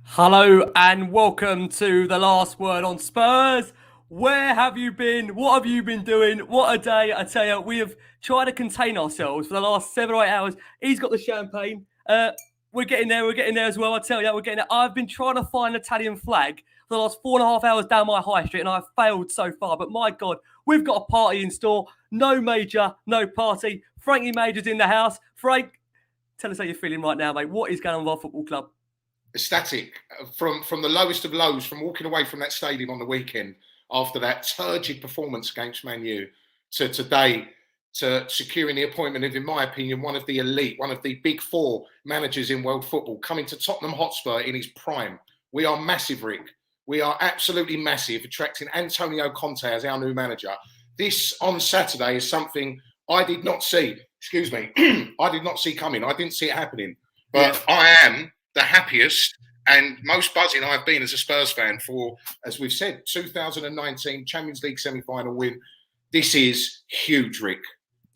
Hello and welcome to the Last Word on Spurs. Where have you been? What have you been doing? What a day. I tell you, we have tried to contain ourselves for the last 7 or 8 hours. He's got the champagne. We're getting there as well. I tell you, we're getting there. I've been trying to find an Italian flag for the last 4.5 hours down my high street and I've failed so far. But my God, we've got a party in store. No major, no party. Frankie Major's in the house. Frank, tell us how you're feeling right now, mate. What is going on with our football club? Ecstatic from the lowest of lows, from walking away from that stadium on the weekend after that turgid performance against Man U to today, to securing the appointment of, in my opinion, one of the elite, one of the big four managers in world football, coming to Tottenham Hotspur in his prime. We are massive, Rick. We are absolutely massive, attracting Antonio Conte as our new manager. This on Saturday is something I did not see. Excuse me. I did not see coming. I didn't see it happening. But yeah. I am the happiest and most buzzing I've been as a Spurs fan for, as we've said, 2019 Champions League semi-final win. This is huge, Rick.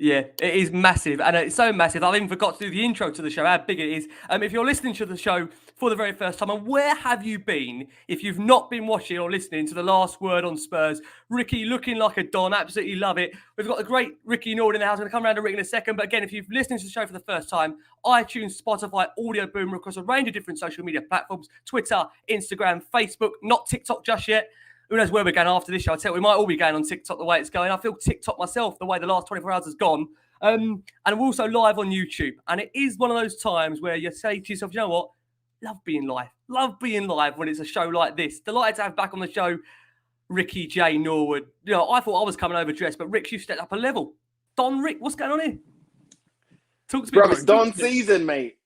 Yeah, it is massive, and it's so massive. I've even forgot to do the intro to the show, how big it is. If you're listening to the show for the very first time, and where have you been if you've not been watching or listening to the Last Word on Spurs? Ricky looking like a Don, absolutely love it. We've got the great Ricky Norwood in the house. I'm going to come around to Rick in a second, but again, if you've listened to the show for the first time, iTunes, Spotify, Audio Boom, across a range of different social media platforms, Twitter, Instagram, Facebook, not TikTok just yet. Who knows where we're going after this show? I tell you, we might all be going on TikTok the way it's going. I feel TikTok myself the way the last 24 hours has gone. And we're also live on YouTube. And it is one of those times where you say to yourself, you know what? Love being live. Love being live when it's a show like this. Delighted to have back on the show Ricky J. Norwood. You know, I thought I was coming overdressed, but Rick, you stepped up a level. Don, Rick, what's going on here? Talk to me. Bro, it's Don season, mate.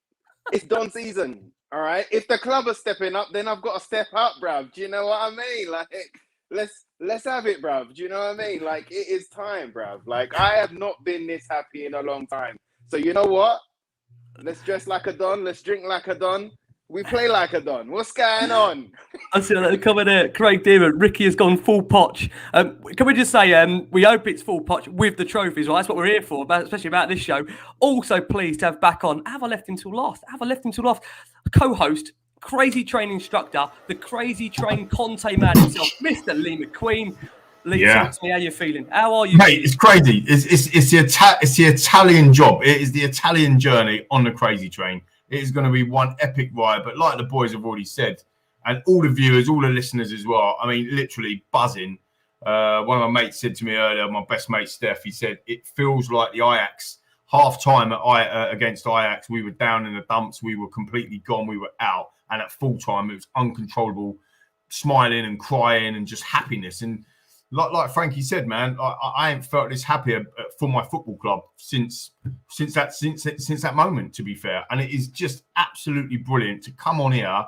It's Don season. All right. If the club are stepping up, then I've got to step up, bruv. Do you know what I mean? Like, let's have it, bruv. Do you know what I mean? Like, it is time, bruv. Like, I have not been this happy in a long time. So you know what? Let's dress like a Don. Let's drink like a Don. We play like a Don. What's going on? I see that coming there. Craig Dearman, Ricky has gone full potch. Can we just say, we hope it's full potch with the trophies, right? That's what we're here for, especially about this show. Also pleased to have back on, have I left him till last? Co-host, crazy train instructor, the crazy train Conte man himself, Mr. Lee McQueen. Lee, talk to me, how you feeling? How are you? Mate, it's crazy. It's the Italian job. It is the Italian journey on the crazy train. It is going to be one epic ride. But like the boys have already said, and all the viewers, all the listeners as well, I mean, literally buzzing. One of my mates said to me earlier, my best mate, Steph, he said, it feels like the Ajax half-time against Ajax. We were down in the dumps. We were completely gone. We were out. And at full-time, it was uncontrollable, smiling and crying and just happiness. And like Frankie said, man, I ain't felt this happier for my football club since that moment, to be fair. And it is just absolutely brilliant to come on here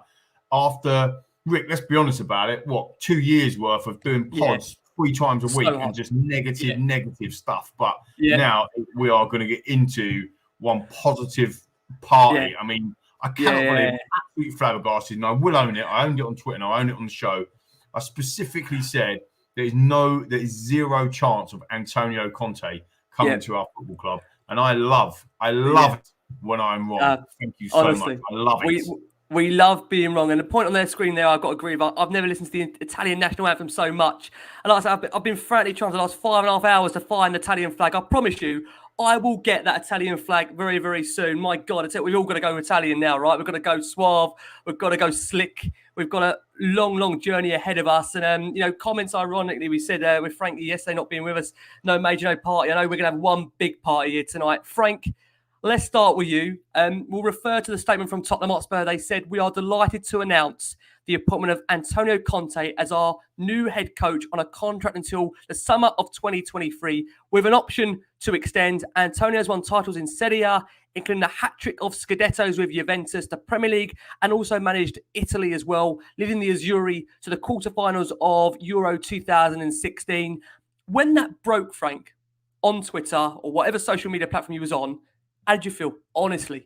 after, Rick, let's be honest about it, 2 years worth of doing pods 3 times a week and just negative stuff. But now we are going to get into one positive party. I mean, I cannot believe it. Absolutely flabbergasted. And I will own it. I owned it on Twitter and I owned it on the show. I specifically said there is zero chance of Antonio Conte coming to our football club. And I love it when I'm wrong. Thank you so honestly, much. I love it. We love being wrong. And the point on their screen there, I've got to agree with. I've never listened to the Italian national anthem so much. And like I said, I've been frantically trying for the last 5.5 hours to find the Italian flag. I promise you, I will get that Italian flag very, very soon. My God, I tell you, we've all got to go Italian now, right? We've got to go suave. We've got to go slick. We've got a long journey ahead of us. And, comments, ironically, we said with Frankie yesterday not being with us, no major, no party. I know we're going to have one big party here tonight. Frank, let's start with you. We'll refer to the statement from Tottenham Hotspur. They said, we are delighted to announce the appointment of Antonio Conte as our new head coach on a contract until the summer of 2023 with an option to extend. Antonio's won titles in Serie A, including a hat-trick of Scudettos with Juventus, the Premier League, and also managed Italy as well, leading the Azzurri to the quarterfinals of Euro 2016. When that broke, Frank, on Twitter or whatever social media platform you was on, how did you feel, honestly?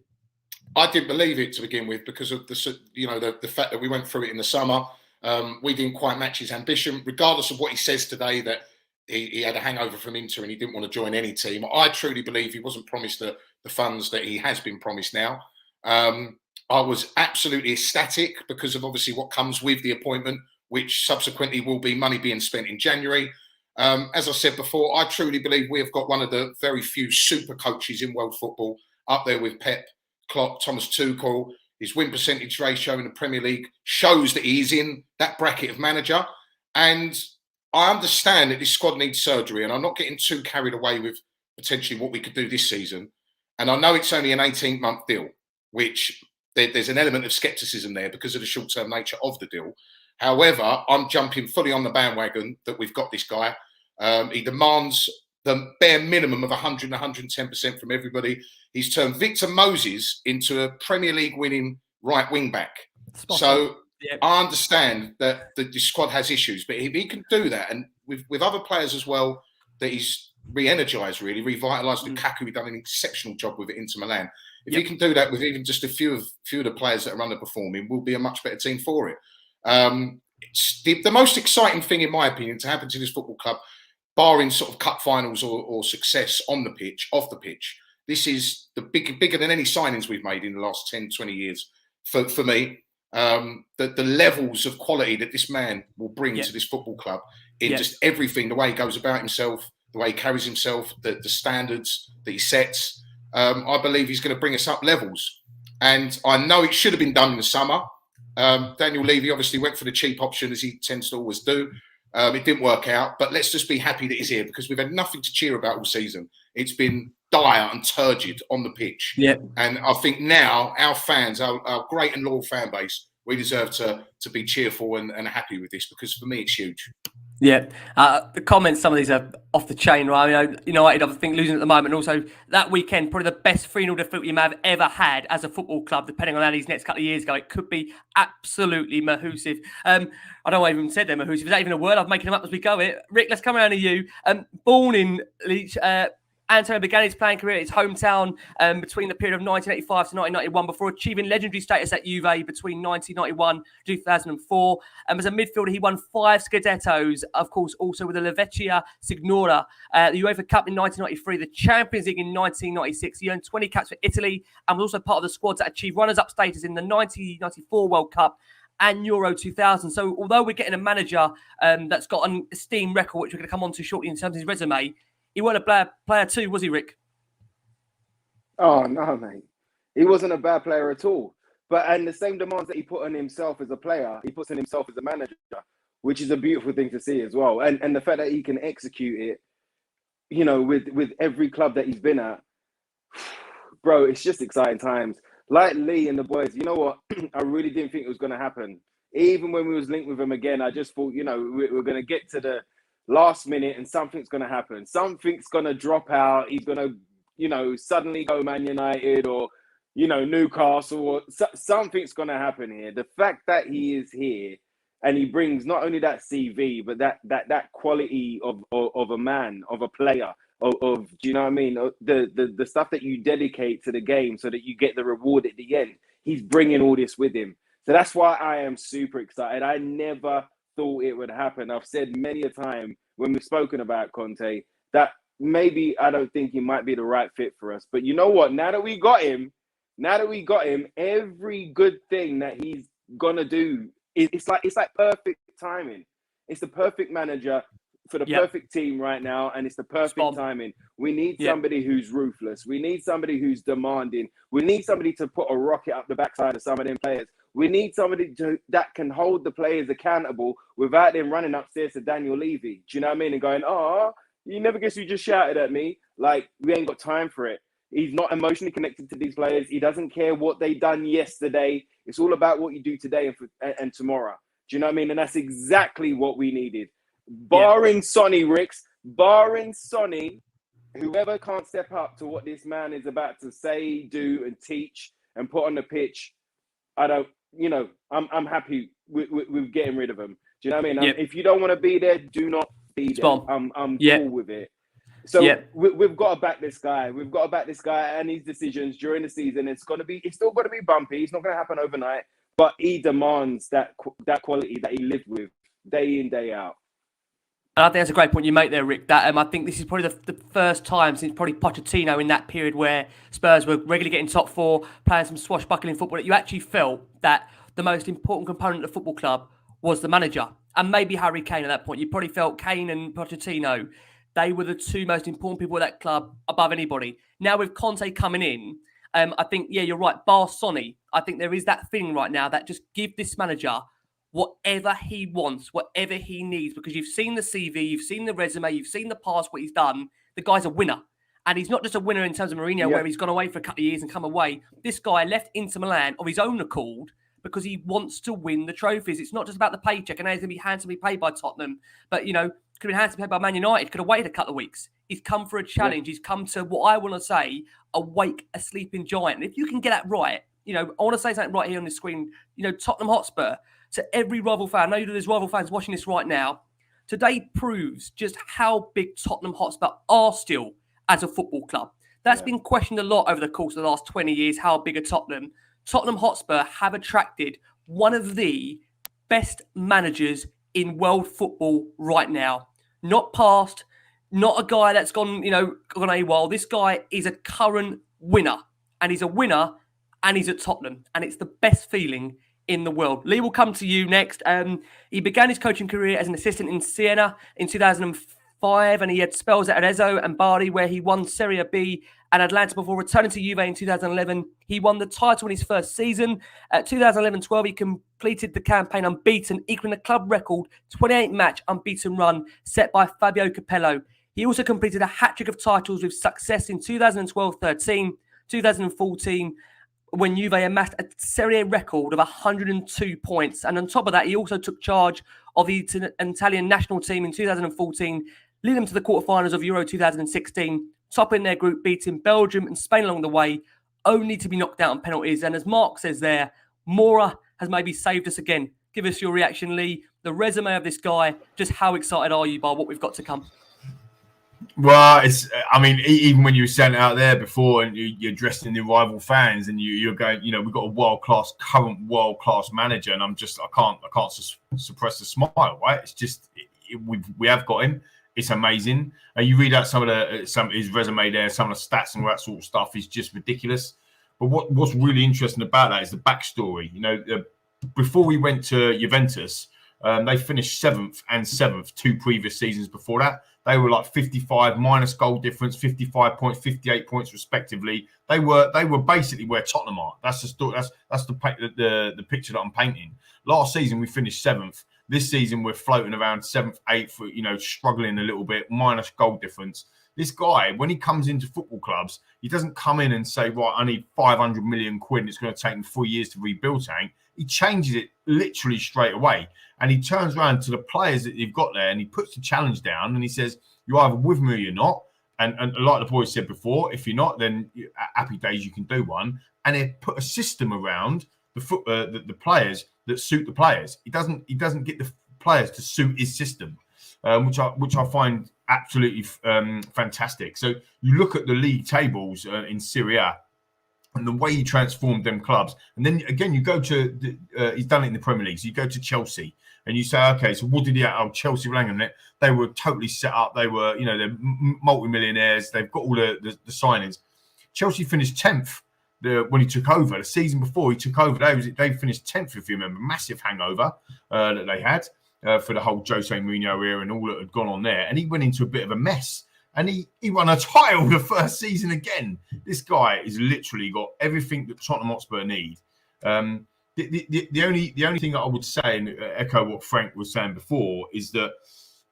I didn't believe it to begin with because of the fact that we went through it in the summer. We didn't quite match his ambition, regardless of what he says today that he had a hangover from Inter and he didn't want to join any team. I truly believe he wasn't promised the funds that he has been promised now. I was absolutely ecstatic because of obviously what comes with the appointment, which subsequently will be money being spent in January. As I said before, I truly believe we have got one of the very few super coaches in world football, up there with Pep, Klopp, Thomas Tuchel. His win percentage ratio in the Premier League shows that he is in that bracket of manager. And I understand that this squad needs surgery, and I'm not getting too carried away with potentially what we could do this season. And I know it's only an 18-month deal, which there's an element of scepticism there because of the short-term nature of the deal. However, I'm jumping fully on the bandwagon that we've got this guy. He demands the bare minimum of 100 and 110% from everybody. He's turned Victor Moses into a Premier League winning right wing back. So I understand that the squad has issues, but if he can do that, and with other players as well, that he's re-energized, really revitalized. Lukaku, he's done an exceptional job with it Inter Milan. If he can do that with even just a few of the players that are underperforming, we'll be a much better team for it. It's the most exciting thing, in my opinion, to happen to this football club, barring sort of cup finals or success on the pitch, off the pitch. This is the bigger than any signings we've made in the last 10, 20 years for me. The levels of quality that this man will bring to this football club in just everything, the way he goes about himself, the way he carries himself, the standards that he sets. I believe he's going to bring us up levels. And I know it should have been done in the summer. Daniel Levy obviously went for the cheap option, as he tends to always do. It didn't work out, but let's just be happy that he's here, because we've had nothing to cheer about all season. It's been dire and turgid on the pitch. And I think now our fans, our great and loyal fan base, we deserve to be cheerful and happy with this, because for me it's huge. The comments, some of these are off the chain, right? United, I think, losing at the moment. And also that weekend, probably the best 3-0 defeat we may have ever had as a football club, depending on how these next couple of years go. It could be absolutely mahoosive. I don't know why I even said they're mahoosive. Is that even a word? I'm making them up as we go. Rick, let's come around to you. Born in Leach, Antonio began his playing career at his hometown between the period of 1985 to 1991 before achieving legendary status at Juve between 1991 and 2004. As a midfielder, he won 5 Scudettos, of course, also with the La Vecchia Signora, the UEFA Cup in 1993, the Champions League in 1996. He earned 20 caps for Italy and was also part of the squads that achieved runners-up status in the 1994 World Cup and Euro 2000. So although we're getting a manager that's got an esteemed record, which we're going to come on to shortly in terms of his resume, he wasn't a player too, was he, Rick? Oh, no, mate. He wasn't a bad player at all. And the same demands that he put on himself as a player, he puts on himself as a manager, which is a beautiful thing to see as well. And the fact that he can execute it, with every club that he's been at, bro, it's just exciting times. Like Lee and the boys, you know what? I really didn't think it was going to happen. Even when we was linked with him again, I just thought, we're going to get to the last minute and something's going to happen. Something's going to drop out. He's going to, suddenly go Man United or, Newcastle, or something's going to happen here. The fact that he is here and he brings not only that CV, but that quality of a man, of a player, of do you know what I mean? The stuff that you dedicate to the game so that you get the reward at the end. He's bringing all this with him. So that's why I am super excited. I never thought it would happen. I've said many a time when we've spoken about Conte that maybe I don't think he might be the right fit for us. But you know what? Now that we got him, every good thing that he's gonna do, it's like perfect timing. It's the perfect manager for the perfect team right now, and it's the perfect timing. We need somebody who's ruthless. We need somebody who's demanding. We need somebody to put a rocket up the backside of some of them players. We need somebody that can hold the players accountable without them running upstairs to Daniel Levy. Do you know what I mean? And going, oh, you never guess you just shouted at me. Like, we ain't got time for it. He's not emotionally connected to these players. He doesn't care what they done yesterday. It's all about what you do today and tomorrow. Do you know what I mean? And that's exactly what we needed. Barring Sonny, Ricks, barring Sonny, whoever can't step up to what this man is about to say, do, and teach and put on the pitch, I'm happy with getting rid of him. Do you know what I mean? If you don't want to be there, do not be there. I'm cool with it. So we've got to back this guy. We've got to back this guy and his decisions during the season. It's still got to be bumpy. It's not going to happen overnight, but he demands that quality that he lived with day in, day out. And I think that's a great point you make there, Rick. That I think this is probably the first time since probably Pochettino in that period where Spurs were regularly getting top four, playing some swashbuckling football, that you actually felt that the most important component of the football club was the manager. And maybe Harry Kane at that point. You probably felt Kane and Pochettino, they were the two most important people at that club above anybody. Now with Conte coming in, I think, yeah, you're right, bar Sonny, I think there is that thing right now that just give this manager whatever he wants, whatever he needs, because you've seen the CV, you've seen the resume, you've seen the past, what he's done. The guy's a winner. And he's not just a winner in terms of Mourinho, where he's gone away for a couple of years and come away. This guy left Inter Milan of his own accord because he wants to win the trophies. It's not just about the paycheck. I know he's going to be handsomely paid by Tottenham, but, you know, could have been handsomely paid by Man United, could have waited a couple of weeks. He's come for a challenge. He's come to, what I want to say, awake a sleeping giant. And if you can get that right, you know, I want to say something right here on the screen, you know, Tottenham Hotspur, to every rival fan, I know there's rival fans watching this right now, today proves just how big Tottenham Hotspur are still as a football club. That's been questioned a lot over the course of the last 20 years, how big are Tottenham. Tottenham Hotspur have attracted one of the best managers in world football right now. Not past, not a guy that's gone AWOL. This guy is a current winner, and he's a winner, and he's at Tottenham, and it's the best feeling in the world. Lee, will come to you next. He began his coaching career as an assistant in Siena in 2005, and he had spells at Arezzo and Bari, where he won Serie B and Atlanta before returning to Juve in 2011. He won the title in his first season. At 2011-12, he completed the campaign unbeaten, equaling the club record 28-match unbeaten run set by Fabio Capello. He also completed a hat-trick of titles with success in 2012-13, 2014, when Juve amassed a Serie A record of 102 points. And on top of that, he also took charge of the Italian national team in 2014, leading them to the quarterfinals of Euro 2016, topping their group, beating Belgium and Spain along the way, only to be knocked out on penalties. And as Mark says there, Mora has maybe saved us again. Give us your reaction, Lee. The resume of this guy, just how excited are you by what we've got to come? Well, even when you were sent out there before and you're dressed in the rival fans and you're going, you know, we've got a current world-class manager, and I can't suppress the smile, right? It's just, we have got him. It's amazing. You read out some of his resume there, some of the stats and all that sort of stuff is just ridiculous. But what's really interesting about that is the backstory. You know, before we went to Juventus, they finished 7th and 7th 2 previous seasons before that. They were like 55 minus goal difference, 55 points, 58 points respectively. They were basically where Tottenham are. That's the story. That's the picture that I'm painting. Last season we finished 7th. This season we're floating around 7th, 8th, you know, struggling a little bit, minus goal difference. This guy, when he comes into football clubs, he doesn't come in and say, right, I need 500 million quid and it's going to take him 4 years to rebuild something. He changes it literally straight away. And he turns around to the players that you've got there and he puts the challenge down and he says, you're either with me or you're not. And like the boys said before, if you're not, then happy days, you can do one. And they put a system around the players that suit the players. He doesn't get the players to suit his system, which I find absolutely fantastic. So you look at the league tables in Serie A, and the way he transformed them clubs. And then again, you go to, he's done it in the Premier League. So you go to Chelsea and you say, okay, so what did he have? Oh, Chelsea were hanging it. They were totally set up. They were, you know, they're multi-millionaires. They've got all the signings. Chelsea finished 10th when he took over. The season before he took over, they finished 10th, if you remember. Massive hangover that they had for the whole Jose Mourinho era and all that had gone on there. And he went into a bit of a mess. And he won a title the first season again. This guy has literally got everything that Tottenham Hotspur need. The only thing that I would say, and echo what Frank was saying before, is that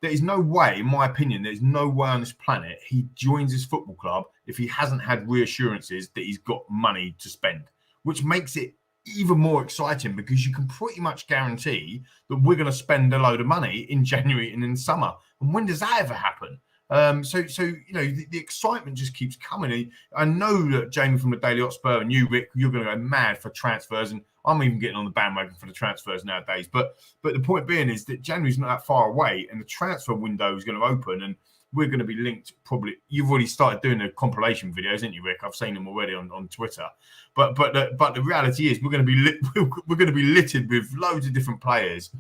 there is no way, in my opinion, there's no way on this planet he joins his football club if he hasn't had reassurances that he's got money to spend, which makes it even more exciting because you can pretty much guarantee that we're going to spend a load of money in January and in summer. And when does that ever happen? So you know, the excitement just keeps coming. I know that Jamie from the Daily Hotspur and you, Rick, you're going to go mad for transfers, and I'm even getting on the bandwagon for the transfers nowadays. But the point being is that January's not that far away, and the transfer window is going to open, and we're going to be linked. Probably you've already started doing the compilation videos, haven't you, Rick? I've seen them already on Twitter. But the reality is we're going to be littered with loads of different players,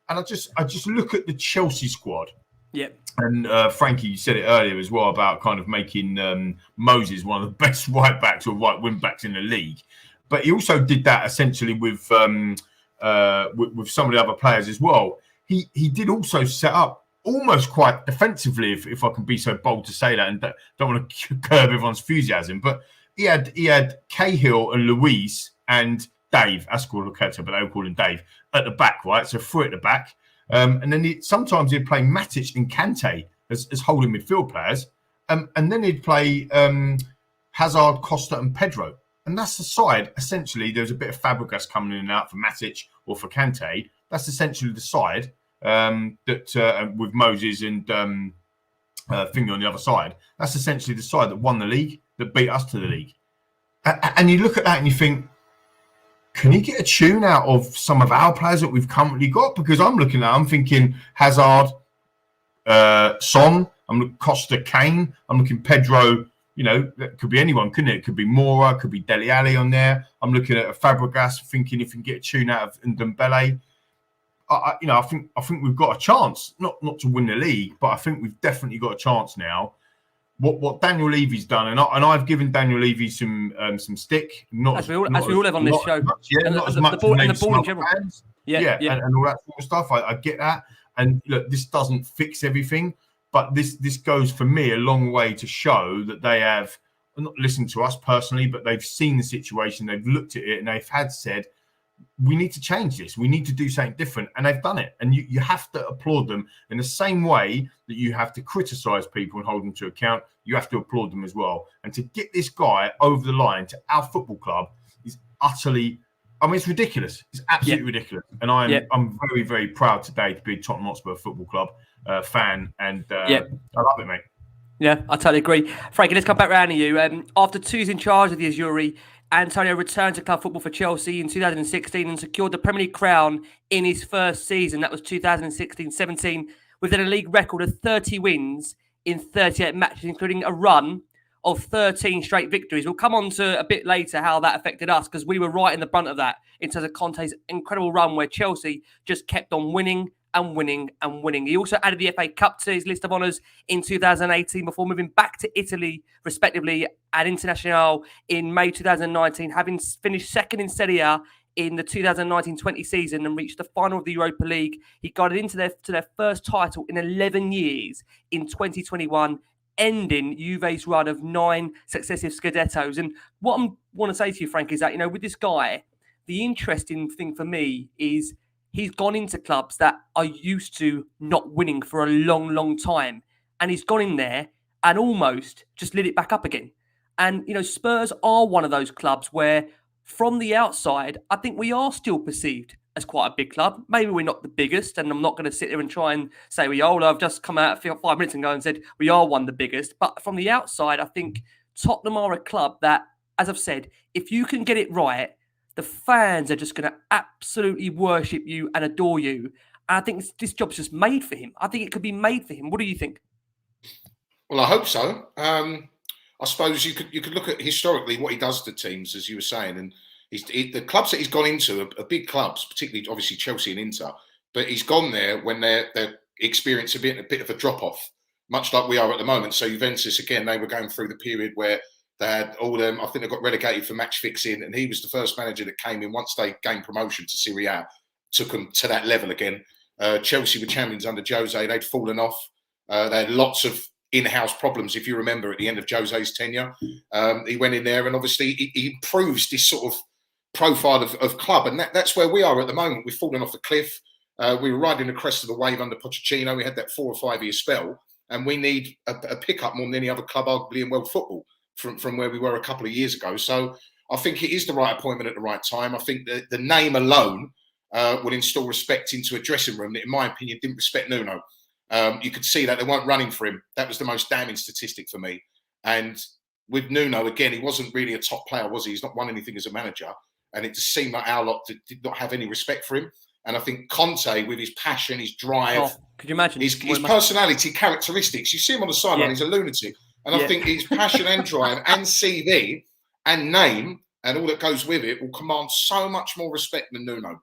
and I just look at the Chelsea squad. Yep. And Frankie, you said it earlier as well about kind of making Moses one of the best right backs or right wing backs in the league. But he also did that essentially with some of the other players as well. He did also set up almost quite defensively, if I can be so bold to say that, and don't want to curb everyone's enthusiasm. But he had Cahill and Luis and Dave, Ascol-Luketa, but they were calling Dave, at the back, right? So 3 at the back. And then sometimes he'd play Matic and Kante as holding midfield players. And then he'd play Hazard, Costa and Pedro. And that's the side, essentially, there's a bit of Fabregas coming in and out for Matic or for Kante. That's essentially the side that with Moses and Finger on the other side. That's essentially the side that won the league, that beat us to the league. And you look at that and you think, can he get a tune out of some of our players that we've currently got? Because I'm thinking Hazard, Son, I'm looking Costa, Kane, I'm looking Pedro. You know, that could be anyone, couldn't it? It could be Moura, could be Dele Alli on there. I'm looking at a Fabregas, thinking if we can get a tune out of Ndombele. I think we've got a chance, not to win the league, but I think we've definitely got a chance now. What Daniel Levy's done, and I've given Daniel Levy some stick, as we all have on this show, not as much as maybe some other fans, and all that sort of stuff. I get that, and look, this doesn't fix everything, but this goes for me a long way to show that they have not listened to us personally, but they've seen the situation, they've looked at it, and they've said, we need to change this. We need to do something different. And they've done it. And you have to applaud them in the same way that you have to criticize people and hold them to account. You have to applaud them as well. And to get this guy over the line to our football club is utterly, it's ridiculous. It's absolutely ridiculous. And I'm very, very proud today to be a Tottenham Hotspur Football Club fan. And I love it, mate. Yeah, I totally agree. Frankie, let's come back round to you. After 2 years in charge of the Azzurri, Antonio returned to club football for Chelsea in 2016 and secured the Premier League crown in his first season. That was 2016-17, with a league record of 30 wins in 38 matches, including a run of 13 straight victories. We'll come on to a bit later how that affected us, because we were right in the brunt of that in terms of Conte's incredible run where Chelsea just kept on winning and winning and winning. He also added the FA Cup to his list of honours in 2018 before moving back to Italy, respectively, at Internazionale in May 2019, having finished second in Serie A in the 2019-20 season and reached the final of the Europa League. He got it into their first title in 11 years in 2021, ending Juve's run of 9 successive Scudettos. And what I want to say to you, Frank, is that, with this guy, the interesting thing for me is he's gone into clubs that are used to not winning for a long, long time. And he's gone in there and almost just lit it back up again. And, Spurs are one of those clubs where, from the outside, I think we are still perceived as quite a big club. Maybe we're not the biggest, and I'm not going to sit there and try and say we are. I've just come out 5 minutes ago and said we are one of the biggest. But from the outside, I think Tottenham are a club that, as I've said, if you can get it right, the fans are just going to absolutely worship you and adore you. And I think this job's just made for him. I think it could be made for him. What do you think? Well, I hope so. I suppose you could look at historically what he does to teams, as you were saying, and the clubs that he's gone into are big clubs, particularly obviously Chelsea and Inter. But he's gone there when they're experiencing a bit of a drop off, much like we are at the moment. So Juventus, again, they were going through the period where they had all them. I think they got relegated for match fixing, and he was the first manager that came in once they gained promotion to Serie A, took them to that level again. Chelsea were champions under Jose; they'd fallen off. They had lots of in-house problems, if you remember, at the end of Jose's tenure. He went in there, and obviously he improves this sort of profile of club, and that's where we are at the moment. We've fallen off the cliff. We were riding the crest of the wave under Pochettino. We had that 4 or 5 year spell, and we need a pickup more than any other club, arguably, in world football from where we were a couple of years ago. So I think it is the right appointment at the right time. I think that the name alone will instill respect into a dressing room that, in my opinion, didn't respect Nuno. You could see that they weren't running for him. That was the most damning statistic for me. And with Nuno, again, he wasn't really a top player, was he? He's not won anything as a manager. And it just seemed like our lot did not have any respect for him. And I think Conte, with his passion, his drive, could you imagine his personality, characteristics, you see him on the sideline, he's a lunatic. And I think his passion and drive and CV and name and all that goes with it will command so much more respect than Nuno.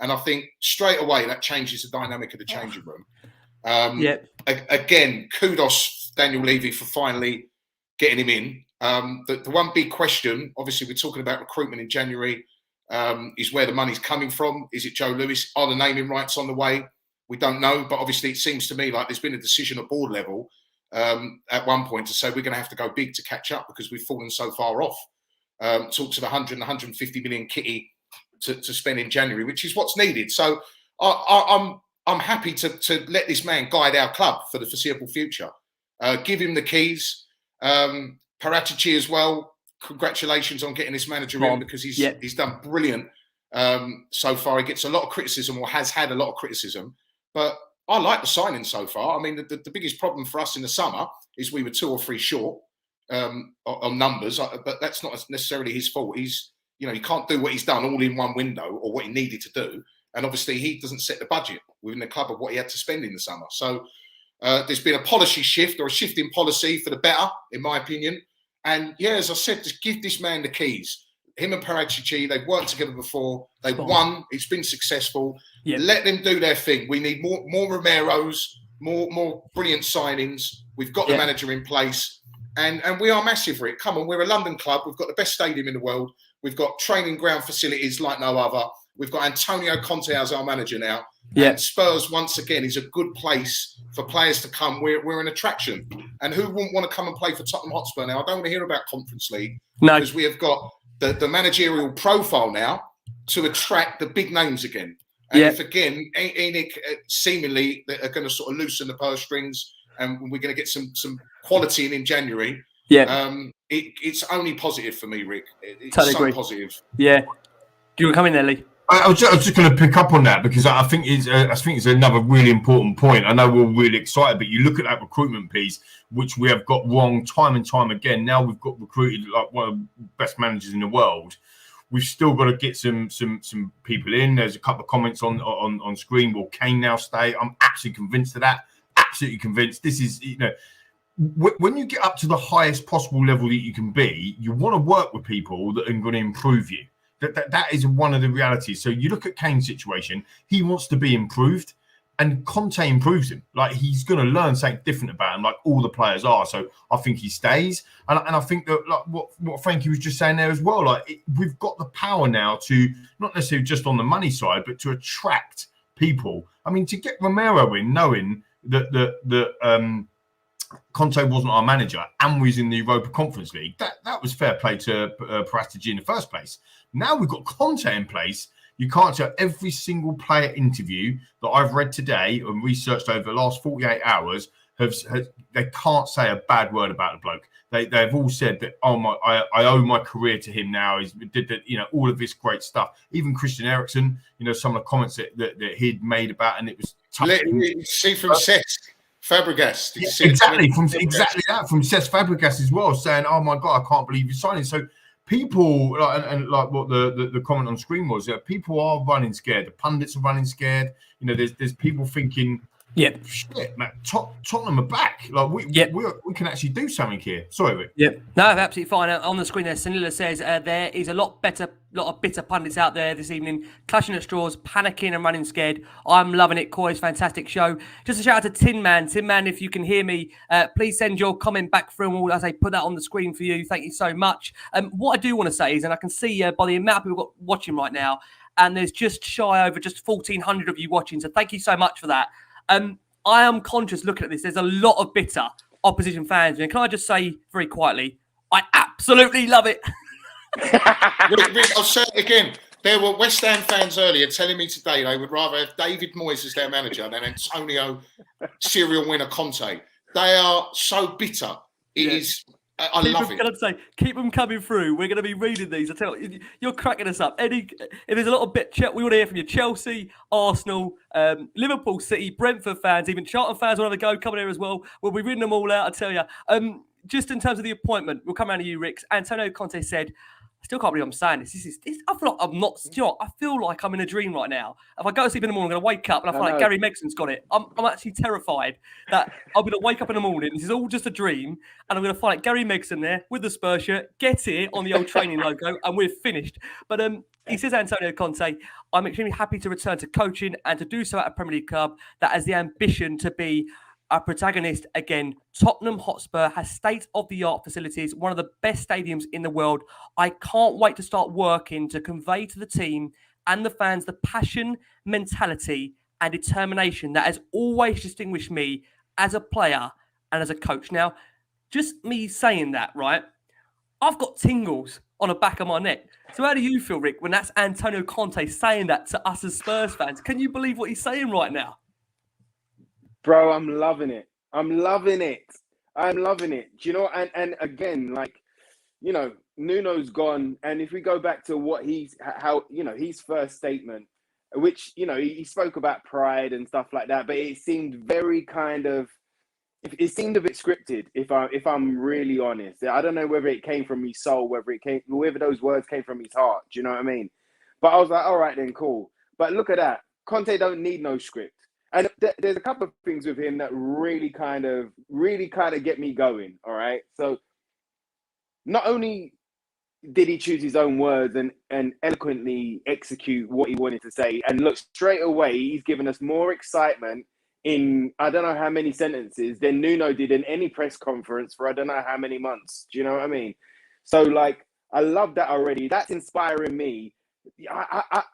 And I think straight away that changes the dynamic of the changing room. Again, kudos Daniel Levy for finally getting him in. The one big question, obviously, we're talking about recruitment in January, is where the money's coming from. Is it Joe Lewis? Are the naming rights on the way? We don't know, but obviously it seems to me like there's been a decision at board level at one point to say we're going to have to go big to catch up because we've fallen so far off. Talks of 100 and 150 million kitty to spend in January, which is what's needed. So I'm happy to let this man guide our club for the foreseeable future. Give him the keys. Paratici as well. Congratulations on getting this manager in because he's done brilliant so far. He gets a lot of criticism or has had a lot of criticism, but I like the signing so far. I mean, the biggest problem for us in the summer is we were 2 or 3 short on numbers, but that's not necessarily his fault. He can't do what he's done all in one window or what he needed to do. And obviously he doesn't set the budget within the club of what he had to spend in the summer. So there's been a policy shift or a shift in policy for the better, in my opinion. And yeah, as I said, just give this man the keys. Him and Paratici, they've worked together before. They've won. It's been successful. Yep. Let them do their thing. We need more Romeros, more brilliant signings. We've got the manager in place. And we are massive for it. Come on, we're a London club. We've got the best stadium in the world. We've got training ground facilities like no other. We've got Antonio Conte as our manager now. Yeah. And Spurs, once again, is a good place for players to come. We're an attraction. And who wouldn't want to come and play for Tottenham Hotspur now? I don't want to hear about Conference League. No. Because we have got the managerial profile now to attract the big names again. And if, again, Enoch seemingly are going to sort of loosen the purse strings and we're going to get some quality in January, it's only positive for me, Rick. It's totally so positive. Yeah. Do you want to come in there, Lee? I was just going to pick up on that because I think it's another really important point. I know we're really excited, but you look at that recruitment piece, which we have got wrong time and time again. Now we've got recruited like one of the best managers in the world. We've still got to get some people in. There's a couple of comments on screen. Will Kane now stay? I'm absolutely convinced of that. Absolutely convinced. This is, when you get up to the highest possible level that you can be, you want to work with people that are going to improve you. That is one of the realities. So you look at Kane's situation, he wants to be improved and Conte improves him. Like he's going to learn something different about him, like all the players are. So I think he stays. And I think that like what Frankie was just saying there as well, like we've got the power now to not necessarily just on the money side, but to attract people. I mean, to get Romero in, knowing that Conte wasn't our manager and was in the Europa Conference League, that was fair play to Paratici in the first place. Now we've got Conte in place. You can't tell every single player interview that I've read today and researched over the last 48 hours, they can't say a bad word about the bloke. They've all said that, I owe my career to him now. He did all of this great stuff. Even Christian Eriksen, some of the comments that he'd made about, and it was tough. See from Cesc Fabregas. Exactly from Cesc Fabregas as well, saying, "Oh my God, I can't believe you're signing." So people, and like what the comment on screen was, people are running scared. The pundits are running scared. There's people thinking, shit, man, Tottenham are back. Like we can actually do something here. Sorry, Rick. Yeah, no, absolutely fine. On the screen there, Sanila says there is a lot of bitter pundits out there this evening, clutching at straws, panicking and running scared. I'm loving it. COYS, fantastic show. Just a shout out to Tin Man. Tin Man, if you can hear me, please send your comment back through and as I put that on the screen for you. Thank you so much. What I do want to say is, and I can see by the amount of people we've got watching right now, and there's just shy over just 1,400 of you watching. So thank you so much for that. I am conscious looking at this. There's a lot of bitter opposition fans. And can I just say very quietly, I absolutely love it. Rick, I'll say it again. There were West Ham fans earlier telling me today they would rather have David Moyes as their manager than Antonio serial winner Conte. They are so bitter. It is. I love it. I'd say, keep them coming through. We're going to be reading these. I tell you, you're cracking us up. If there's a lot of we want to hear from you. Chelsea, Arsenal, Liverpool, City, Brentford fans, even Charlton fans want to go. Come here as well. We'll be reading them all out. I tell you. Just in terms of the appointment, we'll come around to you, Rick. Antonio Conte said, I still can't believe I'm saying this. I feel like I'm not. I feel like I'm in a dream right now. If I go to sleep in the morning, I'm going to wake up and I feel like Gary Megson's got it. I'm actually terrified that I'm going to wake up in the morning. This is all just a dream, and I'm going to find Gary Megson there with the Spurs shirt, get here on the old training logo, and we're finished. But He says, Antonio Conte, I'm extremely happy to return to coaching and to do so at a Premier League club that has the ambition to be a protagonist again. Tottenham Hotspur has state-of-the-art facilities, one of the best stadiums in the world. I can't wait to start working to convey to the team and the fans the passion, mentality, and determination that has always distinguished me as a player and as a coach. Now, just me saying that, right? I've got tingles on the back of my neck. So how do you feel, Rick, when that's Antonio Conte saying that to us as Spurs fans? Can you believe what he's saying right now? Bro, I'm loving it. I'm loving it. Do you know, and again, like, you know, Nuno's gone. And if we go back to what his first statement, which, you know, he spoke about pride and stuff like that, but it seemed very it seemed a bit scripted, if I'm really honest. I don't know whether it came from his soul, whether those words came from his heart. Do you know what I mean? But I was like, all right then, cool. But look at that. Conte don't need no script. And there's a couple of things with him that really kind of get me going. All right. So not only did he choose his own words and eloquently execute what he wanted to say, and look, straight away, he's given us more excitement in I don't know how many sentences than Nuno did in any press conference for I don't know how many months. Do you know what I mean? So, like, I love that already. That's inspiring me.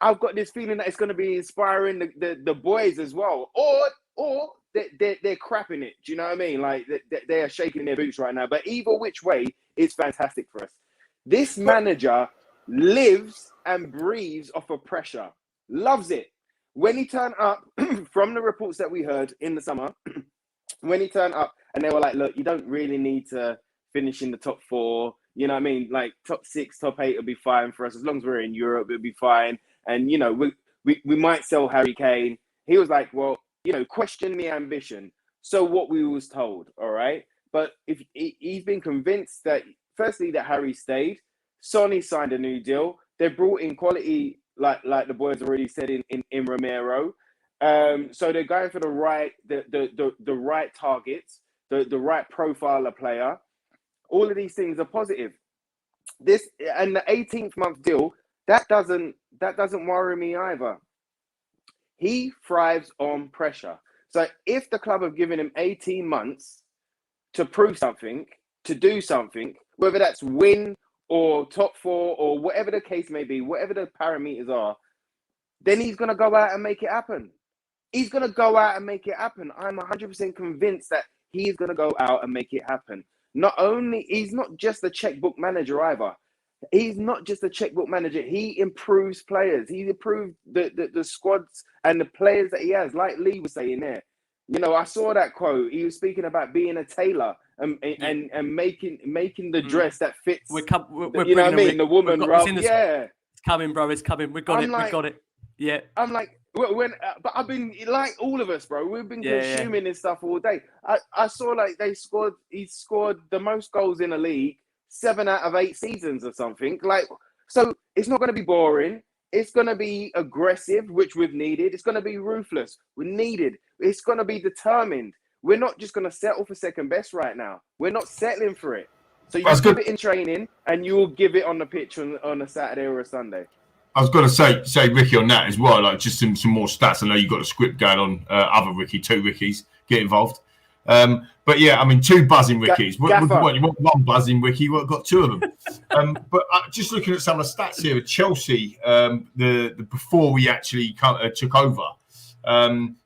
I've got this feeling that it's going to be inspiring the boys as well. Or they're crapping it. Do you know what I mean? Like, they are shaking their boots right now. But either which way, it's fantastic for us. This manager lives and breathes off of pressure. Loves it. When he turned up, from the reports that we heard in the summer, when he turned up and they were like, look, you don't really need to finish in the top 4. You know what I mean? Like top 6, top 8 will be fine for us. As long as we're in Europe, it'll be fine. And, you know, we might sell Harry Kane. He was like, well, you know, question the ambition. So what we was told, all right? But if he's been convinced that, firstly, that Harry stayed. Sonny signed a new deal. They brought in quality, like the boys already said in Romero. So they're going for the right targets, the right profile of player. All of these things are positive. This and the 18th month deal, that doesn't worry me either. He thrives on pressure. So if the club have given him 18 months to prove something, to do something, whether that's win or top 4 or whatever the case may be, whatever the parameters are, then he's going to go out and make it happen. I'm 100% convinced that he's going to go out and make it happen. Not only, he's not just a checkbook manager either. He's not just a checkbook manager. He improves players. He improved the squads and the players that he has, like Lee was saying there. You know, I saw that quote. He was speaking about being a tailor and making the dress that fits. We're you know what I mean? The woman, bro. Yeah. It's coming, bro. It's coming. We got it. Yeah. I'm like, but I've been like all of us, bro. We've been consuming this stuff all day. I saw like he scored the most goals in the league 7 out of 8 seasons or something. Like, so it's not going to be boring. It's going to be aggressive, which we've needed. It's going to be ruthless. We needed. It's going to be determined. We're not just going to settle for second best right now. We're not settling for it. So you give it in training, and you will give it on the pitch on a Saturday or a Sunday. I was going to say Ricky on that as well, like just some more stats. I know you've got a script going on. Other Ricky, 2 Rickies get involved. But yeah, I mean, 2 buzzing Rickies. You want 1 buzzing Ricky? We've got 2 of them. But just looking at some of the stats here at Chelsea, the before we actually took over,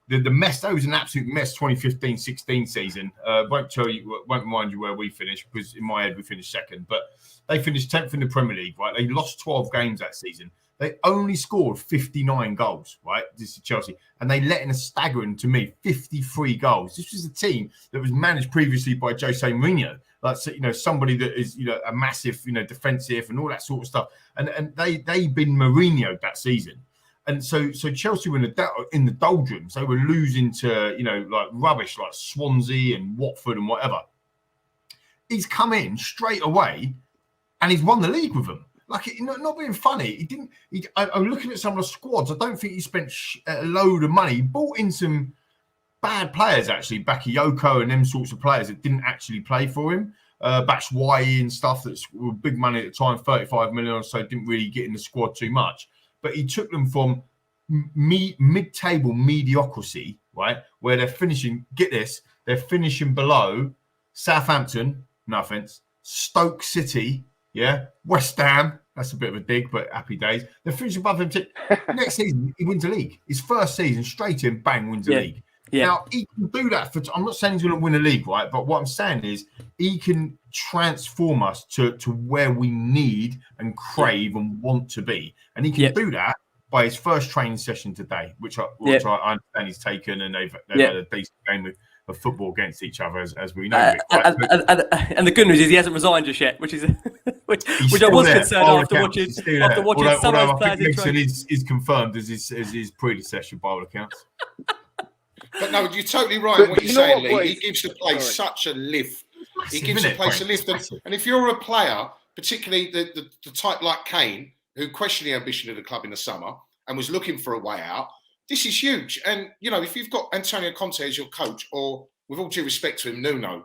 the mess, that was an absolute mess. 2015-16 season. Won't remind you where we finished, because in my head we finished 2nd. But they finished 10th in the Premier League. Right, they lost 12 games that season. They only scored 59 goals, right? This is Chelsea. And they let in a staggering, to me, 53 goals. This was a team that was managed previously by Jose Mourinho. Like, you know, somebody that is, you know, a massive, you know, defensive and all that sort of stuff. And they'd been Mourinho that season. And so Chelsea were in the doldrums. They were losing to, you know, like rubbish like Swansea and Watford and whatever. He's come in straight away and he's won the league with them. Like, not being funny, I'm looking at some of the squads. I don't think he spent a load of money. He bought in some bad players, actually, Bakayoko and them sorts of players that didn't actually play for him. Batshuayi and stuff that were big money at the time, 35 million or so, didn't really get in the squad too much. but he took them from mid-table mediocrity, right, where they're finishing. Get this, they're finishing below Southampton. No offense, Stoke City, yeah, West Ham. That's a bit of a dig, but happy days. They're finishing above him. Next season, he wins the league. His first season, straight in, bang, wins the league. Yeah. Now, he can do that. I'm not saying he's going to win a league, right? But what I'm saying is he can transform us to where we need and crave and want to be. And he can do that by his first training session today, which I understand he's taken, and they've had a decent game of football against each other, as we know. And the good news is he hasn't resigned just yet, which I was concerned after watching some of those players. Nixon is confirmed as his predecessor by all accounts. But no, you're totally right in what you're saying, Lee. He gives the place such a lift. He gives the place a lift. And if you're a player, particularly the type like Kane, who questioned the ambition of the club in the summer and was looking for a way out, this is huge. And, you know, if you've got Antonio Conte as your coach, or with all due respect to him, Nuno,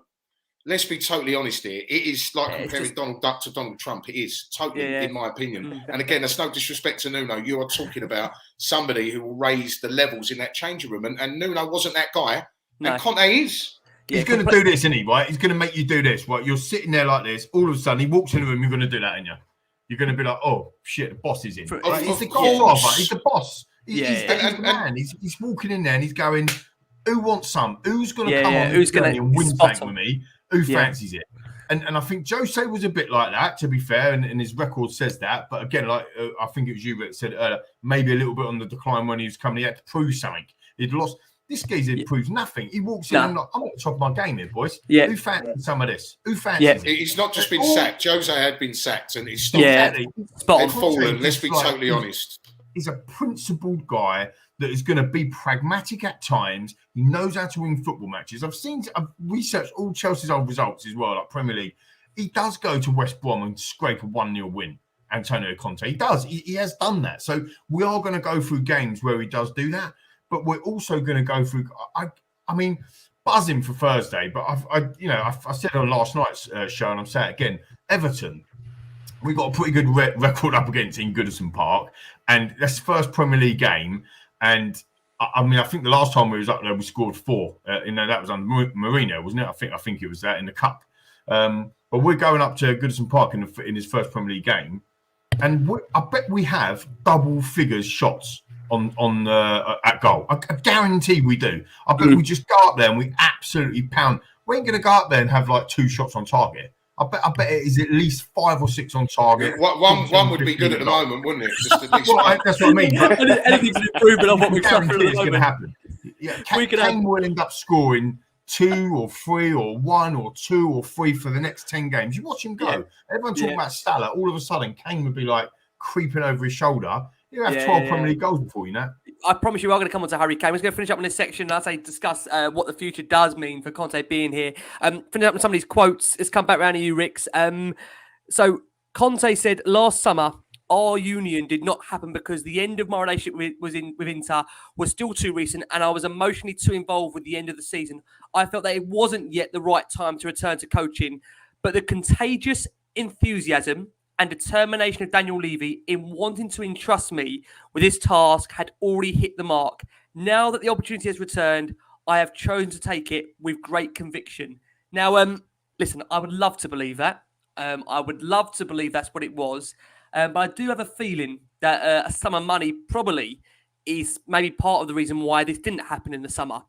let's be totally honest here. It is like comparing Donald Duck to Donald Trump. It is totally, in my opinion. And again, there's no disrespect to Nuno. You are talking about somebody who will raise the levels in that changing room. And Nuno wasn't that guy. No. And Conte is. He's going to do this, isn't he, right? He's going to make you do this, right? You're sitting there like this. All of a sudden, he walks in the room. You're going to do that, aren't you? You're going to be like, oh, shit, the boss is in. Right? He's the godfather. He's the boss. He's the man. He's walking in there and he's going, who wants some? Who's going to come on who's going to win tank with me? Who fancies it? And I think Jose was a bit like that, to be fair, and his record says that. But again, like I think it was you that said earlier, maybe a little bit on the decline when he was coming. He had to prove something. He'd lost. This geezer proves nothing. He walks in and I'm at the top of my game here, boys. Yeah. Who fancies some of this? Who fancies it? He's not just been sacked. Jose had been sacked and he's had fallen. Let's be totally honest. He's a principled guy that is going to be pragmatic at times. He knows how to win football matches. I've researched all Chelsea's old results as well, like Premier League. He does go to West Brom and scrape a 1-0 win, Antonio Conte. He does. He has done that. So we are going to go through games where he does do that. But we're also going to go through. I mean, buzzing for Thursday. But I said on last night's show, and I'm saying it again. Everton, we got a pretty good record up against in Goodison Park, and that's the first Premier League game. And I mean, I think the last time we was up there, we scored 4. That was under Mourinho, wasn't it? I think it was that in the cup. But we're going up to Goodison Park in his first Premier League game, and I bet we have double figures shots on at goal. I guarantee we do. I bet we just go up there and we absolutely pound. We ain't going to go up there and have like 2 shots on target. I bet it is at least 5 or 6 on target. One would be good at the moment, wouldn't it? Just at least that's what I mean. Anything's an improvement on what we're suffering. It's going to happen. Yeah, Kane will end up scoring 2 or 3 or 1 or 2 or 3 for the next 10 games. You watch him go. Yeah. Everyone talking about Salah. All of a sudden, Kane would be like creeping over his shoulder. You have 12 Premier League goals before you know. I promise you, we're going to come on to Harry Kane. We're going to finish up on this section and I'll say discuss what the future does mean for Conte being here. Finish up with some of these quotes. Let's come back around to you, Rix. So Conte said last summer, our union did not happen because the end of my relationship with Inter was still too recent and I was emotionally too involved with the end of the season. I felt that it wasn't yet the right time to return to coaching, but the contagious enthusiasm and determination of Daniel Levy in wanting to entrust me with this task had already hit the mark. Now that the opportunity has returned, I have chosen to take it with great conviction. Now, listen, I would love to believe that. I would love to believe that's what it was. But I do have a feeling that a sum of money probably is maybe part of the reason why this didn't happen in the summer.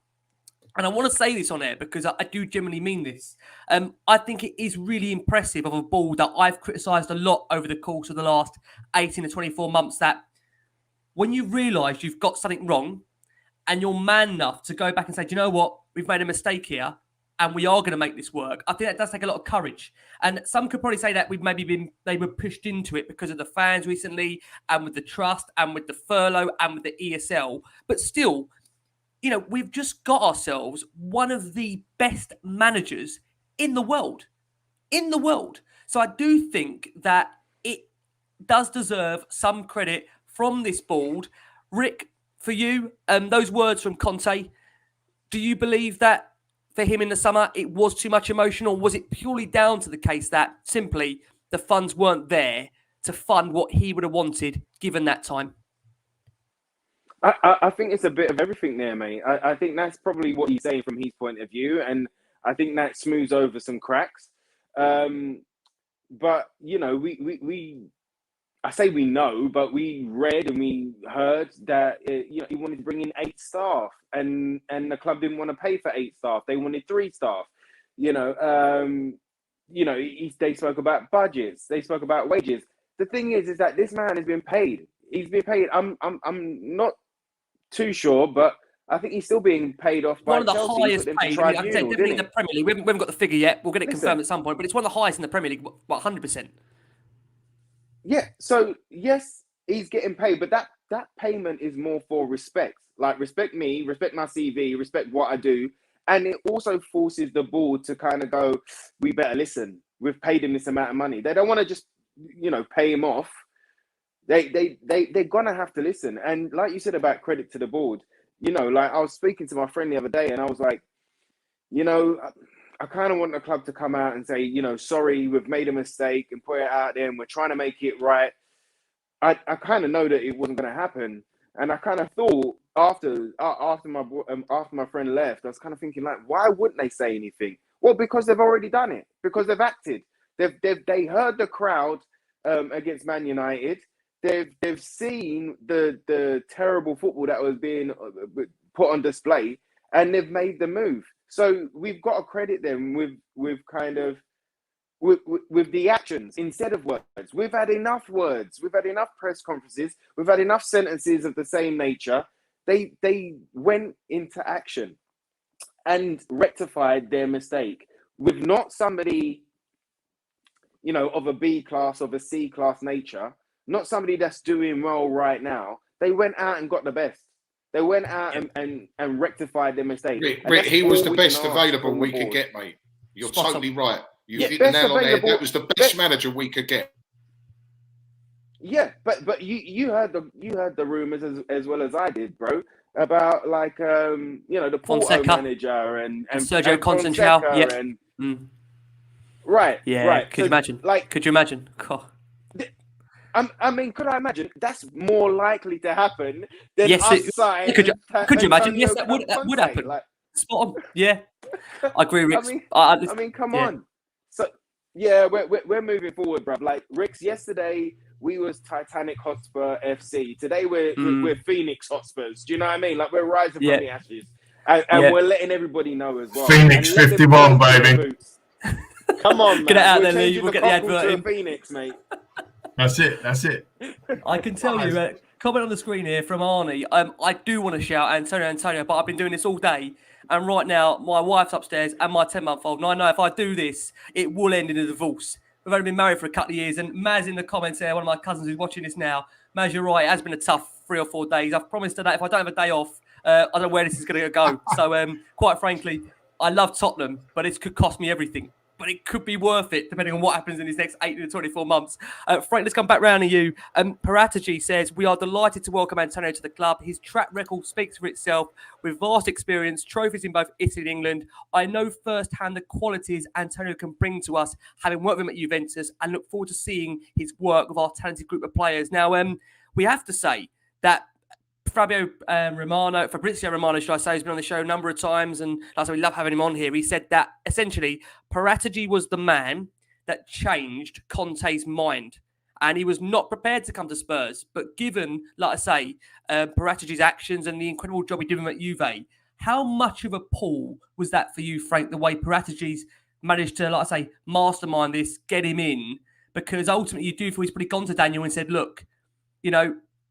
And I want to say this on air because I do genuinely mean this. I think it is really impressive of a board that I've criticised a lot over the course of the last 18 to 24 months, that when you realise you've got something wrong and you're man enough to go back and say, do you know what, we've made a mistake here and we are going to make this work. I think that does take a lot of courage. And some could probably say that they were pushed into it because of the fans recently and with the trust and with the furlough and with the ESL. But still, you know, we've just got ourselves one of the best managers in the world. So I do think that it does deserve some credit from this board. Rick, for you, those words from Conte, do you believe that for him in the summer, it was too much emotion, or was it purely down to the case that simply the funds weren't there to fund what he would have wanted given that time? I think it's a bit of everything there, mate. I think that's probably what he's saying from his point of view, and I think that smooths over some cracks. But you know, we I say we know, but we read and we heard that he wanted to bring in 8 staff, and the club didn't want to pay for 8 staff; they wanted 3 staff. They spoke about budgets, they spoke about wages. The thing is that this man has been paid. He's been paid. I'm not too sure, but I think he's still being paid off by one of the Chelsea. highest paid. Definitely in the Premier League. We haven't got the figure yet. We'll get it confirmed at some point, but it's one of the highest in the Premier League. What, 100%? Yeah. So yes, he's getting paid, but that payment is more for respect. Like, respect me, respect my CV, respect what I do, and it also forces the board to kind of go, we better listen. We've paid him this amount of money. They don't want to just pay him off. They're gonna have to listen. And like you said about credit to the board, like I was speaking to my friend the other day, and I was like, I kind of want the club to come out and say, sorry, we've made a mistake, and put it out there, and we're trying to make it right. I kind of know that it wasn't going to happen, and I kind of thought after my friend left, I was kind of thinking, like, why wouldn't they say anything? Well, because they've already done it, because they've acted. They heard the crowd against Man United. They've seen the terrible football that was being put on display, and they've made the move. So we've got to credit them with the actions instead of words. We've had enough words. We've had enough press conferences. We've had enough sentences of the same nature. They went into action and rectified their mistake with not somebody, of a B class, of a C class nature, not somebody that's doing well right now. They went out and got the best. They went out and rectified their mistake. Rick, he was the best available we could get, mate. You're totally right. You hit the nail on the head. That was the best manager we could get. Yeah, but you heard the rumors as well as I did, bro, about the Porto manager and Sergio Conte. Yeah. Right. Yeah. Right. Could you imagine? Could you imagine? God. I mean, could I imagine that's more likely to happen than us signing? Could you imagine? Yes, that would happen. Spot on. Yeah, I agree, Rick. I mean, come on. So yeah, we're moving forward, bruv. Like, Rick's, yesterday we was Titanic Hotspur FC. Today we're Phoenix Hotspurs. Do you know what I mean? Like, we're rising from the ashes, and we're letting everybody know as well. Phoenix 51, baby. Come on, man. Get it out there, Lee. We'll get the advert in. Phoenix, mate. That's it. I can tell you, comment on the screen here from Arnie. I do want to shout Antonio, but I've been doing this all day. And right now, my wife's upstairs and my 10-month-old. And I know if I do this, it will end in a divorce. We've only been married for a couple of years. And Maz in the comments there, one of my cousins who's watching this now. Maz, you're right. It has been a tough 3 or 4 days. I've promised her that if I don't have a day off, I don't know where this is going to go. So, quite frankly, I love Tottenham, but it could cost me everything. But it could be worth it, depending on what happens in these next 8 to 24 months. Frank, let's come back round to you. Paratici says, we are delighted to welcome Antonio to the club. His track record speaks for itself. With vast experience, trophies in both Italy and England, I know firsthand the qualities Antonio can bring to us, having worked with him at Juventus, and look forward to seeing his work with our talented group of players. Now, we have to say that Fabrizio Romano, should I say, has been on the show a number of times, and like I said, we love having him on here. He said that essentially Paratici was the man that changed Conte's mind, and he was not prepared to come to Spurs. But given, like I say, Paratici's actions and the incredible job he did at Juve, how much of a pull was that for you, Frank, the way Paratici's managed to, like I say, mastermind this, get him in? Because ultimately you do feel he's probably gone to Daniel and said, look,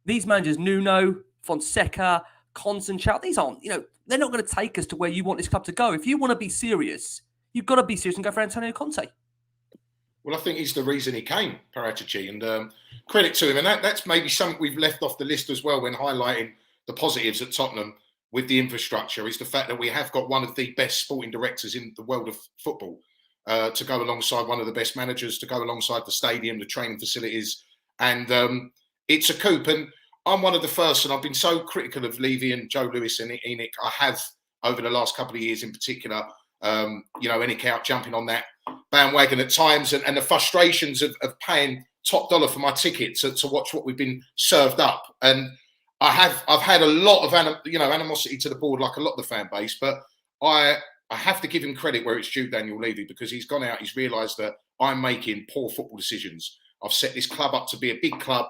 these managers, Nuno, Fonseca, Conte, these aren't, they're not going to take us to where you want this club to go. If you want to be serious, you've got to be serious and go for Antonio Conte. Well, I think he's the reason he came, Paratici, and credit to him. And that's maybe something we've left off the list as well when highlighting the positives at Tottenham with the infrastructure, is the fact that we have got one of the best sporting directors in the world of football to go alongside one of the best managers, to go alongside the stadium, the training facilities. And it's a coup. And I'm one of the first, and I've been so critical of Levy and Joe Lewis and Enoch. I have over the last couple of years in particular, Enoch out jumping on that bandwagon at times, and the frustrations of paying top dollar for my ticket to watch what we've been served up. And I've had a lot of animosity to the board, like a lot of the fan base, but I have to give him credit where it's due, Daniel Levy, because he's gone out, he's realised that I'm making poor football decisions. I've set this club up to be a big club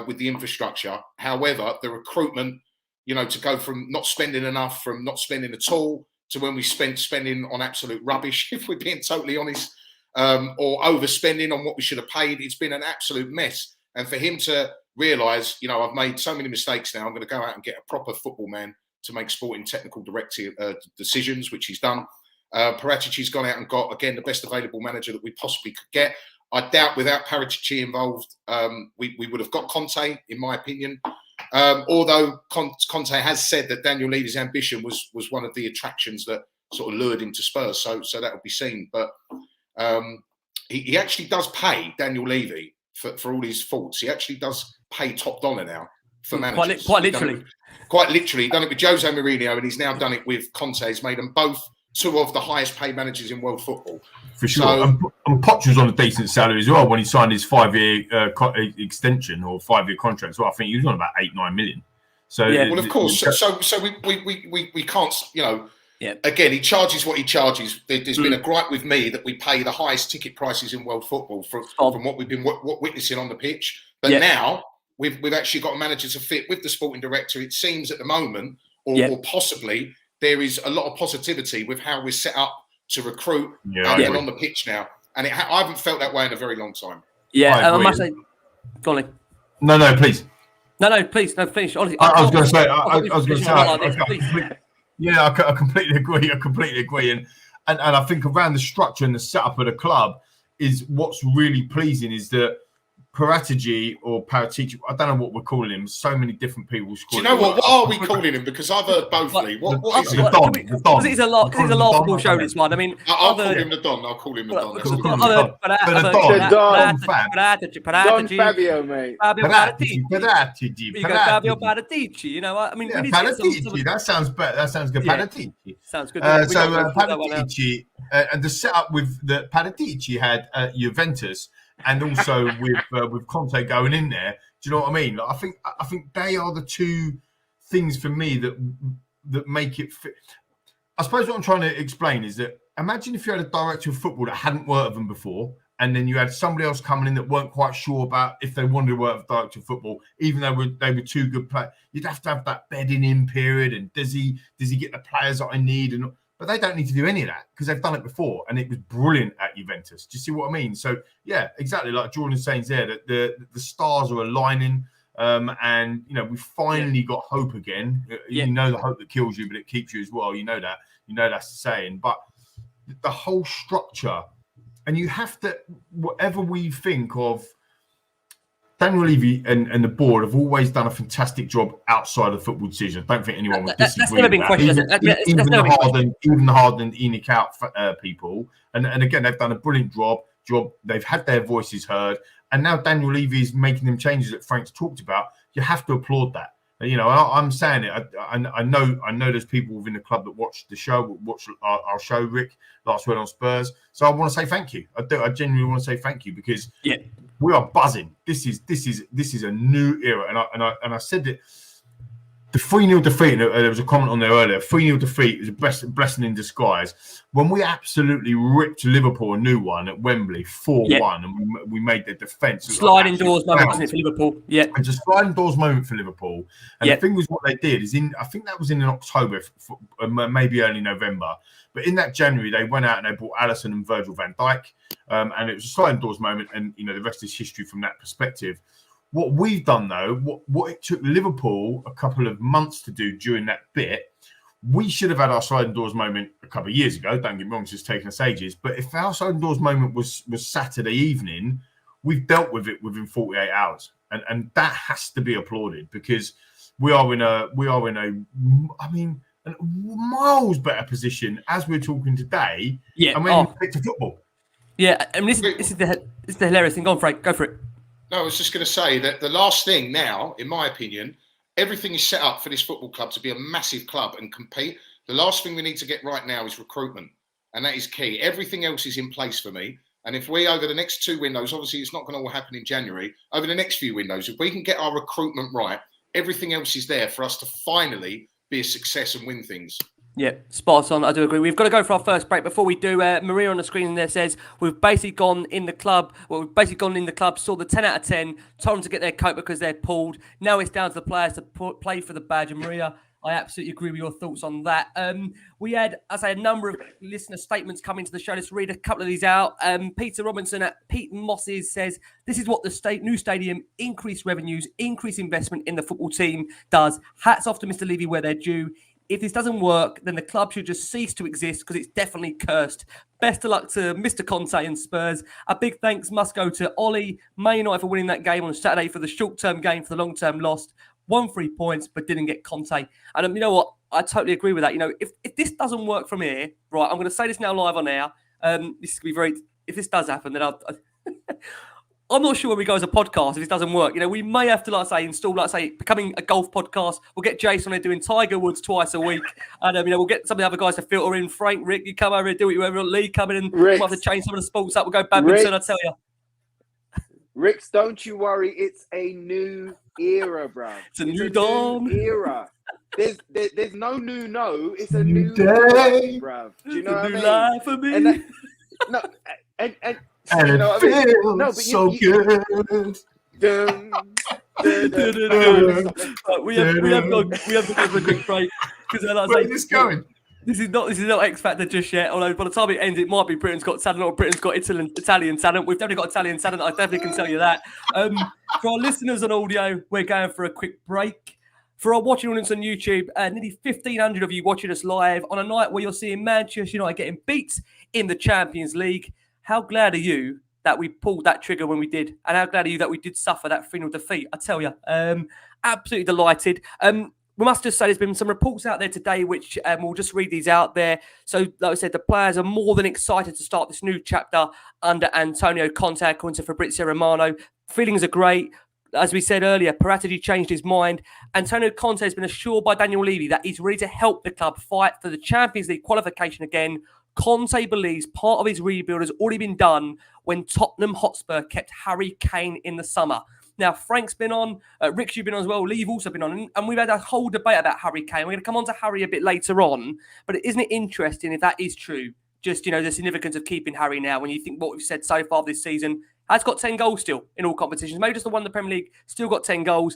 with the infrastructure. However, the recruitment, to go from not spending enough, from not spending at all, to when we spending on absolute rubbish, if we're being totally honest, or overspending on what we should have paid, it's been an absolute mess. And for him to realise, I've made so many mistakes now, I'm going to go out and get a proper football man to make sporting technical directive decisions, which he's done. Paratici's gone out and got, again, the best available manager that we possibly could get. I doubt without Paratici involved, we would have got Conte, in my opinion. Although Conte has said that Daniel Levy's ambition was one of the attractions that sort of lured him to Spurs. So that will be seen. But he actually does pay Daniel Levy for all his faults. He actually does pay top dollar now for managers. Quite literally. Quite literally. He's done it with Jose Mourinho, and he's now done it with Conte. He's made them both two of the highest paid managers in world football. For sure. And Poch was on a decent salary as well when he signed his 5-year extension or 5-year contract. So I think he was on about 8-9 million. So yeah, well, of course. So we can't, Again, he charges what he charges. There's been a gripe with me that we pay the highest ticket prices in world football from what we've been witnessing on the pitch. But now we've actually got a manager to fit with the sporting director. It seems at the moment, or possibly, there is a lot of positivity with how we're set up to recruit and on the pitch now. And I haven't felt that way in a very long time. Yeah, I must say, go on, Lee. No, please. No, please, no, finish. Honestly, I was going to say, yeah, I completely agree. And I think around the structure and the setup of the club is what's really pleasing is that Paratici or Paratici, I don't know what we're calling him. So many different people. Do you know what? What are we calling him? Because I've heard both. Lee. What is it? The Don. Because it's a laughable show, this one. I mean, I'll call him the Don. I'll call him the Don. Don Fabio, mate. Fabio Paratici. Fabio Paratici. I mean, Paratici. That sounds better. That sounds good. Paratici. Sounds good. So Paratici and the setup with the Paratici had Juventus. And also with Conte going in there, do you know what I mean? I think they are the two things for me that make it fit. I suppose what I'm trying to explain is that imagine if you had a director of football that hadn't worked with them before, and then you had somebody else coming in that weren't quite sure about if they wanted to work with director of football, even though they were two good players. You'd have to have that bedding in period, and does he get the players that I need? But they don't need to do any of that because they've done it before, and it was brilliant at Juventus. Do you see what I mean? So yeah, exactly like Jordan's saying there, that the stars are aligning, and we finally got hope again. You know the hope that kills you, but it keeps you as well. You know that's the saying. But the whole structure, and you have to, whatever we think of. Daniel Levy and the board have always done a fantastic job outside of football decisions. I don't think anyone would disagree. That's never been questioned. Even the Harden, Enoch out people. And again, they've done a brilliant job. They've had their voices heard. And now Daniel Levy is making them changes that Frank's talked about. You have to applaud that. I'm saying it. I know there's people within the club that watch the show, watch our show, Rick, Last Word on Spurs. So I want to say thank you. I do. I genuinely want to say thank you because we are buzzing. This is a new era, and I said that the 3-0 defeat. There was a comment on there earlier. 3-0 defeat is a blessing in disguise. When we absolutely ripped Liverpool a new one at Wembley, 4-1, and we made their defence sliding doors moment, wasn't it, for Liverpool? Yeah, it's a sliding doors moment for Liverpool. And the thing was, what they did is I think that was in October, maybe early November. But in that January, they went out and they bought Alisson and Virgil van Dijk, and it was a sliding doors moment. And the rest is history from that perspective. What we've done, though, what it took Liverpool a couple of months to do during that bit, we should have had our sliding doors moment a couple of years ago. Don't get me wrong, it's just taken us ages. But if our sliding doors moment was Saturday evening, we've dealt with it within 48 hours, and that has to be applauded because we are in a miles better position as we're talking today. Yeah, and when we picked football. Yeah, I mean this is the hilarious thing. Go on, Frank. Go for it. No, I was just going to say that the last thing now, in my opinion, everything is set up for this football club to be a massive club and compete. The last thing we need to get right now is recruitment, and that is key. Everything else is in place for me. And if we, over the next 2 windows, obviously it's not going to all happen in January, over the next few windows, if we can get our recruitment right, everything else is there for us to finally be a success and win things. Yeah, spot on. I do agree. We've got to go for our first break. Before we do, Maria on the screen there says we've basically gone in the club. Well, we've basically gone in the club, saw the 10 out of 10, told them to get their coat because they're pulled. Now it's down to the players to play for the badge. And Maria, I absolutely agree with your thoughts on that. We had, as I say, a number of listener statements coming to the show. Let's read a couple of these out. Peter Robinson at Pete Mosses says, this is what the new stadium, increased revenues, increased investment in the football team does. Hats off to Mr. Levy where they're due. If this doesn't work, then the club should just cease to exist because it's definitely cursed. Best of luck to Mr. Conte and Spurs. A big thanks must go to Ollie, Man United for winning that game on Saturday for the short-term gain for the long-term loss. Won 3 points, but didn't get Conte. And you know what? I totally agree with that. You know, if this doesn't work from here, right, I'm going to say this now live on air. This is going to be very... If this does happen, then I'm not sure where we go as a podcast if this doesn't work. You know, we may have to, like I say, install, like I say, becoming a golf podcast. We'll get Jason on there doing Tiger Woods twice a week. And, you know, we'll get some of the other guys to filter in. Frank, Rick, you come over and do what you ever want. Lee coming in. We'll have to change some of the sports up. We'll go badminton, I tell you. Ricks, don't you worry. It's a new era, bruv. It's a new dawn. New era. There's no new no. It's a new day, bruv. Do you know what I mean? Life for me. And and you know what I mean? Feels No, but so good. We have got a quick break because where is this going? This is not X Factor just yet. Although by the time it ends, it might be Britain's Got Talent or Britain's Got Italian Talent. We've definitely got Italian talent. I definitely can tell you that. For our listeners on audio, we're going for a quick break. For our watching audience on YouTube, nearly 1,500 of you watching us live on a night where you're seeing Manchester United getting beat in the Champions League. How glad are you that we pulled that trigger when we did? And how glad are you that we did suffer that 3-0 defeat? I tell you, absolutely delighted. We must just say there's been some reports out there today, which we'll just read these out there. So, like I said, the players are more than excited to start this new chapter under Antonio Conte, according to Fabrizio Romano. Feelings are great. As we said earlier, Paratici changed his mind. Antonio Conte has been assured by Daniel Levy that he's ready to help the club fight for the Champions League qualification again. Conte believes part of his rebuild has already been done when Tottenham Hotspur kept Harry Kane in the summer. Now, Frank's been on, Rick's been on as well, Lee, you've also been on, and we've had a whole debate about Harry Kane. We're going to come on to Harry a bit later on, but isn't it interesting if that is true? Just, you know, the significance of keeping Harry now when you think what we've said so far this season. Has got 10 goals still in all competitions. Maybe just the one in the Premier League, still got 10 goals.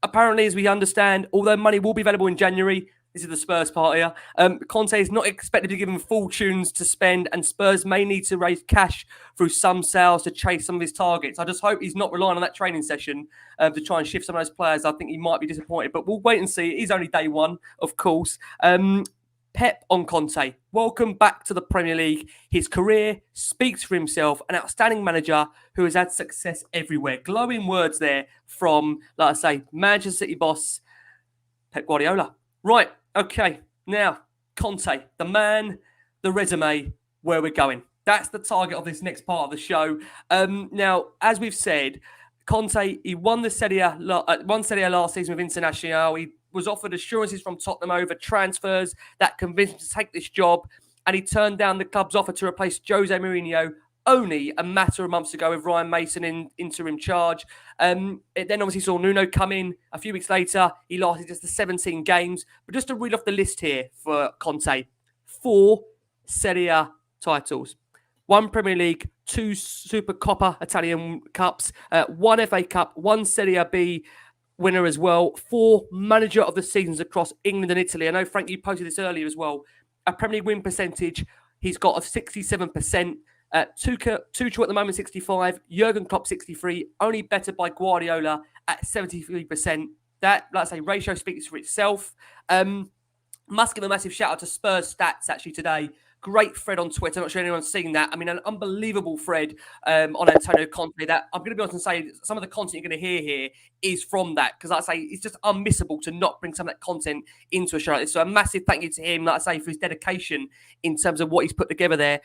Apparently, as we understand, although money will be available in January, this is the Spurs part here. Conte is not expected to be given fortunes to spend, and Spurs may need to raise cash through some sales to chase some of his targets. I just hope he's not relying on that training session to try and shift some of those players. I think he might be disappointed, but we'll wait and see. It is only day one, of course. Pep on Conte. Welcome back to the Premier League. His career speaks for himself. An outstanding manager who has had success everywhere. Glowing words there from, like I say, Manchester City boss Pep Guardiola. Right, okay. Now, Conte, the man, the resume, where we're going. That's the target of this next part of the show. Now, as we've said, Conte, he won the Serie A last season with Internazionale. He was offered assurances from Tottenham over transfers that convinced him to take this job, and he turned down the club's offer to replace Jose Mourinho only a matter of months ago with Ryan Mason in interim charge. It then obviously saw Nuno come in a few weeks later. He lasted just the 17 games. But just to read off the list here for Conte, 4 Serie A titles, 1 Premier League, 2 Super Coppa Italian Cups, 1 FA Cup, 1 Serie B winner as well, 4 Manager of the Seasons across England and Italy. I know, Frank, you posted this earlier as well. A Premier League win percentage, he's got of 67%. Tuchel at the moment 65, Jurgen Klopp 63, only better by Guardiola at 73%. That, like I say, ratio speaks for itself. Must give a massive shout out to Spurs Stats actually today. Great thread on Twitter. I'm not sure anyone's seen that. I mean, an unbelievable thread on Antonio Conte that I'm going to be honest and say some of the content you're going to hear here is from that. Because like I say, it's just unmissable to not bring some of that content into a show like this. So a massive thank you to him, like I say, for his dedication in terms of what he's put together there.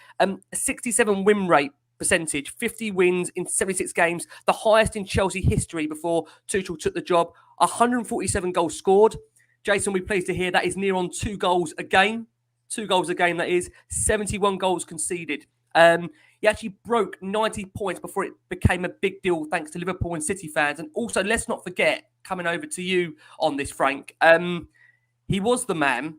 67 win rate percentage, 50 wins in 76 games, the highest in Chelsea history before Tuchel took the job. 147 goals scored. Jason, we're pleased to hear that is near on 2 goals a game. 2 goals a game, that is. 71 goals conceded. He actually broke 90 points before it became a big deal thanks to Liverpool and City fans. And also, let's not forget, coming over to you on this, Frank. He was the man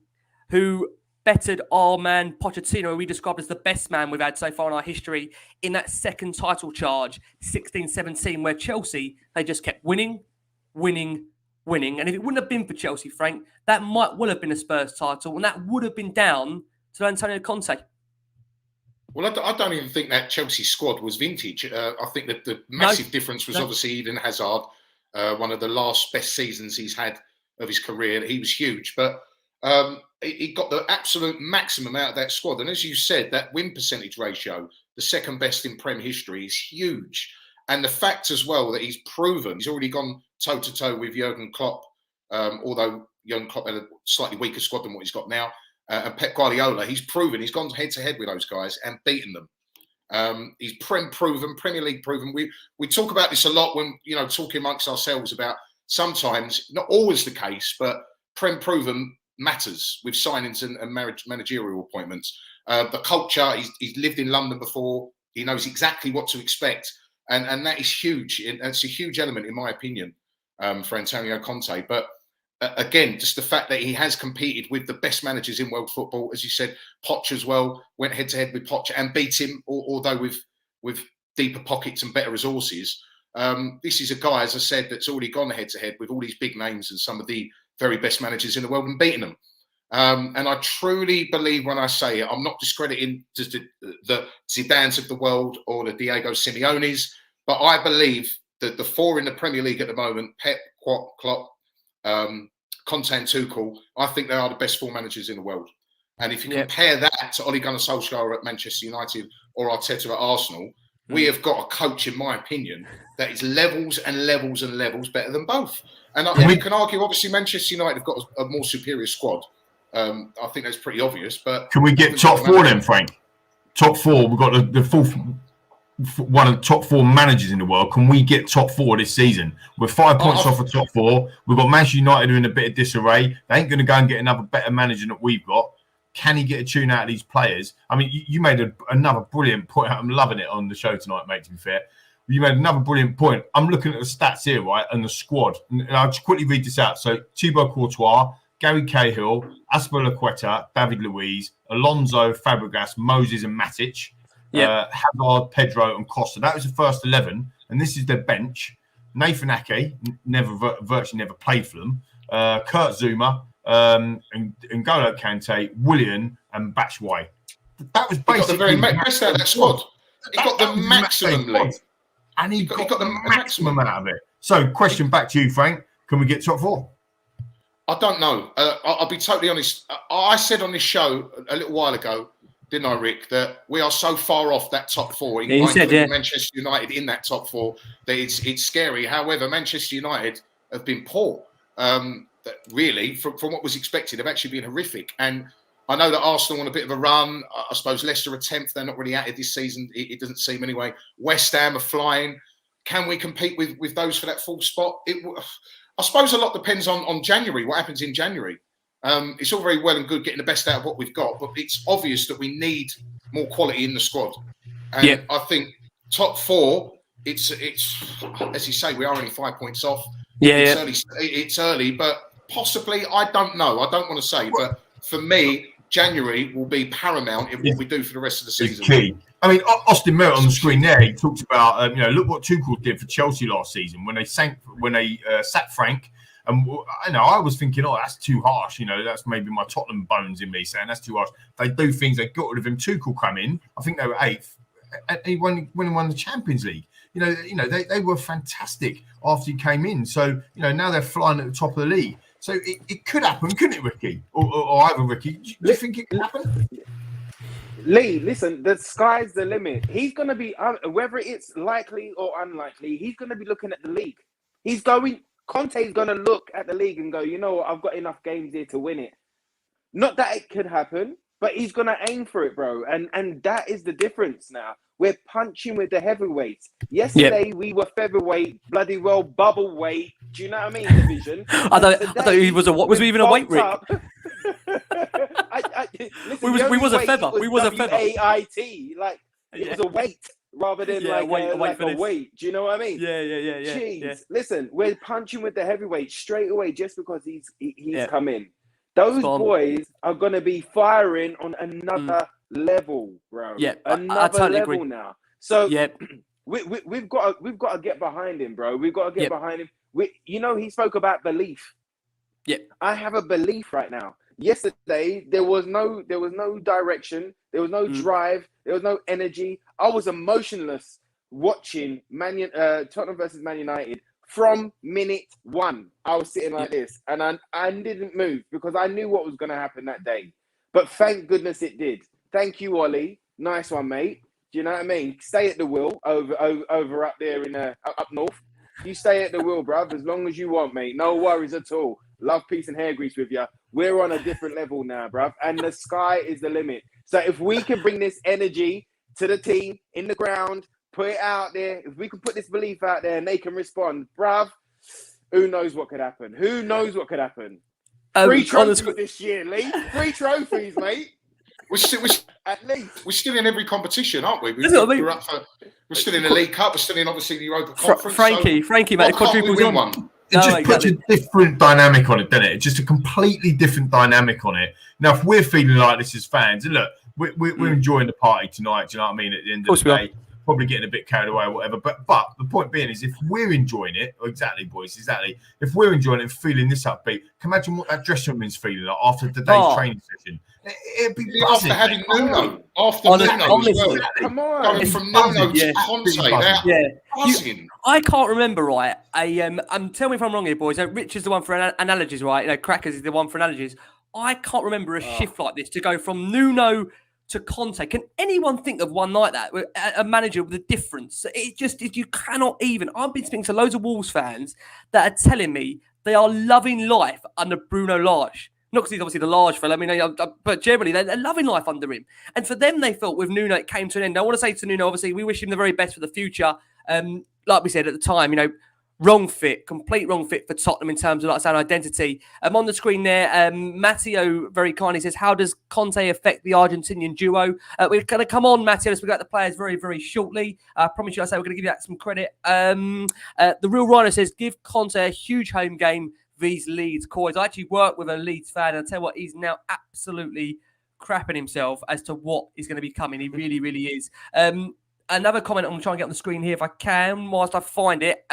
who bettered our man Pochettino, who we described as the best man we've had so far in our history, in that second title charge, 16-17, where Chelsea, they just kept winning. And if it wouldn't have been for Chelsea, Frank, that might well have been a Spurs title, and that would have been down to Antonio Conte. Well, I don't even think that Chelsea squad was vintage. I think that the massive difference was obviously Eden Hazard, one of the last best seasons he's had of his career. He was huge, but he got the absolute maximum out of that squad. And as you said, that win percentage ratio, the second best in Prem history, is huge. And the fact as well that he's proven, he's already gone toe-to-toe with Jurgen Klopp, although Jurgen Klopp had a slightly weaker squad than what he's got now. And Pep Guardiola, he's proven, he's gone head-to-head with those guys and beaten them. He's proven, Premier League proven. We talk about this a lot when, talking amongst ourselves about sometimes, not always the case, but Prem proven matters with signings and managerial appointments. The culture, he's lived in London before. He knows exactly what to expect. And that is huge. It's a huge element, in my opinion, for Antonio Conte. But again, just the fact that he has competed with the best managers in world football, as you said, Poch as well, went head-to-head with Poch and beat him, although with deeper pockets and better resources. This is a guy, as I said, that's already gone head-to-head with all these big names and some of the very best managers in the world and beaten them. And I truly believe when I say it, I'm not discrediting just the Zidanes of the world or the Diego Simeones, but I believe that the four in the Premier League at the moment, Pep, Klopp, Conte and Tuchel, I think they are the best four managers in the world. And if you compare that to Ole Gunnar Solskjaer at Manchester United or Arteta at Arsenal, we have got a coach, in my opinion, that is levels and levels and levels better than both. And we can argue, obviously, Manchester United have got a more superior squad. I think that's pretty obvious. But can we get top four then, Frank? Top four. We've got the fourth, one of the top four managers in the world. Can we get top four this season? We're 5 points off the top four. We've got Manchester United who are in a bit of disarray. They ain't going to go and get another better manager than we've got. Can he get a tune out of these players? I mean, you made another brilliant point. I'm loving it on the show tonight, mate, to be fair. You made another brilliant point. I'm looking at the stats here, right, and the squad. And I'll just quickly read this out. So, Thibaut Courtois, Gary Cahill, Azpilicueta, David Luiz, Alonso, Fabregas, Moses and Matic, Hazard, Pedro and Costa. That was the first 11. And this is their bench. Nathan Ake, virtually never played for them. Kurt Zuma, and N'Golo Kante, Willian and Batshuayi. That was basically... He got the very best out of that squad. He got the maximum lead. And he got the maximum out of it. So, question back to you, Frank. Can we get top four? I don't know. I'll be totally honest. I said on this show a little while ago, didn't I, Rick, that we are so far off that top four, Manchester United in that top four, that it's scary. However, Manchester United have been poor. That really, from what was expected, have actually been horrific. And I know that Arsenal on a bit of a run. I suppose Leicester are 10th. They're not really at it this season. It doesn't seem anyway. West Ham are flying. Can we compete with those for that fourth spot? I suppose a lot depends on January, what happens in January. It's all very well and good getting the best out of what we've got, but it's obvious that we need more quality in the squad. And I think top four, it's as you say, we are only 5 points off. It's early, but possibly, I don't know. I don't want to say, but for me, January will be paramount in what we do for the rest of the season. It's key. I mean, Austin Merritt on the screen there, he talks about, look what Tuchel did for Chelsea last season when they sacked Frank. And I was thinking, that's too harsh. That's maybe my Tottenham bones in me saying that's too harsh. They do things, they got rid of him. Tuchel come in, I think they were 8th, and he won the Champions League. They were fantastic after he came in. So, now they're flying at the top of the league. So it could happen, couldn't it, Ricky? Or either Ricky. Do you think it could happen? Lee, listen, the sky's the limit. He's going to be, whether it's likely or unlikely, he's going to be looking at the league. Conte's going to look at the league and go, you know what, I've got enough games here to win it. Not that it could happen, but he's going to aim for it, bro. And that is the difference now. We're punching with the heavyweights. Yesterday, we were featherweight, bloody well bubble weight. Do you know what I mean? Division. I thought he was was we even a weight, Rick? Listen, we was a feather. We was a feather. WAIT. Like, it was a weight. rather than Yeah, like for a this. weight. Do you know what I mean? Yeah. Jeez, Yeah. listen, we're punching with the heavyweight straight away just because he's Yeah. come in. Those Spot on. boys are going to be firing on another level, bro. Yeah, another I totally level agree. now. So Yeah. we've got to get behind him, bro. We've got to get Yep. behind him. He spoke about belief. Yeah. I have a belief right now. Yesterday there was no direction, there was no drive, there was no energy. I was emotionless watching Tottenham versus Man United from minute 1. I was sitting like this, and I didn't move because I knew what was going to happen that day. But thank goodness it did. Thank you, Ollie. Nice one, mate. Do you know what I mean? Stay at the wheel over up there in up north. You stay at the wheel, bruv, as long as you want, mate. No worries at all. Love, peace, and hair grease with you. We're on a different level now, bruv, and the sky is the limit. So if we can bring this energy to the team in the ground, put it out there, if we can put this belief out there and they can respond, bruv, who knows what could happen? Who knows what could happen? 3 trophies this year, Lee. 3 trophies, mate. We're still in every competition, aren't we? We're still in the League Cup. We're still in, obviously, the Europa Conference. Frankie, mate, the quadruple's on. One? It just puts a different dynamic on it, doesn't it? Just a completely different dynamic on it. Now, if we're feeling like this as fans, and look, we're enjoying the party tonight. Do you know what I mean? At the end of the day, probably getting a bit carried away or whatever. But the point being is, if we're enjoying it, exactly, boys, exactly. If we're enjoying it and feeling this upbeat, can you imagine what that dressing room's feeling like after today's training session? It'd be buzzing, after having Nuno, come on, going from Nuno to Conte, buzzing. I can't remember, right? Tell me if I'm wrong here, boys. Rich is the one for analogies, right? You know, Crackers is the one for analogies. I can't remember a shift like this to go from Nuno to Conte. Can anyone think of one like that? A manager with a difference? You cannot even. I've been speaking to loads of Wolves fans that are telling me they are loving life under Bruno Lage. Not because he's obviously the large fella, but generally they're loving life under him. And for them, they felt with Nuno, it came to an end. I want to say to Nuno, obviously, we wish him the very best for the future. Like we said at the time, wrong fit, complete wrong fit for Tottenham in terms of, like I said, identity. On the screen there, Matteo very kindly says, how does Conte affect the Argentinian duo? We're going to come on, Matteo, let's look at the players very, very shortly. I promise you, we're going to give you that some credit. The Real Rhino says, give Conte a huge home game. These Leeds COYS. I actually work with a Leeds fan, and I'll tell you what, he's now absolutely crapping himself as to what is going to be coming. He really, really is. Another comment I'm going to try and get on the screen here if I can, whilst I find it.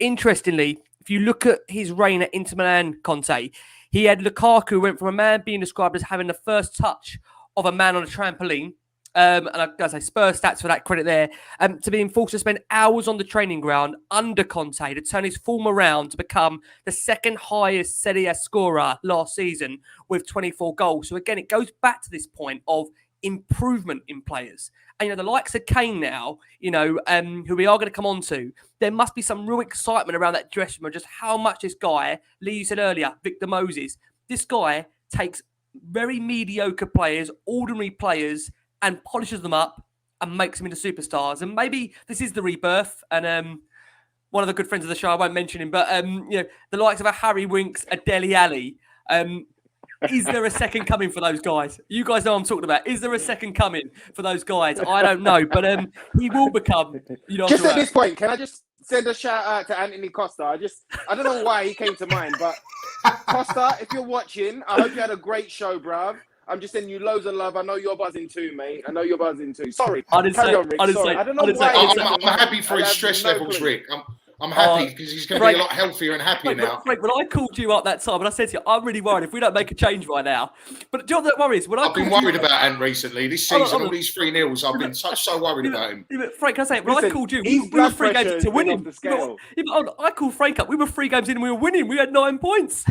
Interestingly, if you look at his reign at Inter Milan, Conte, he had Lukaku, who went from a man being described as having the first touch of a man on a trampoline, and I've got to say Spurs stats for that credit there, to being forced to spend hours on the training ground under Conte to turn his form around to become the second highest Serie A scorer last season with 24 goals. So again, it goes back to this point of improvement in players. And the likes of Kane now, who we are going to come on to, there must be some real excitement around that dressing room, just how much this guy, Lee, you said earlier, Victor Moses, this guy takes very mediocre players, ordinary players, and polishes them up and makes them into superstars. And maybe this is the rebirth. And one of the good friends of the show, I won't mention him, but the likes of a Harry Winks, a Dele Alli. Is there a second coming for those guys? You guys know what I'm talking about. Is there a second coming for those guys? I don't know, but he will become. Just at this point, can I just send a shout out to Anthony Costa? I don't know why he came to mind, but Costa, if you're watching, I hope you had a great show, bruv. I'm just sending you loads of love. I know you're buzzing too, mate. I know you're buzzing too. Sorry. I didn't say. I don't know why. I'm happy for his stress levels, Rick. I'm happy because he's going to be a lot healthier and happier now. Frank, when I called you up that time, and I said to you, I'm really worried if we don't make a change right now. But do you know what that worries? I've been worried about Ant recently. This season, all these 3-0s, I've been so worried about him. Frank, can I say, when I called you, we were 3 games into winning. I called Frank up. We were 3 games in and we were winning. We had 9 points.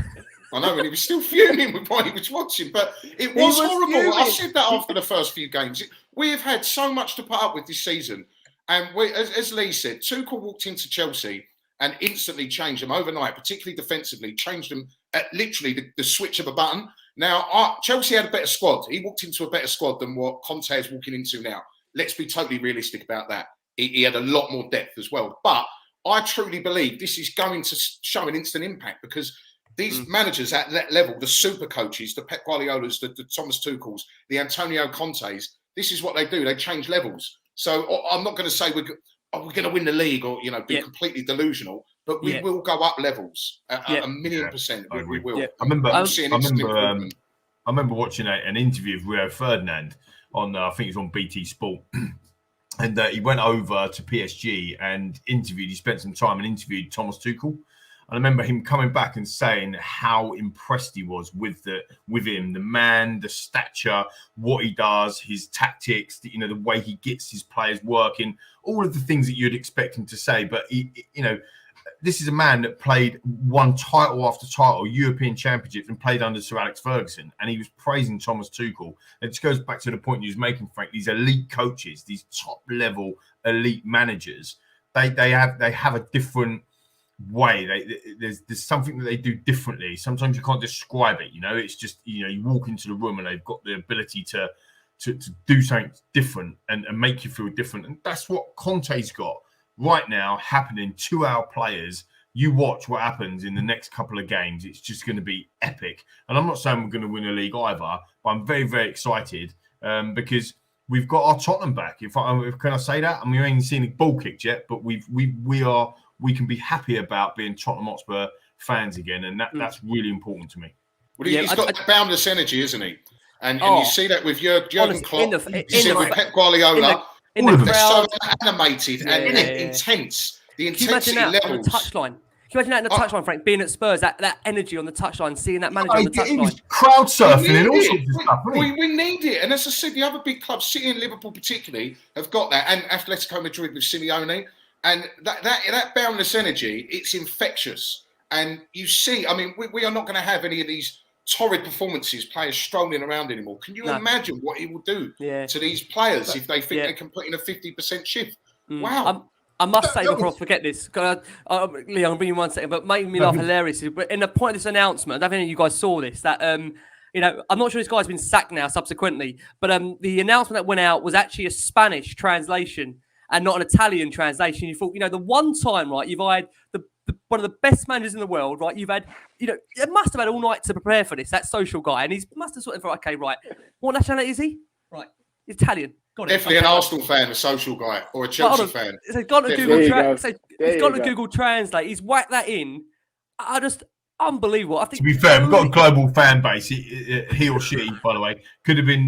I know, and he was still fuming with what he was watching, but it was horrible. Fuming. I said that after the first few games. We have had so much to put up with this season. And as Lee said, Tuchel walked into Chelsea and instantly changed them overnight, particularly defensively, changed them at literally the switch of a button. Now, Chelsea had a better squad. He walked into a better squad than what Conte is walking into now. Let's be totally realistic about that. He had a lot more depth as well. But I truly believe this is going to show an instant impact because these managers at that level, the super coaches, the Pep Guardiolas, the Thomas Tuchels, the Antonio Contes, this is what they do. They change levels. So I'm not going to say we're going to win the league or, be completely delusional, but we will go up levels. A 1,000,000%. We will. Yeah. I remember improvement. I remember watching an interview of Rio Ferdinand on, I think it was on BT Sport. And he went over to PSG and he spent some time and interviewed Thomas Tuchel. And I remember him coming back and saying how impressed he was with him, the man, the stature, what he does, his tactics, the way he gets his players working, all of the things that you'd expect him to say. But this is a man that won title after title, European championships, and played under Sir Alex Ferguson. And he was praising Thomas Tuchel. It just goes back to the point you was making, Frank. These elite coaches, these top level elite managers, they have a different way. There's something that they do differently. Sometimes you can't describe it. It's just you walk into the room and they've got the ability to do something different and make you feel different. And that's what Conte's got right now happening to our players. You watch what happens in the next couple of games. It's just going to be epic. And I'm not saying we're going to win a league either, but I'm very, very excited because we've got our Tottenham back. Can I say that? I mean, we ain't seen a ball kicked yet, but we can be happy about being Tottenham Hotspur fans again, and that's really important to me. Well, he's got that boundless energy, isn't he? And you see that with Jurgen Klopp. You see it with Pep Guardiola. They're so animated and intense. The intensity levels. On the touchline. Can you imagine that in the touchline, Frank? Being at Spurs, that energy on the touchline, seeing that manager on the touchline. Crowd surfing and all sorts of stuff. We need it. And as I said, the other big clubs, City and Liverpool particularly, have got that. And Atletico Madrid with Simeone. And that boundless energy, it's infectious. And you see, I mean, we are not going to have any of these torrid performances, players strolling around anymore. Can you imagine what he will do to these players if they think they can put in a 50% shift? Wow. I must say before I forget this, Lee, I'll bring you 1 second, but made me laugh hilariously. But in the point of this announcement, I don't think you guys saw this, that I'm not sure this guy's been sacked now subsequently, but the announcement that went out was actually a Spanish translation and not an Italian translation. You thought, the one time, right, you've had one of the best managers in the world, right? You've had, it must have had all night to prepare for this, that social guy. And he must have sort of thought, okay, right, what nationality is he? Right, Italian. Definitely an Arsenal fan, a social guy, or a Chelsea fan. He's gone to Google Translate. He's whacked that in. Unbelievable. I think. To be fair, we've got a global fan base. He or she, by the way, could have been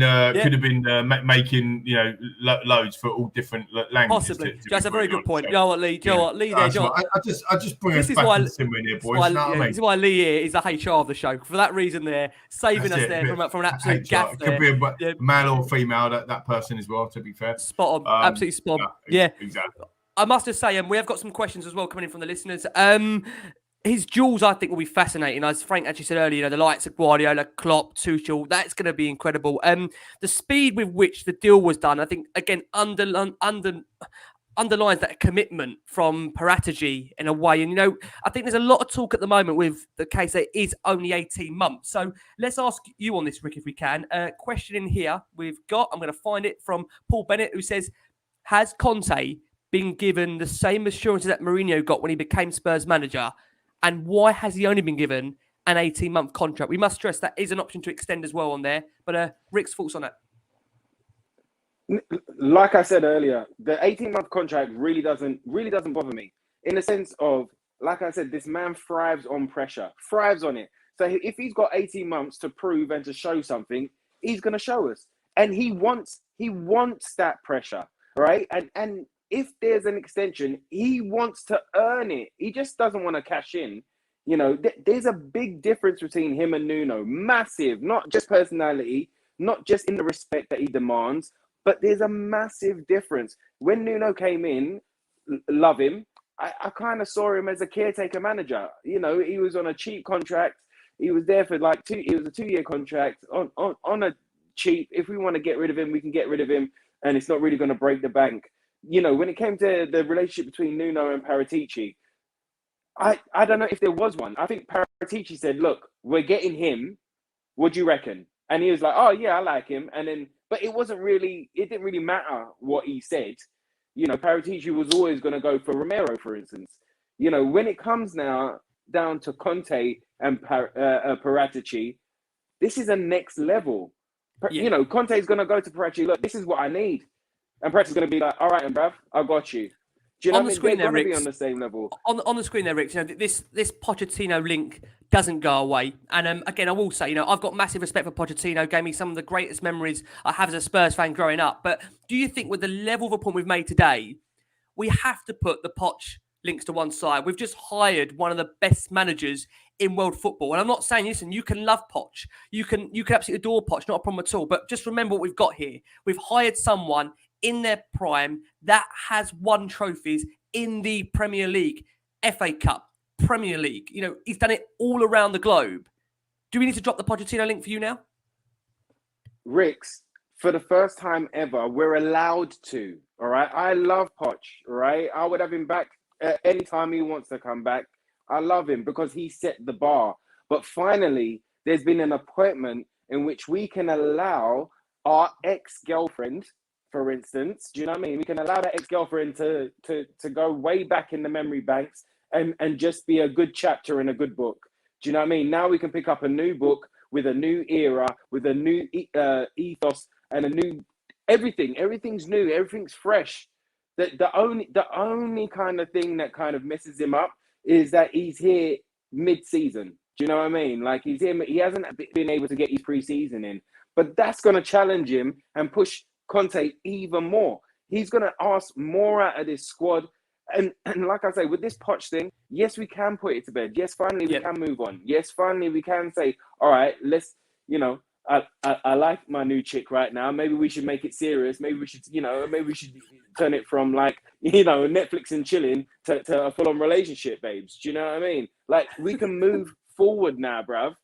making loads for all different languages. Possibly. That's a very good point. You know what, Lee? Lee? I just bring us back to Simon here, boys. This is why Lee here is the HR of the show. For that reason, there saving us there from an absolute gaff. Could be a male or female. That person as well. To be fair, spot on. Absolutely spot on. Yeah, exactly. I must just say, we have got some questions as well coming in from the listeners. His duels, I think, will be fascinating. As Frank actually said earlier, the likes of Guardiola, Klopp, Tuchel, that's going to be incredible. The speed with which the deal was done, I think, again, underlines that commitment from Paratici in a way. And, I think there's a lot of talk at the moment with the case that it is only 18 months. So let's ask you on this, Rick, if we can. Question in here I'm going to find it from Paul Bennett, who says, has Conte been given the same assurances that Mourinho got when he became Spurs manager? And why has he only been given an 18-month contract? We must stress that is an option to extend as well on there. But Rick's thoughts on that? Like I said earlier, the 18-month contract really doesn't bother me. In the sense of, like I said, this man thrives on pressure, thrives on it. So if he's got 18 months to prove and to show something, he's going to show us. And he wants that pressure, right? And if there's an extension, he wants to earn it. He just doesn't want to cash in. There's a big difference between him and Nuno. Massive, not just personality, not just in the respect that he demands, but there's a massive difference. When Nuno came in, love him, I kind of saw him as a caretaker manager. He was on a cheap contract. He was there for it was a 2-year contract on a cheap. If we want to get rid of him, we can get rid of him. And it's not really going to break the bank. When it came to the relationship between Nuno and Paratici, I don't know if there was one. I think Paratici said, look, we're getting him. What do you reckon? And he was like, oh, yeah, I like him. And then, but it didn't really matter what he said. Paratici was always going to go for Romero, for instance. When it comes now down to Conte and Paratici, this is a next level. Conte is going to go to Paratici, look, this is what I need. And Press is going to be like, all right, and bruv, I got you. Do you know On what I the mean? screen They're there, going to be Ricks. on the same level. On the screen there, Rick, this Pochettino link doesn't go away. And again, I will say, I've got massive respect for Pochettino. Gave me some of the greatest memories I have as a Spurs fan growing up. But do you think with the level of appointment we've made today, we have to put the Poch links to one side? We've just hired one of the best managers in world football. And I'm not saying, listen, you can love Poch. You can absolutely adore Poch, not a problem at all. But just remember what we've got here. We've hired someone in their prime that has won trophies in the Premier League, FA Cup, Premier League. He's done it all around the globe. Do we need to drop the Pochettino link for you now? Ricks, for the first time ever, we're allowed to. All right. I love Poch. All right. I would have him back anytime he wants to come back. I love him because he set the bar. But finally, there's been an appointment in which we can allow our ex-girlfriend, for instance, do you know what I mean? We can allow that ex-girlfriend to go way back in the memory banks and just be a good chapter in a good book. Do you know what I mean? Now we can pick up a new book with a new era, with a new ethos and a new everything. Everything's new. Everything's fresh. The only kind of thing that kind of messes him up is that he's here mid-season. Do you know what I mean? Like he's here. He hasn't been able to get his pre-season in, but that's going to challenge him and push Conte even more. He's going to ask more out of this squad. And like I say, with this Poch thing, yes, we can put it to bed. Yes, finally we can move on. Yes, finally we can say, all right, let's, I like my new chick right now. Maybe we should make it serious. Maybe we should, maybe we should turn it from like, Netflix and chilling to a full-on relationship, babes. Do you know what I mean? Like we can move forward now, bruv.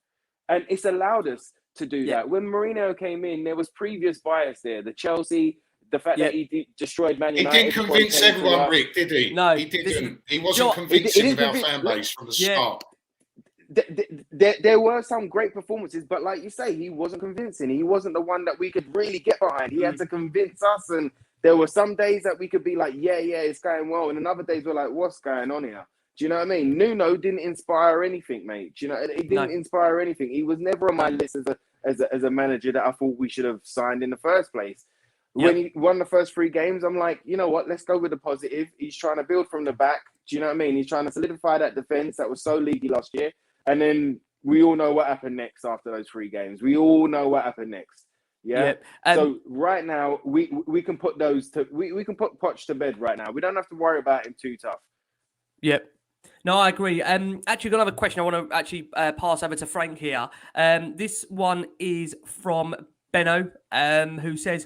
And it's allowed us to do that. When Mourinho came in, there was previous bias there. The Chelsea, the fact that he destroyed Man United. He didn't convince everyone, Rick, did he? No, he didn't. He wasn't convincing of our fan base from the start. There were some great performances, but like you say, he wasn't convincing. He wasn't the one that we could really get behind. He had to convince us, and there were some days that we could be like, yeah, it's going well, and then other days we're like, what's going on here? Do you know what I mean? Nuno didn't inspire anything, mate. Do you know, he didn't inspire anything. He was never on my list as a manager that I thought we should have signed in the first place. When he won the first 3 games, I'm like, you know what? Let's go with the positive. He's trying to build from the back. Do you know what I mean? He's trying to solidify that defense that was so leaky last year. And then we all know what happened next after those 3 games. We all know what happened next. Yeah. So right now we can put we can put Poch to bed right now. We don't have to worry about him too tough. Yep. No, I agree. Actually, got another question I want to actually pass over to Frank here. This one is from Benno, who says,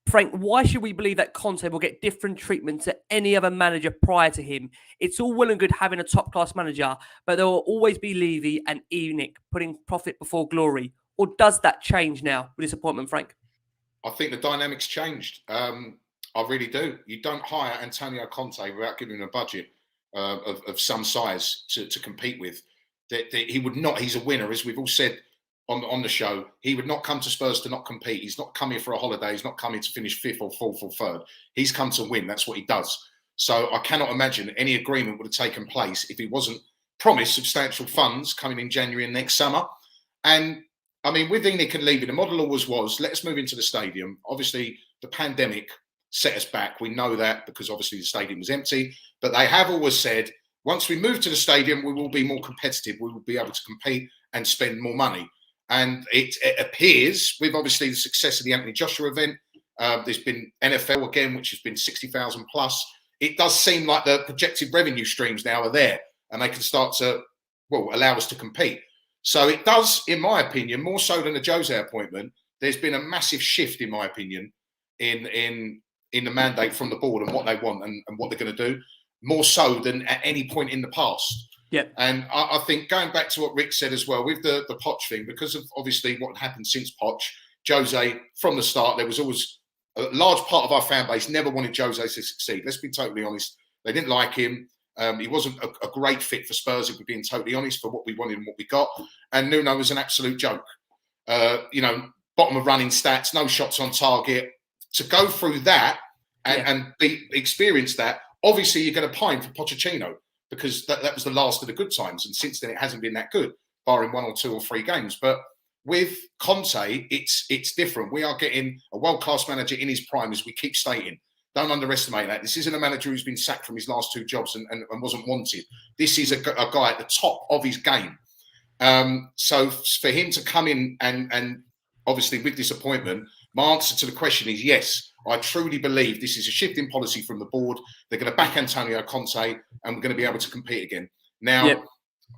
Frank, why should we believe that Conte will get different treatment to any other manager prior to him? It's all well and good having a top-class manager, but there will always be Levy and Enoch putting profit before glory. Or does that change now with this appointment, Frank? I think the dynamics changed. I really do. You don't hire Antonio Conte without giving him a budget of some size to compete with. That he would not. He's a winner, as we've all said on the show. He would not come to Spurs to not compete. He's not come here for a holiday. He's not coming to finish 5th or 4th or 3rd. He's come to win. That's what he does. So I cannot imagine any agreement would have taken place if he wasn't promised substantial funds coming in January and next summer. And I mean, with Enoch and Levy, the model always was, let's move into the stadium. Obviously, the pandemic set us back. We know that because obviously the stadium was empty. But they have always said, once we move to the stadium, we will be more competitive. We will be able to compete and spend more money. And it appears, with obviously the success of the Anthony Joshua event, there's been NFL again, which has been 60,000 plus. It does seem like the projected revenue streams now are there and they can start to, allow us to compete. So it does, in my opinion, more so than the Jose appointment, there's been a massive shift, in my opinion, in the mandate from the board and what they want and what they're going to do, more so than at any point in the past. Yep. And I think going back to what Rick said as well, with the Poch thing, because of obviously what happened since Poch, Jose, from the start, there was always a large part of our fan base never wanted Jose to succeed. Let's be totally honest. They didn't like him. He wasn't a great fit for Spurs, if we're being totally honest, for what we wanted and what we got. And Nuno was an absolute joke. Bottom of running stats, no shots on target. To go through that and experience that, obviously you're going to pine for Pochettino, because that was the last of the good times. And since then, it hasn't been that good, barring 1 or 2 or 3 games. But with Conte, it's different. We are getting a world-class manager in his prime, as we keep stating. Don't underestimate that. This isn't a manager who's been sacked from his last 2 jobs and wasn't wanted. This is a guy at the top of his game. So for him to come in and obviously with this appointment, my answer to the question is yes. I truly believe this is a shift in policy from the board. They're going to back Antonio Conte and we're going to be able to compete again. Now,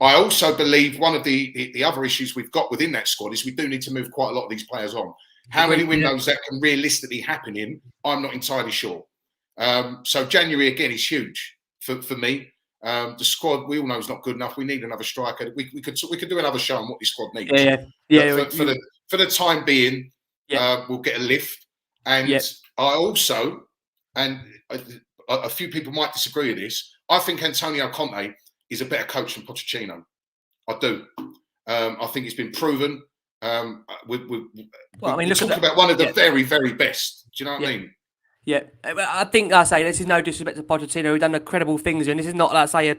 I also believe one of the other issues we've got within that squad is we do need to move quite a lot of these players on. How many windows that can realistically happen in, I'm not entirely sure. So January, again, is huge for me. The squad, we all know, is not good enough. We need another striker. We could do another show on what this squad needs. For the time being, we'll get a lift. And I also, and a few people might disagree with this, I think Antonio Conte is a better coach than Pochettino. I do. I think it's been proven. We're talking about one of the very, very best. Do you know what I mean? Yeah, I think I say this is no disrespect to Pochettino, who's done incredible things, and this is not, like, say,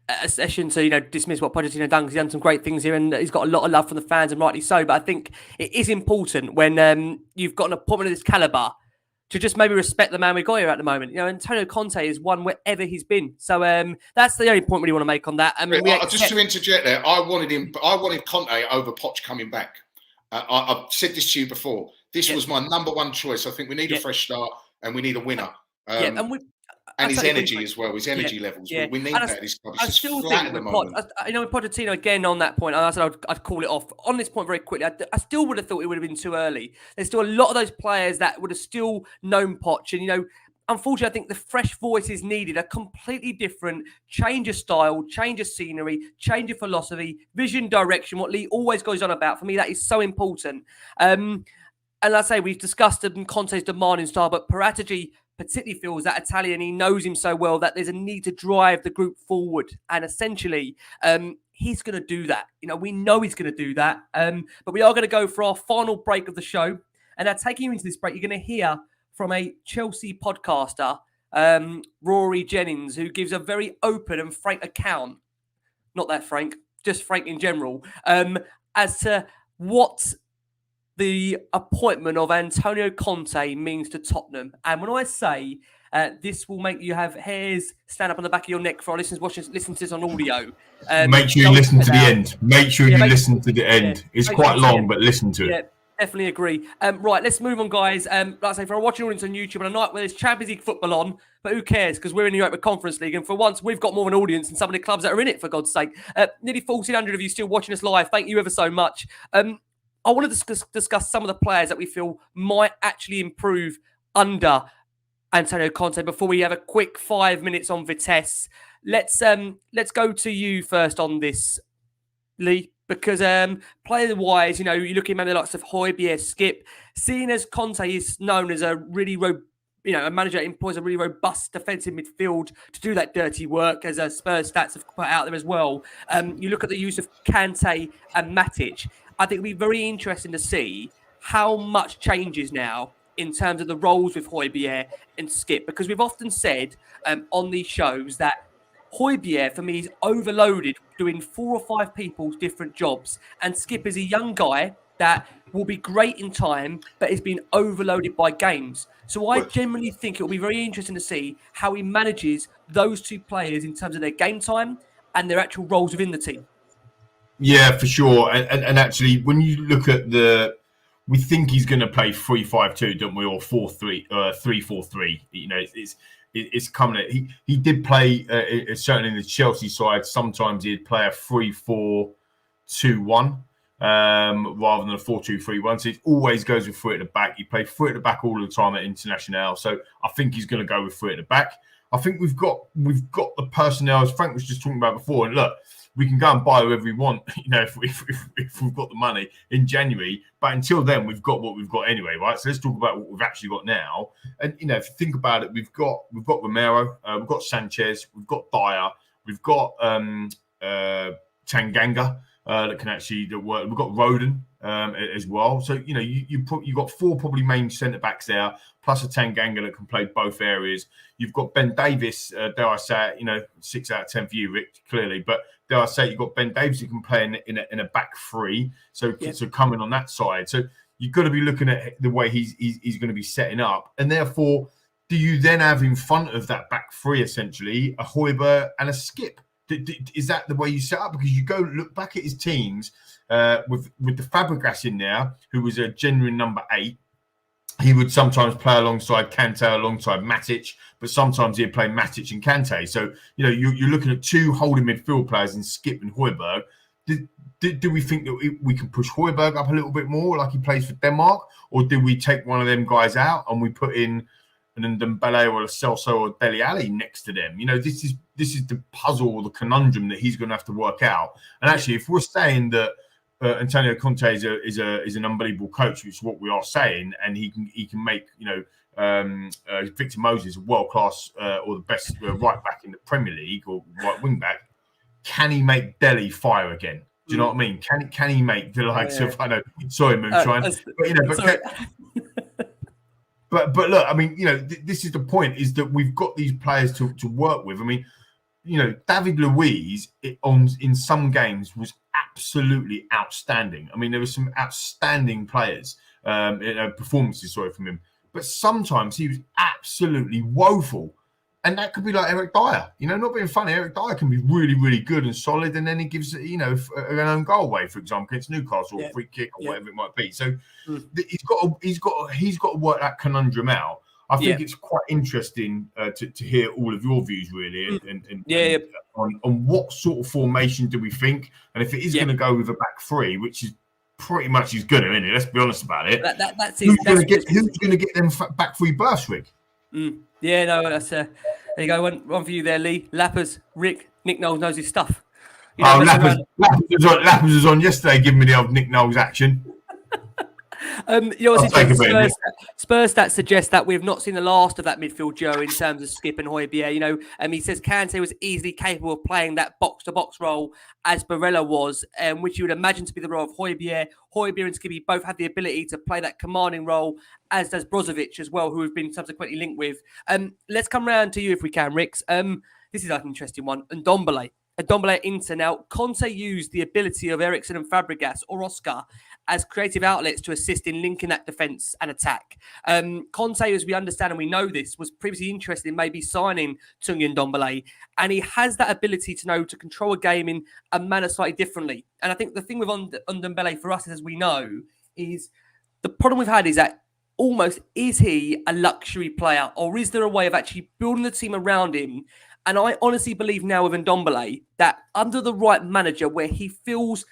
a session to dismiss what Pochettino done, because he's done some great things here, and he's got a lot of love from the fans, and rightly so. But I think it is important when you've got an appointment of this calibre to just maybe respect the man we've got here at the moment. Antonio Conte is one wherever he's been. So that's the only point we want to make on that. Just to interject there, I wanted Conte over Poch coming back. I've said this to you before. This was my number one choice. I think we need a fresh start and we need a winner. And his energy as well, his energy levels. We need that at this club. It's just flat at the moment. With Pochettino, again, on that point, I said I'd call it off. On this point very quickly, I still would have thought it would have been too early. There's still a lot of those players that would have still known Poch. And, unfortunately, I think the fresh voice is needed, a completely different change of style, change of scenery, change of philosophy, vision, direction, what Lee always goes on about. For me, that is so important. And like I say, we've discussed Conte's demanding style, but Paratici particularly feels that Italian, he knows him so well that there's a need to drive the group forward. And essentially, he's going to do that. We know he's going to do that. But we are going to go for our final break of the show. And now, taking you into this break, you're going to hear from a Chelsea podcaster, Rory Jennings, who gives a very open and frank account, not that frank, just frank in general, as to what the appointment of Antonio Conte means to Tottenham. And when I say this will make you have hairs stand up on the back of your neck for our listeners listen to this on audio. Make sure you listen to the end. Make sure you listen to the end. It's quite long, but listen to it. Definitely agree. Right, let's move on, guys. Like I say, for our watching audience on YouTube on a night where there's Champions League football on, but who cares? Because we're in the Europa Conference League, and for once, we've got more of an audience than some of the clubs that are in it, for God's sake. Nearly 1,400 of you still watching us live. Thank you ever so much. I want to discuss some of the players that we feel might actually improve under Antonio Conte before we have a quick 5 minutes on Vitesse. Let's go to you first on this, Lee, because player-wise, you're looking at the likes of Højbjerg, Skip, seeing as Conte is known as a really a manager that employs a really robust defensive midfield to do that dirty work, as Spurs stats have put out there as well. You look at the use of Kante and Matic. I think it'll be very interesting to see how much changes now in terms of the roles with Højbjerg and Skip, because we've often said on these shows that Højbjerg, for me, is overloaded doing 4 or 5 people's different jobs. And Skip is a young guy that will be great in time, but is being overloaded by games. So I genuinely think it will be very interesting to see how he manages those 2 players in terms of their game time and their actual roles within the team. Yeah, for sure. And actually, when you look at we think he's going to play 3-5-2, don't we, or 3-4-3? It's coming. He did play certainly in the Chelsea side. Sometimes he'd play a 3-4-2-1 rather than a 4-2-3-1. So it always goes with 3 at the back. He played 3 at the back all the time at International. So I think he's going to go with 3 at the back. I think we've got the personnel, as Frank was just talking about before. And look, we can go and buy whoever we want, if we've got the money in January. But until then, we've got what we've got anyway, right? So let's talk about what we've actually got now. And if you think about it, we've got Romero, we've got Sanchez, we've got Dyer, we've got Tanganga that can actually work. We've got Rodon as well. So you got 4 probably main centre backs there, plus a Tanganga that can play both areas. You've got Ben Davis, dare I say, 6 out of 10 for you, Rick, clearly, but dare I say, you've got Ben Davis who can play in a back 3, so coming on that side. So you've got to be looking at the way he's going to be setting up, and therefore do you then have in front of that back three essentially a Højbjerg and a Skip? Is that the way you set up? Because you go look back at his teams with the Fabregas in there, who was a genuine number 8. He would sometimes play alongside Kante, alongside Matic, but sometimes he'd play Matic and Kante. So, you're looking at 2 holding midfield players in Skip and Højbjerg. Do we think that we can push Højbjerg up a little bit more like he plays for Denmark? Or do we take one of them guys out and we put in an Ndombele or a Celso or Dele Alli next to them? This is the puzzle or the conundrum that he's going to have to work out. And actually, if we're saying that Antonio Conte is an unbelievable coach, which is what we are saying, and he can make Victor Moses a world class or the best right back in the Premier League or right wing back. Can he make Dele fire again? Do you know what I mean? Can he make the likes of, I know, sorry, Moonshine, but look, I mean, this is the point, is that we've got these players to work with. I mean, David Luiz in some games was absolutely outstanding. I mean, there were some outstanding players, performances, from him. But sometimes he was absolutely woeful. And that could be like Eric Dyer. Not being funny, Eric Dyer can be really, really good and solid, and then he gives, an own goal away, for example, against Newcastle, or a free kick or whatever it might be. So he's got to work that conundrum out. I think it's quite interesting to hear all of your views, really, and on what sort of formation do we think, and if it is going to go with a back three, which is pretty much he's going to, isn't it? Let's be honest about it. That's who's going to get them back three berths, Rick? Yeah, no, that's there you go. One for you there, Lee. Lappers, Rick, Nick Knowles knows his stuff. Lappers was on yesterday, giving me the old Nick Knowles action. Spurs stats suggest that we've not seen the last of that midfield duo in terms of Skip and Højbjerg. He says Kante was easily capable of playing that box-to-box role as Barella was, which you would imagine to be the role of Højbjerg. Højbjerg and Skippy both have the ability to play that commanding role, as does Brozovic as well, who we've been subsequently linked with. Let's come round to you if we can, Rix. This is an interesting one. Ndombele Inter. Now, Conte used the ability of Eriksen and Fabregas or Oscar as creative outlets to assist in linking that defence and attack. Conte, as we understand and we know this, was previously interested in maybe signing Tungi Ndombele, and he has that ability to know to control a game in a manner slightly differently. And I think the thing with Ndombele for us, as we know, is the problem we've had is that almost, is he a luxury player, or is there a way of actually building the team around him? And I honestly believe now with Ndombele that under the right manager, where he feels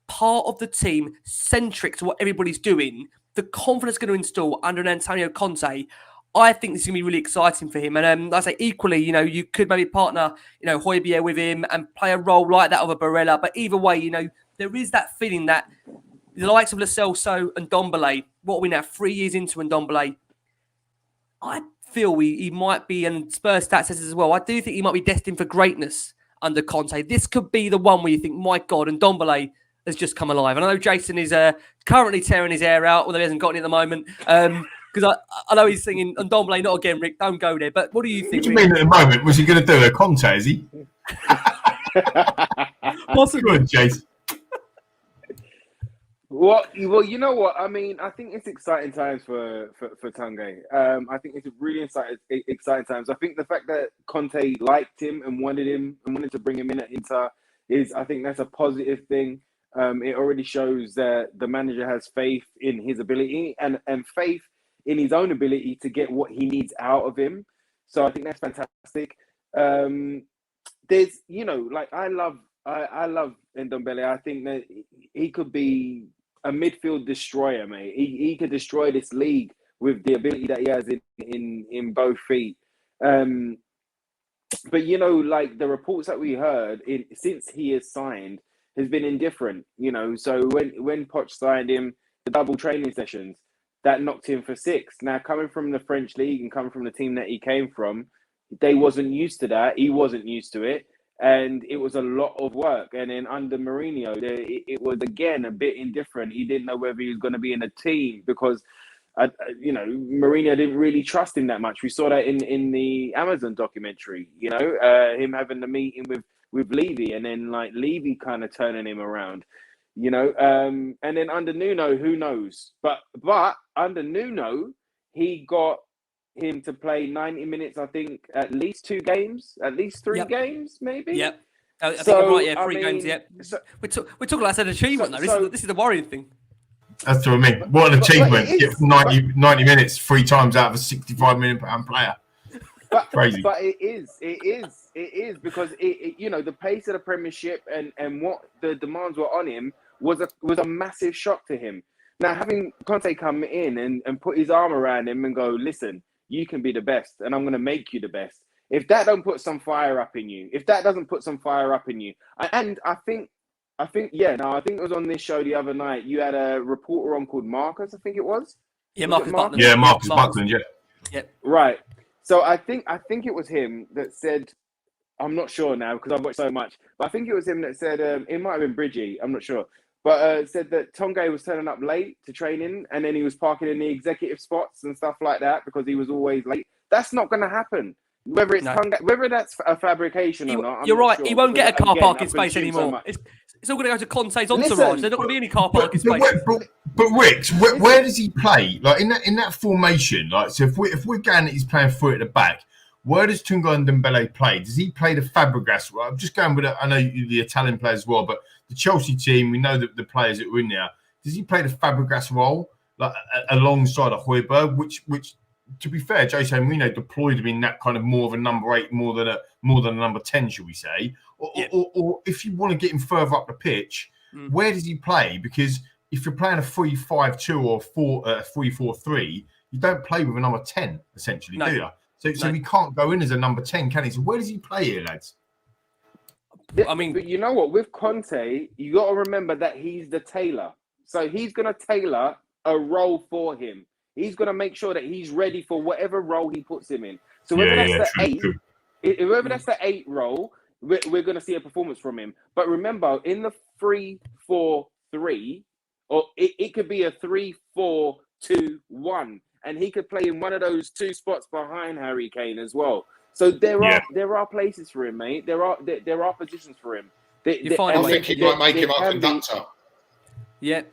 part of the team, centric to what everybody's doing, the confidence going to install under an Antonio Conte, I think this is going to be really exciting for him. And like I say, equally, you could maybe partner, Højbjerg with him and play a role like that of a Barella. But either way, there is that feeling that the likes of Lo Celso and Ndombele, what are we now, 3 years into Ndombele, I feel he might be, and Spurs stats says as well, I do think he might be destined for greatness under Conte. This could be the one where you think, my God, and Ndombele has just come alive. And I know Jason is currently tearing his hair out, although he hasn't got any at the moment. Because I know he's singing Ndombele, not again, Rick, don't go there. But what do you think? What do you mean at the moment? Was he going to do a Conte, is he? Possibly. Good, Jason. Well, you know what? I mean, I think it's exciting times for Tanguy. I think it's really exciting times. I think the fact that Conte liked him and wanted to bring him in at Inter I think that's a positive thing. It already shows that the manager has faith in his ability and faith in his own ability to get what he needs out of him. So I think that's fantastic. There's, I love Ndombele. I think that he could be a midfield destroyer, mate. He could destroy this league with the ability that he has in both feet. But the reports that we heard since he has signed has been indifferent. So when Poch signed him, the double training sessions that knocked him for 6. Now, coming from the French league and coming from the team that he came from, they wasn't used to that. He wasn't used to it. And it was a lot of work. And then under Mourinho, it was, again, a bit indifferent. He didn't know whether he was going to be in a team because, Mourinho didn't really trust him that much. We saw that in the Amazon documentary, him having the meeting with Levy and then, Levy kind of turning him around, And then under Nuno, who knows? But under Nuno, he got him to play 90 minutes, I think, at least 2 games, at least 3 games, maybe. Yep. I think So, you're right. Yeah, 3 I games. mean, Yep. so- We're talking like an achievement, though. This is the worrying thing. That's what I mean. What an but achievement. it Get is. 90 minutes 3 times out of a 65 million pound player. Crazy. But it is because it you know, the pace of the Premiership and what the demands were on him was a massive shock to him. Now, having Conte come in and put his arm around him and go, listen, you can be the best, and I'm going to make you the best. If that don't put some fire up in you, if that doesn't put some fire up in you, and I think it was on this show the other night. You had a reporter on called Marcus, I think it was. Yeah, Marcus Buckland. Yeah, Marcus Buckland. Yeah. Yep. Right. So I think it was him that said, I'm not sure now because I've watched so much, but I think it was him that said, it might have been Bridgie, I'm not sure, but said that Tonge was turning up late to training and then he was parking in the executive spots and stuff like that because he was always late. That's not going to happen. Whether it's Tonge, whether that's a fabrication or not. You're right. Sure, he won't get a car parking I've space anymore. So it's all going to go to Conte's entourage. There's not going to be any car parking space. But Ricks, where does he play? Like in that formation, like so if we're going that he's playing 3 at the back, where does Tunga and Dembele play? Does he play the Fabregas? Well, I'm just going with it. I know the Italian players as well, but the Chelsea team, we know that the players that are in there. Does he play the Fabregas role like alongside a Højbjerg, which to be fair, Jose Mourinho deployed him in that kind of more of a number 8, more than a number 10, shall we say? Or if you want to get him further up the pitch, where does he play? Because if you're playing a 3-5-2 or 3-4-3, you don't play with a number 10, essentially, do you? So he can't go in as a number 10, can he? So where does he play here, lads? I mean, but you know what? With Conte, you got to remember that he's the tailor. So he's going to tailor a role for him. He's going to make sure that he's ready for whatever role he puts him in. So whether that's the 8, whether that's the 8 role, we're going to see a performance from him. But remember, in the 3-4-3, or it could be a 3-4-2-1, and he could play in one of those 2 spots behind Harry Kane as well. So there are places for him, mate. There are positions for him. I think he might make him our conductor. Yeah.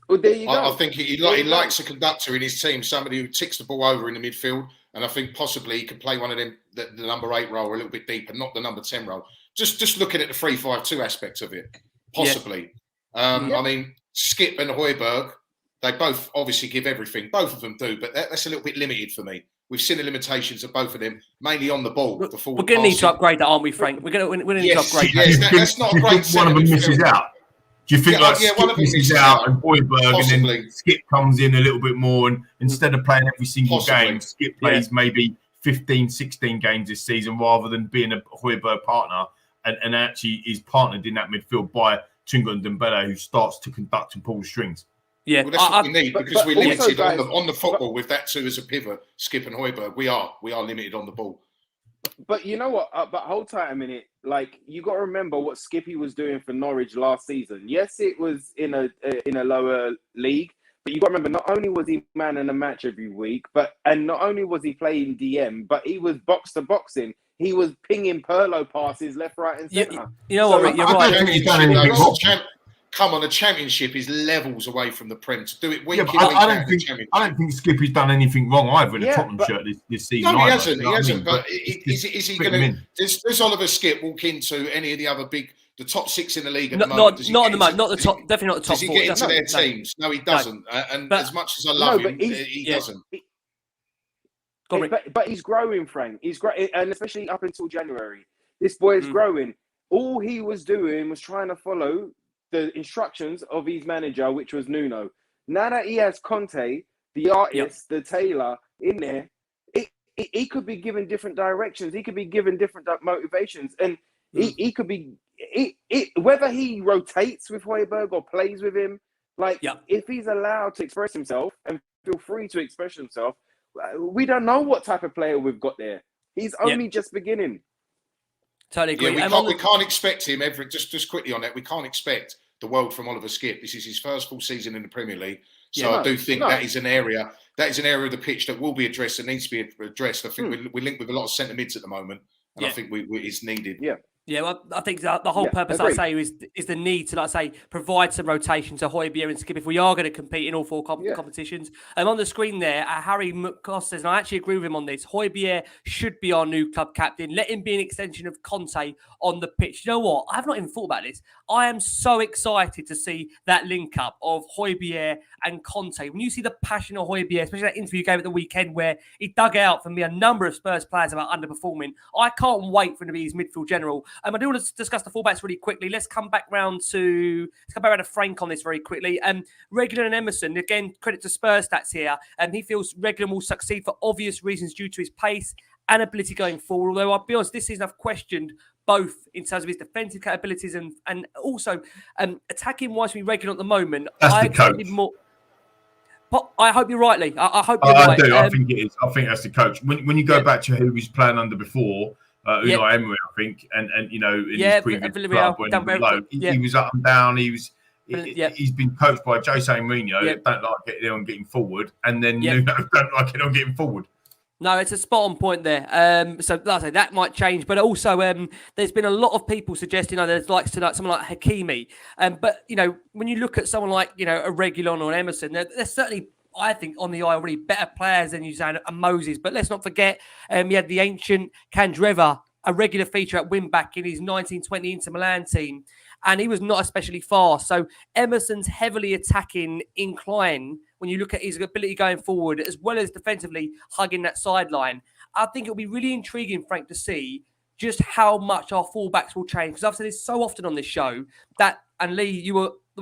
Well, there you go. I think he likes a conductor in his team, somebody who ticks the ball over in the midfield, and I think possibly he could play one of them, the number 8 role, a little bit deeper, not the number 10 role. Just looking at the 3-5-2 aspects of it, possibly. I mean, Skip and Højbjerg, they both obviously give everything. Both of them do, but that's a little bit limited for me. We've seen the limitations of both of them, mainly on the ball. We're going to need to upgrade that, aren't we, Frank? We're going to need to upgrade that. Yes, that's not a great one of them misses out. Do you think Skip misses out and Højbjerg and then Skip comes in a little bit more and instead of playing every single game, Skip plays maybe 15, 16 games this season rather than being a Højbjerg partner and actually is partnered in that midfield by Tunga and Dembele, who starts to conduct and pull the strings. Yeah, well, that's what we need because we're limited on the football with that 2 as a pivot, Skip and Højbjerg. We are limited on the ball. But you know what? But hold tight a minute. Like, you got to remember what Skippy was doing for Norwich last season. Yes, it was in a lower league, but you got to remember not only was he man in a match every week, and not only was he playing DM, but he was box to boxing. He was pinging Pirlo passes left, right, and centre. You know what? You're right. Come on, the Championship is levels away from the Prem. To do it week in, week out. I don't think Skippy's done anything wrong either in the Tottenham shirt this season. No, he hasn't. He hasn't. But is he going to? Does Oliver Skip walk into any of the other the top 6 in the league at the moment? Not at the moment. Not the top. Definitely not the top 4. Does he get into their teams? No, he doesn't. And as much as I love him, he doesn't. But he's growing, Frank. He's growing, and especially up until January, this boy is growing. All he was doing was trying to follow the instructions of his manager, which was Nuno. Now that he has Conte, the artist, the tailor in there, he could be given different directions. He could be given different motivations, and he could be whether he rotates with Højbjerg or plays with him. If he's allowed to express himself and feel free to express himself, we don't know what type of player we've got there. He's only just beginning. Totally agree. Yeah, we can't expect him ever. Just quickly on that, we can't expect the world from Oliver Skip. This is his first full season in the Premier League, so I do think that is an area of the pitch that will be addressed and needs to be addressed. I think we link with a lot of centre mids at the moment, and I think it's needed. Yeah, Yeah, well, I think the whole purpose, agreed. I say, is the need to, like I say, provide some rotation to Højbjerg and Skip if we are going to compete in all four competitions. On the screen there, Harry McCoss says, and I actually agree with him on this, Højbjerg should be our new club captain. Let him be an extension of Conte on the pitch. You know what? I've not even thought about this. I am so excited to see that link up of Højbjerg and Conte. When you see the passion of Højbjerg, especially that interview he gave at the weekend where he dug out for me a number of Spurs players about underperforming, I can't wait for him to be his midfield general. I do want to discuss the fullbacks really quickly. Let's come back round to Frank on this very quickly. Reguilón and Emerson, again, credit to Spurs stats here. He feels Reguilón will succeed for obvious reasons due to his pace and ability going forward. Although I'll be honest, this season I've questioned both in terms of his defensive capabilities and also attacking wise with Reguilón at the moment. That's the coach. I hope you're right, Lee. I hope you're right. I do. I think it is. I think that's the coach. When you go back to who he was playing under before, Unai Emery, I think, and you know, in his previous club when he was up and down, he's been coached by Jose Mourinho. Don't like getting forward, and then Nuno don't like it on getting forward. No, it's a spot on point there. So like I say, that might change, but also there's been a lot of people suggesting there's someone like Hakimi. But you know, when you look at someone like a Reguilón or Emerson, they're certainly, I think, on the eye already better players than Usain and Moses. But let's not forget, he had the ancient Candreva, a regular feature at wing-back in his 1920 Inter Milan team, and he was not especially fast. So Emerson's heavily attacking incline, when you look at his ability going forward, as well as defensively hugging that sideline, I think it'll be really intriguing, Frank, to see just how much our fullbacks will change. Because I've said this so often on this show that, and Lee,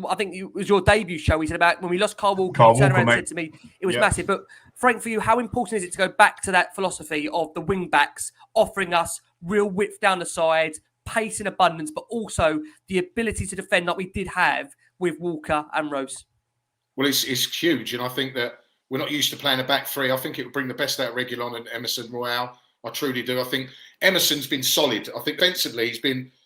I think it was your debut show. We said about when we lost Carl Walker, you turned around and said to me it was massive. But Frank, for you, how important is it to go back to that philosophy of the wing backs offering us real width down the side, pace in abundance, but also the ability to defend like we did have with Walker and Rose? Well, it's huge, and I think that we're not used to playing a back three. I think it would bring the best out of Reguilón and Emerson Royal. I truly do. I think Emerson's been solid. I think defensively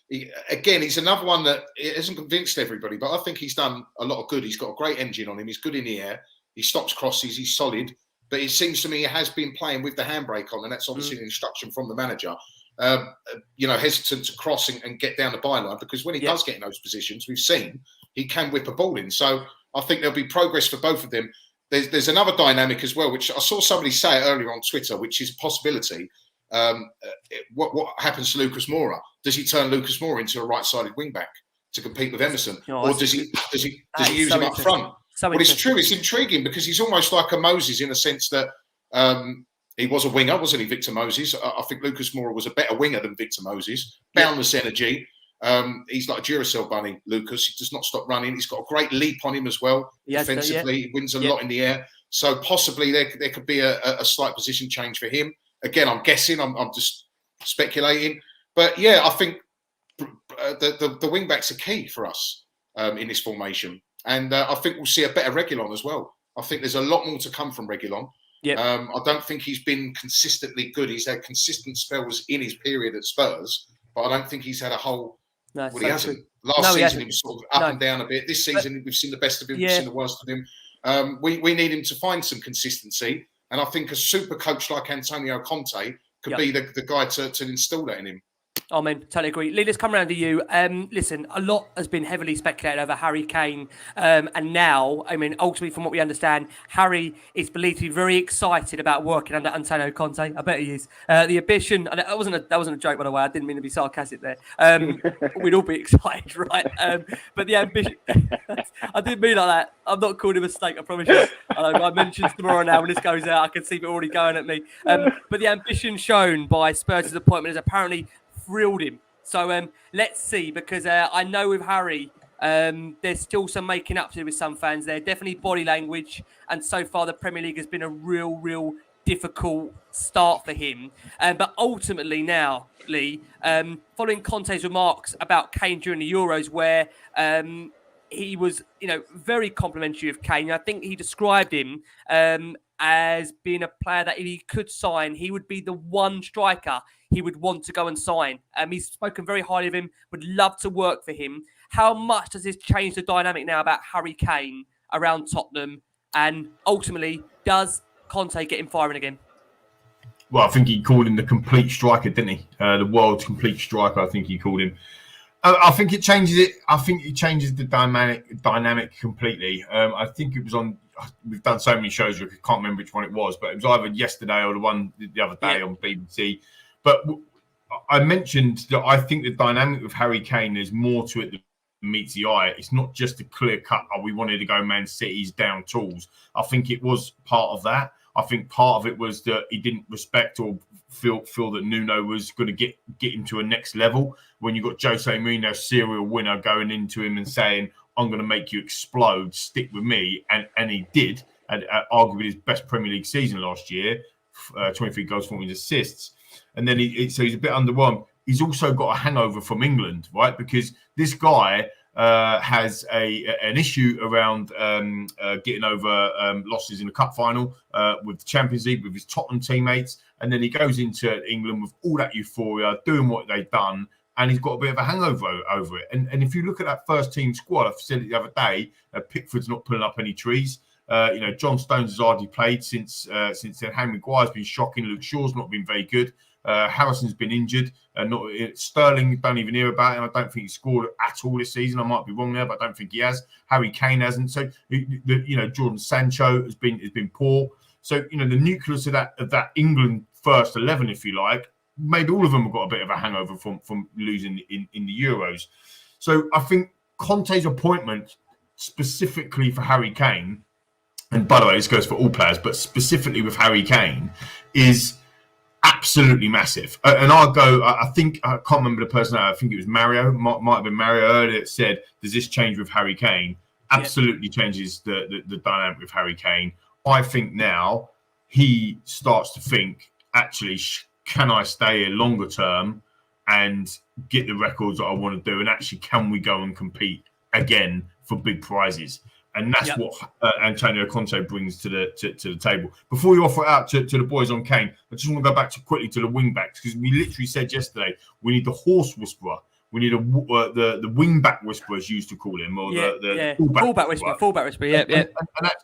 he's another one that hasn't convinced everybody, but I think he's done a lot of good. He's got a great engine on him. He's good in the air. He stops crosses. He's solid. But it seems to me he has been playing with the handbrake on, and that's obviously an instruction from the manager. Hesitant to cross and get down the byline, because when he does get in those positions, we've seen he can whip a ball in. So I think there'll be progress for both of them. There's another dynamic as well, which I saw somebody say earlier on Twitter, which is a possibility. What happens to Lucas Moura? Does he turn Lucas Moura into a right-sided wing-back to compete with Emerson, or does he use him up front? Well, it's true. It's intriguing because he's almost like a Moses in the sense that he was a winger, wasn't he, Victor Moses? I think Lucas Moura was a better winger than Victor Moses. Boundless energy. He's like a Duracell bunny, Lucas. He does not stop running. He's got a great leap on him as well. Defensively, he wins a lot in the air. So possibly there could be a slight position change for him. Again, I'm guessing. I'm just speculating. But yeah, I think the wing backs are key for us in this formation, and I think we'll see a better Reguilón as well. I think there's a lot more to come from Reguilón. I don't think he's been consistently good. He's had consistent spells in his period at Spurs, but I don't think he's had a whole. No, he hasn't. Last season he was sort of up and down a bit. This season we've seen the best of him. We've seen the worst of him. We need him to find some consistency, and I think a super coach like Antonio Conte could be the guy to install that in him. Oh, man, totally agree. Lee, let's come around to you. Listen, a lot has been heavily speculated over Harry Kane. And now, I mean, ultimately, from what we understand, Harry is believed to be very excited about working under Antonio Conte. I bet he is. The ambition, and that wasn't a joke, by the way. I didn't mean to be sarcastic there. We'd all be excited, right? But the ambition, I didn't mean like that. I'm not calling him a mistake, I promise you. I mentioned tomorrow now when this goes out, I can see it already going at me. But the ambition shown by Spurs' appointment is apparently thrilled him. So let's see, because I know with Harry, there's still some making up to do with some fans there. Definitely body language, and so far the Premier League has been a real difficult start for him. But ultimately now, Lee, following Conte's remarks about Kane during the Euros, where he was, very complimentary of Kane. I think he described him as being a player that if he could sign, he would be the one striker he would want to go and sign. He's spoken very highly of him, would love to work for him. How much does this change the dynamic now about Harry Kane around Tottenham? And ultimately, does Conte get him firing again? Well, I think he called him the complete striker, didn't he? The world's complete striker, I think he called him. I think it changes it. I think it changes the dynamic completely. I think it was on. We've done so many shows, I can't remember which one it was, but it was either yesterday or the one the other day on BBC. But I mentioned that I think the dynamic with Harry Kane, there's more to it than meets the eye. It's not just a clear cut, we wanted to go Man City's down tools. I think it was part of that. I think part of it was that he didn't respect or feel that Nuno was going to get him to a next level. When you got Jose Mourinho, serial winner, going into him and saying, I'm going to make you explode, stick with me. And he did, and arguably his best Premier League season last year, 23 goals, 14 assists. And then so he's a bit underwhelmed. He's also got a hangover from England, right? Because this guy has an issue around getting over losses in the cup final with the Champions League, with his Tottenham teammates. And then he goes into England with all that euphoria, doing what they've done. And he's got a bit of a hangover over it. And if you look at that first team squad, I said it the other day, Pickford's not pulling up any trees. John Stones has hardly played since then. Harry Maguire's been shocking. Luke Shaw's not been very good. Harrison's been injured. Sterling, don't even hear about him. I don't think he scored at all this season. I might be wrong there, but I don't think he has. Harry Kane hasn't. So, Jordan Sancho has been poor. So, the nucleus of that England first 11, if you like, maybe all of them have got a bit of a hangover from losing in the Euros. So I think Conte's appointment specifically for Harry Kane, and by the way, this goes for all players, but specifically with Harry Kane, is absolutely massive. And I'll go, I think, I can't remember the person, I think it was Mario, might have been Mario earlier, that said, does this change with Harry Kane? Absolutely changes the dynamic with Harry Kane. I think now he starts to think, actually, can I stay here longer term and get the records that I want to do? And actually, can we go and compete again for big prizes? And that's what Antonio Conte brings to the table. Before we offer it out to the boys on Kane, I just want to go back quickly to the wing backs, because we literally said yesterday we need the horse whisperer. We need the wing back whisperer, as you used to call him, or the fullback whisperer. Fullback whisperer,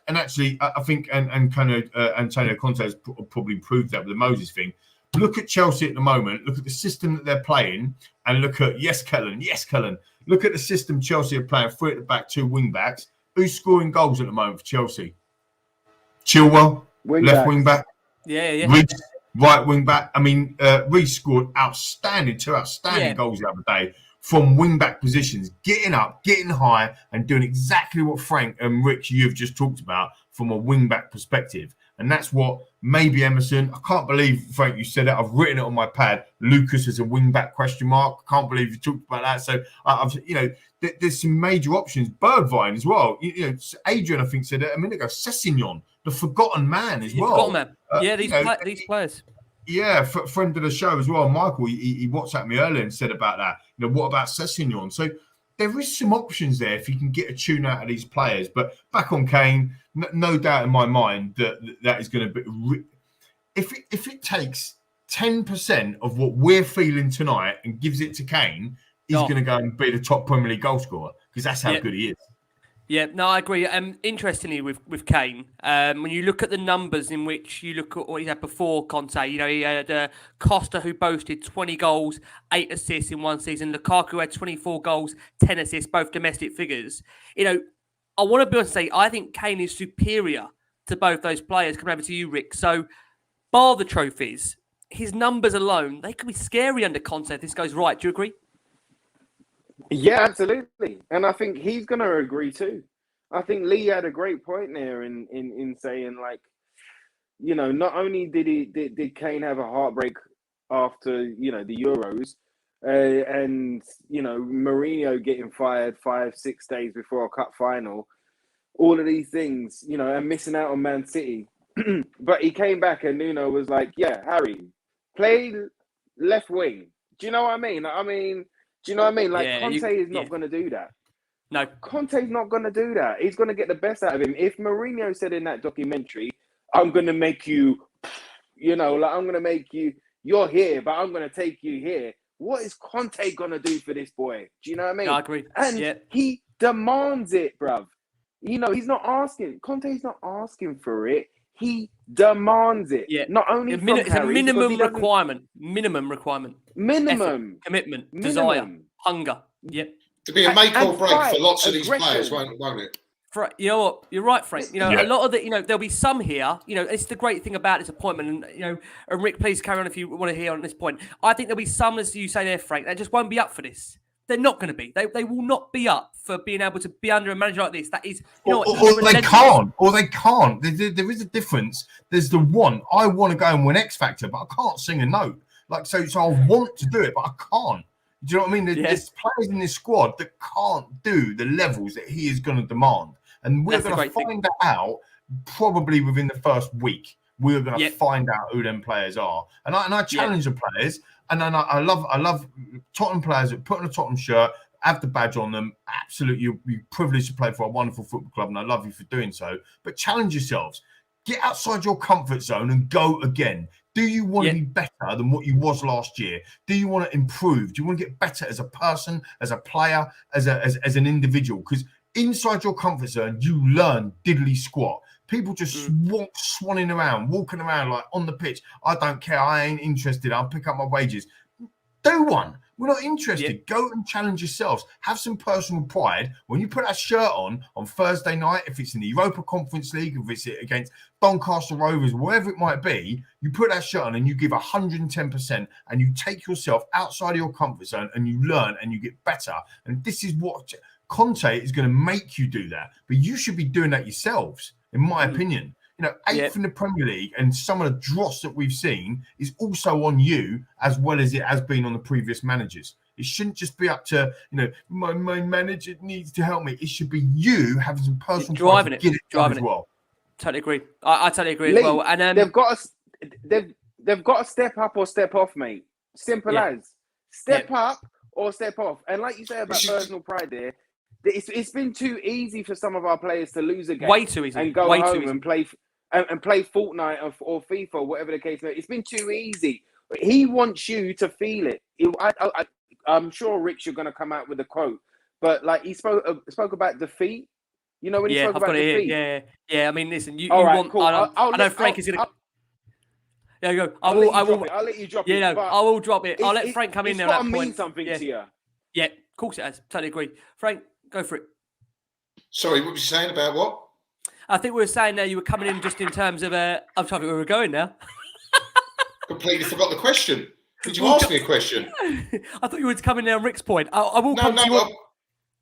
And actually, I think and kind of Antonio Conte has probably proved that with the Moses thing. Look at Chelsea at the moment. Look at the system that they're playing, and look at Kellen. Look at the system Chelsea are playing: 3 at the back, 2 wing backs. Who's scoring goals at the moment for Chelsea? Chilwell, left wing back. Reece, right wing back. I mean, Reece scored two outstanding goals the other day from wing back positions, getting up, getting high, and doing exactly what Frank and Rich you've just talked about from a wing back perspective. And that's what maybe Emerson. I can't believe, Frank, you said that. I've written it on my pad. Lucas is a wing back ? I can't believe you talked about that. So there's some major options. Bergwijn as well. Adrian, I think, said it a minute ago. Sessegnon, the forgotten man as well. Forgotten man. These players. Yeah, friend of the show as well, Michael. He WhatsApped me earlier and said about that. What about Sessegnon? So there is some options there if you can get a tune out of these players. But back on Kane, no doubt in my mind that is going to be. If it takes 10% of what we're feeling tonight and gives it to Kane, he's going to go and be the top Premier League goal scorer, because that's how good he is. Yeah, no, I agree. Interestingly, with Kane, when you look at the numbers in which you look at what he had before Conte, he had Costa, who boasted 20 goals, 8 assists in one season. Lukaku had 24 goals, 10 assists, both domestic figures. I want to be able to say I think Kane is superior to both those players. Coming over to you, Rick. So, bar the trophies, his numbers alone, they could be scary under Conte if this goes right. Do you agree? Yeah, absolutely. And I think he's going to agree too. I think Lee had a great point there in saying, like, not only did Kane have a heartbreak after, the Euros, and, Mourinho getting fired 5-6 days before a cup final, all of these things, and missing out on Man City. But he came back and Nuno was like, yeah, Harry, play left wing. Do you know what I mean? Do you know what I mean? Like, Conte is not going to do that. No. Conte's not going to do that. He's going to get the best out of him. If Mourinho said in that documentary, I'm going to make you, I'm going to make you, you're here, but I'm going to take you here. What is Conte going to do for this boy? Do you know what I mean? No, I agree. And he demands it, bruv. He's not asking. Conte's not asking for it. He demands it. Yeah. Not only from It's a Harry, minimum because requirement. Minimum requirement. minimum Effort, commitment, minimum. desire, hunger. Yep. To be a make or break fight, for lots of these aggression. players, won't it? You know what? You're right, Frank. You know, Yeah. a lot of the, there'll be some here. It's the great thing about this appointment. And, and Rick, please carry on if you want to hear on this point. I think there'll be some, as you say there, Frank, that just won't be up for this. They're not going to be. They will not be up for being able to be under a manager like this. That is, or they can't. Or they can't. There is a difference. There's the want. I want to go and win X Factor, but I can't sing a note. So I want to do it, but I can't. Do you know what I mean? There's players in this squad that can't do the levels that he is going to demand. And we're going to find that out probably within the first week. We're going to find out who them players are. And I challenge the players. And then I love Tottenham players that put on a Tottenham shirt, have the badge on them. Absolutely, you're privileged to play for a wonderful football club, and I love you for doing so. But challenge yourselves. Get outside your comfort zone and go again. Do you want to be better than what you was last year? Do you want to improve? Do you want to get better as a person, as a player, as an individual? Because inside your comfort zone, you learn diddly squat. People just swanning around, walking around like on the pitch. I don't care. I ain't interested. I'll pick up my wages. Do one. We're not interested. Go and challenge yourselves. Have some personal pride. When you put that shirt on Thursday night, if it's in the Europa Conference League, if it's against Doncaster Rovers, wherever it might be, you put that shirt on and you give 110% and you take yourself outside of your comfort zone and you learn and you get better. And this is what Conte is going to make you do that. But you should be doing that yourselves, in my opinion. Eighth in the Premier League and some of the dross that we've seen is also on you as well as it has been on the previous managers. It shouldn't just be up to, my manager needs to help me. It should be you having some personal driving it, get it driving as well. Totally agree. I totally agree Lee, as well. And they've got to step up or step off, mate. Simple as step up or step off. And like you say about personal pride there, it's been too easy for some of our players to lose a game. Way too easy. And go home and play Fortnite or FIFA or whatever the case may be. It's been too easy. He wants you to feel it. I'm sure, Rich, you're going to come out with a quote. But like he spoke about defeat. When he spoke about defeat. Yeah. I mean, listen, you right, want. Cool. I know Frank is going to. Yeah, go. I will. I'll let you drop it. Yeah, no, I will drop it. I'll let Frank come in there. It's got to mean something to you. Yeah, of course it has. Totally agree. Frank, go for it. Sorry, what was you saying about what? I think we were saying there you were coming in just in terms of I'm trying to think where we're going now. Completely forgot the question. Did you ask me a question? I thought you were coming there on Rick's point. I will come to you.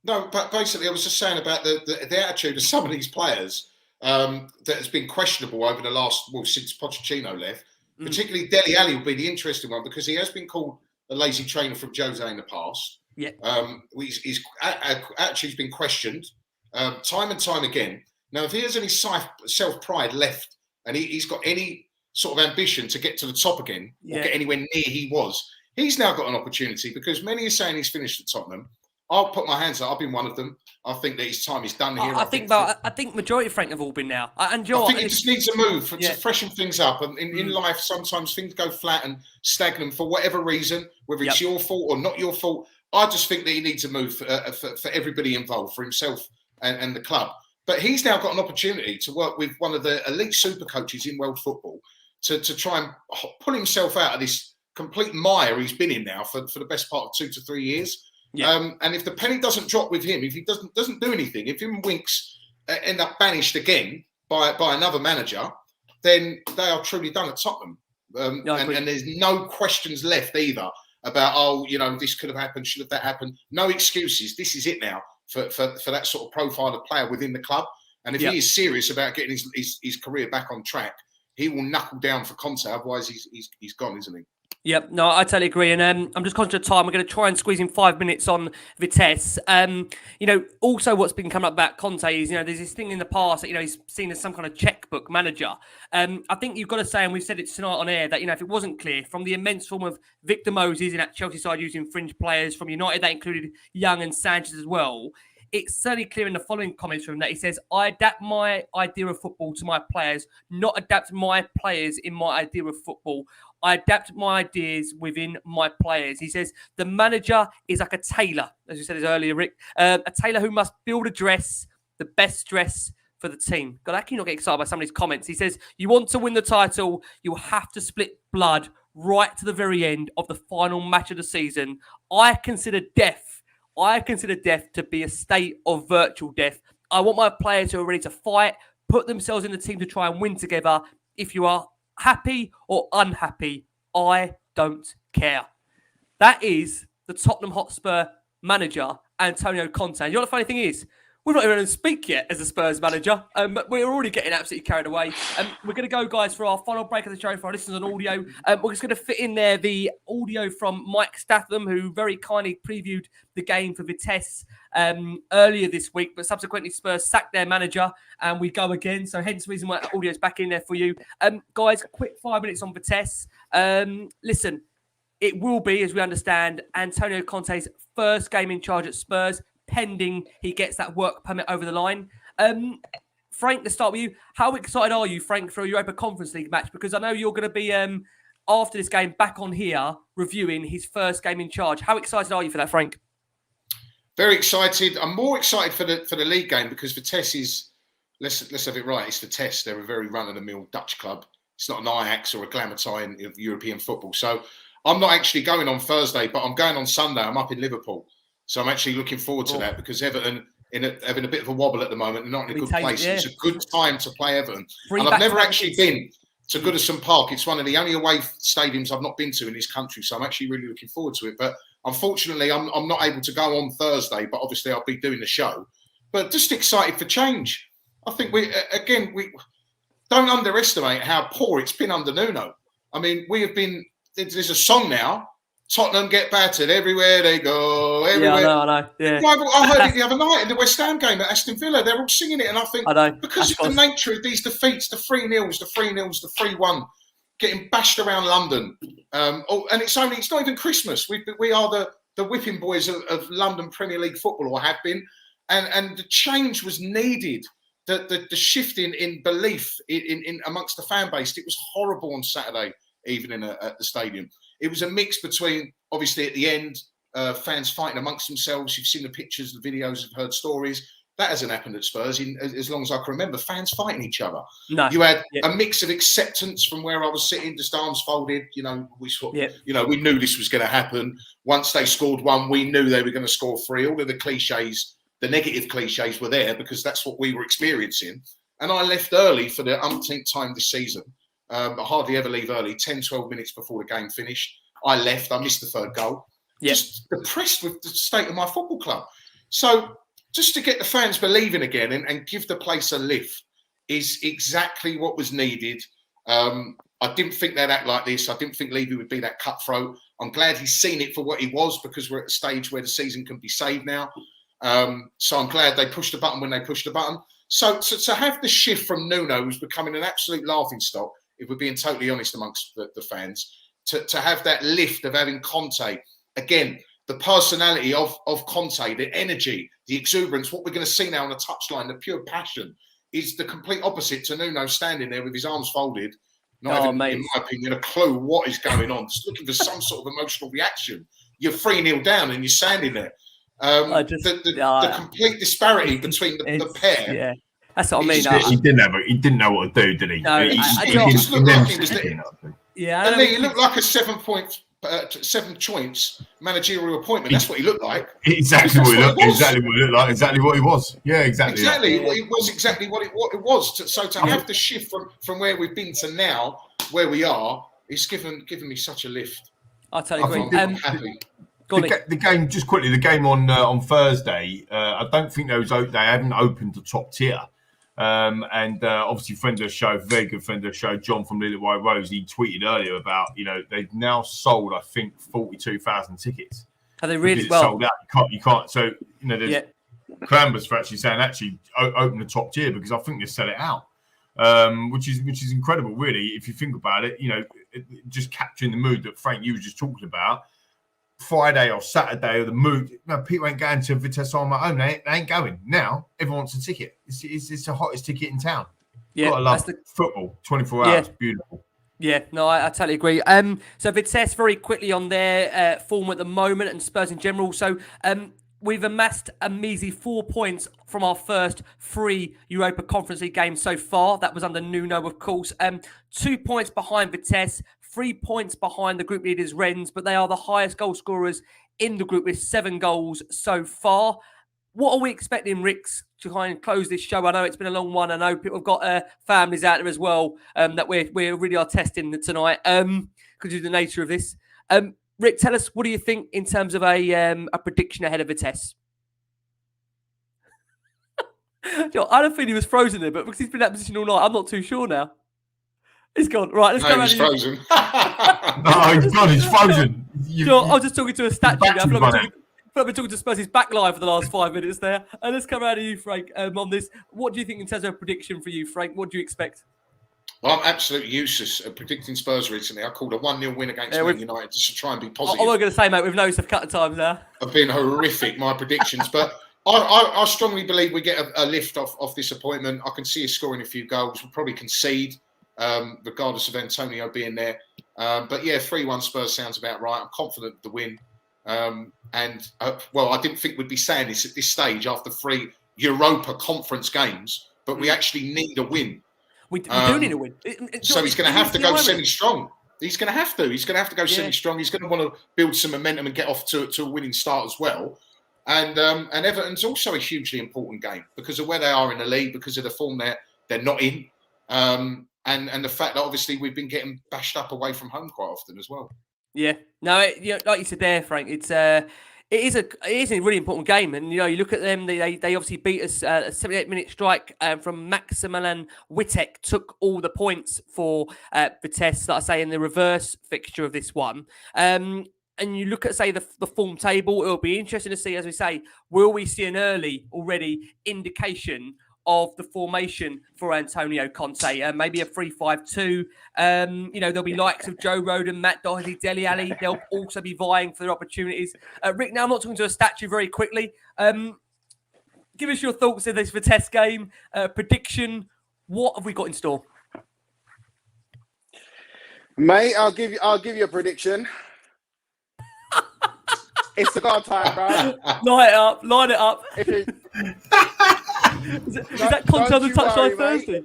No, but basically I was just saying about the attitude of some of these players that has been questionable over the last, since Pochettino left. Particularly Dele Alli will be the interesting one because he has been called a lazy trainer from Jose in the past. Yeah. His attitude's been questioned time and time again. Now, if he has any self-pride left and he's got any sort of ambition to get to the top again or get anywhere near he was, he's now got an opportunity because many are saying he's finished at Tottenham. I'll put my hands up. I've been one of them. I think that his time is done here. I think majority of Frank have all been now. I think he just needs a move to freshen things up. And in life, sometimes things go flat and stagnant for whatever reason, whether it's your fault or not your fault. I just think that he needs a move for everybody involved, for himself and the club. But he's now got an opportunity to work with one of the elite super coaches in world football to try and pull himself out of this complete mire he's been in now for the best part of 2 to 3 years. Yeah. And if the penny doesn't drop with him, if he doesn't do anything, if him and Winks end up banished again by another manager, then they are truly done at Tottenham. And there's no questions left either about, this could have happened, should have that happened. No excuses. This is it now for that sort of profile of player within the club. And if he is serious about getting his career back on track, he will knuckle down for Conte. Otherwise, he's gone, isn't he? Yep, no, I totally agree. And I'm just conscious of time. We're going to try and squeeze in 5 minutes on Vitesse. Also what's been coming up about Conte is, there's this thing in the past that, he's seen as some kind of checkbook manager. I think you've got to say, and we've said it tonight on air, that, if it wasn't clear, from the immense form of Victor Moses in that Chelsea side using fringe players, from United, that included Young and Sanchez as well, it's certainly clear in the following comments from him that he says, I adapt my idea of football to my players, not adapt my players in my idea of football. I adapt my ideas within my players. He says, the manager is like a tailor, as you said earlier, Rick, a tailor who must build a dress, the best dress for the team. God, how can you not get excited by some of these comments? He says, you want to win the title, you'll have to split blood right to the very end of the final match of the season. I consider death to be a state of virtual death. I want my players who are ready to fight, put themselves in the team to try and win together. If you are happy or unhappy, I don't care. That is the Tottenham Hotspur manager, Antonio Conte. And you know what the funny thing is? We're not even going to speak yet as a Spurs manager, but we're already getting absolutely carried away. We're going to go, guys, for our final break of the show for our listeners on audio. We're just going to fit in there the audio from Mike Statham, who very kindly previewed the game for Vitesse earlier this week, but subsequently Spurs sacked their manager, and we go again. So hence the reason why the audio is back in there for you. Guys, quick 5 minutes on Vitesse. Listen, it will be, as we understand, Antonio Conte's first game in charge at Spurs, pending he gets that work permit over the line. Frank, let's start with you. How excited are you, Frank, for a Europa Conference League match? Because I know you're going to be, after this game, back on here reviewing his first game in charge. How excited are you for that, Frank? Very excited. I'm more excited for the league game because Vitesse is, let's have it right, it's Vitesse. They're a very run-of-the-mill Dutch club. It's not an Ajax or a Glamour of European football. So I'm not actually going on Thursday, but I'm going on Sunday. I'm up in Liverpool. So I'm actually looking forward to that because Everton having a bit of a wobble at the moment. They're not in a good place. Yeah. It's a good time to play Everton. And I've never actually been to Goodison Park. It's one of the only away stadiums I've not been to in this country. So I'm actually really looking forward to it. But unfortunately, I'm not able to go on Thursday. But obviously, I'll be doing the show. But just excited for change. I think we don't underestimate how poor it's been under Nuno. I mean, there's a song now. Tottenham get battered everywhere they go. Everywhere. Yeah, I know. Yeah. I heard it the other night in the West Ham game at Aston Villa. They're all singing it, and I think because of the nature of these defeats, the 3-0s, the 3-0s, the 3-1, getting bashed around London, and it's not even Christmas. We are the whipping boys of London Premier League football, or have been, and the change was needed. The shift in belief in amongst the fan base. It was horrible on Saturday evening at the stadium. It was a mix between, obviously, at the end, fans fighting amongst themselves. You've seen the pictures, the videos, you've heard stories. That hasn't happened at Spurs as long as I can remember. Fans fighting each other. No. You had a mix of acceptance from where I was sitting, just arms folded. We knew this was going to happen. Once they scored one, we knew they were going to score three. All of the cliches, the negative cliches were there because that's what we were experiencing. And I left early for the umpteenth time this season. I hardly ever leave early, 10, 12 minutes before the game finished. I left. I missed the third goal. Just depressed with the state of my football club. So just to get the fans believing again and give the place a lift is exactly what was needed. I didn't think they'd act like this. I didn't think Levy would be that cutthroat. I'm glad he's seen it for what he was because we're at a stage where the season can be saved now. So I'm glad they pushed the button when they pushed the button. So to have the shift from Nuno, who's becoming an absolute laughingstock, if we're being totally honest amongst the fans, to have that lift of having Conte, again, the personality of Conte, the energy, the exuberance, what we're going to see now on the touchline, the pure passion, is the complete opposite to Nuno standing there with his arms folded, not having, in my opinion, a clue what is going on, just looking for some sort of emotional reaction. You're 3-0 down and you're standing there. The complete disparity between the pair. Yeah. That's what I mean. He didn't know what to do, did he? No, he looked like a 7 choice managerial appointment. That's what he looked like. Exactly what he looked like. Exactly what he was. Yeah, exactly. It was exactly what it was. So to have the shift from where we've been to now, where we are, it's given me such a lift. I totally agree. I'm happy. The game, just quickly, the game on Thursday. I don't think they haven't opened the top tier. And obviously, friend of the show, very good friend of the show, John from Little White Rose, he tweeted earlier about, they've now sold, I think, 42,000 tickets. Have they really? Well, sold out. You can't. So, there's Crambers for actually saying, open the top tier because I think they sell it out, which is incredible, really, if you think about it. Just capturing the mood that Frank, you were just talking about. Friday or Saturday or the mood. No, people ain't going to Vitesse on my own. They ain't going. Now, everyone wants a ticket. It's the hottest ticket in town. Yeah, I love football. 24 hours. Beautiful. Yeah, no, I totally agree. So Vitesse very quickly on their form at the moment and Spurs in general. So we've amassed a measly 4 points from our first 3 Europa Conference League games so far. That was under Nuno, of course. 2 points behind Vitesse, 3 points behind the group leaders Rennes, but they are the highest goal scorers in the group with 7 goals so far. What are we expecting, Ricks, to kind of close this show? I know it's been a long one. I know people have got families out there as well that we really are testing tonight because of the nature of this. Rick, tell us, what do you think in terms of a prediction ahead of Vitesse? I don't think he was frozen there, but because he's been in that position all night, I'm not too sure now. He's gone. Right, let's go. He's frozen. No, he's gone. He's frozen. I was just talking to a statue now. I've been talking to Spurs' back line for the last 5 minutes there. And let's come around to you, Frank, on this. What do you think in terms of a prediction for you, Frank? What do you expect? Well, I'm absolutely useless at predicting Spurs recently. I called a 1-0 win against Man United just to try and be positive. I was going to say, mate, we've noticed a couple of times now. Have been horrific, my predictions. But I strongly believe we get a lift off this appointment. I can see us scoring a few goals. We'll probably concede, regardless of Antonio being there. But yeah, 3-1 Spurs sounds about right. I'm confident of the win. I didn't think we'd be saying this at this stage after 3 Europa Conference games, but we actually need a win. We do need a win. So he's going to have to go semi-strong. He's going to have to. He's going to have to go semi-strong. He's going to want to build some momentum and get off to a winning start as well. And Everton's also a hugely important game because of where they are in the league, because of the form they're not in, and the fact that obviously we've been getting bashed up away from home quite often as well. Yeah, no, like you said there, Frank, it is a really important game, and you look at them. They obviously beat us. A 78-minute strike from Maximilian Wittek took all the points for Vitesse. Like I say, in the reverse fixture of this one. And you look at, say, the form table. It'll be interesting to see, as we say, will we see an early already indication of the formation for Antonio Conte, maybe a 3-5-2. There'll be likes of Joe Rodon, Matt Doherty, Dele Alli. They'll also be vying for their opportunities. Rick, now I'm not talking to a statue very quickly. Give us your thoughts of this Vitesse game. Prediction. What have we got in store? Mate, I'll give you a prediction. It's cigar time, bro. Line it up. Is that Conte on the touchline Thursday?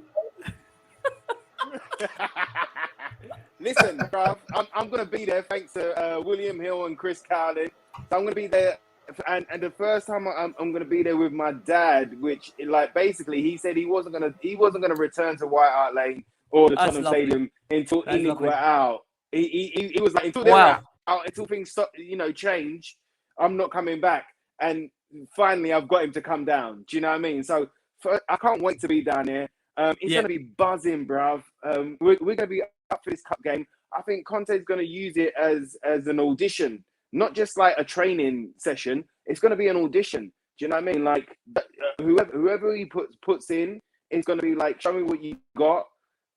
Listen, bruv, I'm going to be there thanks to William Hill and Chris Cowlin. So I'm going to be there. And the first time I'm going to be there with my dad, which basically he said he wasn't going to return to White Hart Lane or the Tottenham Stadium until England were out. He was like, until they were out, until things stop, change, I'm not coming back. And finally, I've got him to come down. Do you know what I mean? So I can't wait to be down here. It's going to be buzzing, bruv. We're going to be up for this cup game. I think Conte's going to use it as an audition, not just like a training session. It's going to be an audition. Do you know what I mean? Like whoever he puts in is going to be like, show me what you got.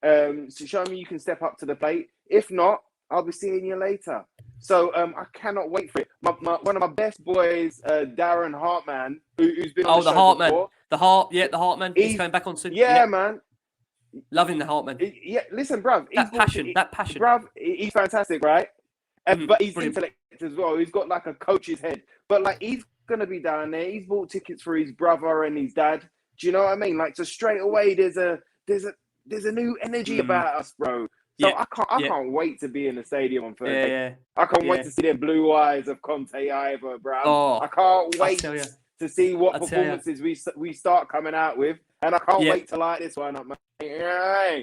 So show me you can step up to the plate. If not, I'll be seeing you later. So I cannot wait for it. One of my best boys, Darren Hartman, who's been on the show Hartman before. The Hartman. He's coming back on soon. Yeah, man. Loving the Hartman. Yeah, listen, bruv. That passion. Bruv, he's fantastic, right? But he's intellect as well. He's got like a coach's head. But like he's gonna be down there. He's bought tickets for his brother and his dad. Do you know what I mean? Like, so straight away, there's a new energy about us, bro. So I can't wait to be in the stadium on Thursday. Yeah. I can't wait to see the blue eyes of Conte either, bro. Oh, I can't wait to see what performances we start coming out with, and I can't wait to light this one up, man. Yeah.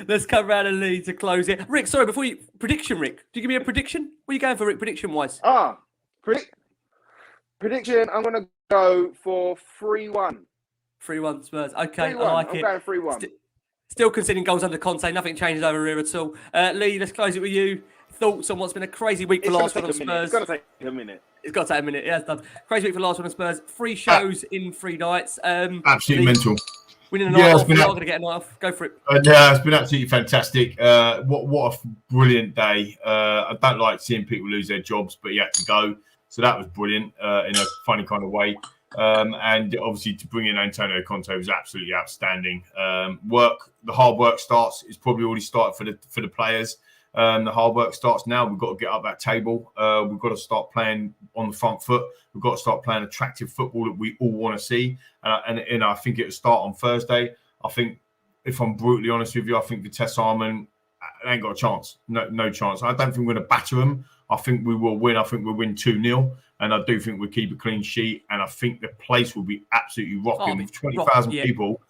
Let's come round and Lee to close it. Rick, sorry, before you prediction, Rick, do you give me a prediction? What are you going for, Rick? Prediction wise? Prediction. I'm gonna go for 3-1. 3-1 Spurs. Okay, 3-1. I like I'm it. going 3-1. Still conceding goals under Conte. Nothing changes over here at all. Lee, let's close it with you. Thoughts on what's been a crazy week for Last Word On Spurs? It's going to take a minute. It's got to take a minute. Yeah, it's done. Crazy week for Last Word On Spurs. 3 shows in 3 nights. Absolutely mental. Winning a night off. We're not going to get a night off. Go for it. Yeah, it's been absolutely fantastic. What a brilliant day. I don't like seeing people lose their jobs, but you had to go. So that was brilliant in a funny kind of way. And obviously to bring in Antonio Conte was absolutely outstanding. The hard work starts. It's probably already started for the players. The hard work starts now. We've got to get up that table. We've got to start playing on the front foot. We've got to start playing attractive football that we all want to see. And I think it will start on Thursday. I think, if I'm brutally honest with you, I think Vitesse Arnhem ain't got a chance. No chance. I don't think we're going to batter them. I think we will win. I think we'll win 2-0. And I do think we'll keep a clean sheet. And I think the place will be absolutely rocking. With 20,000 people,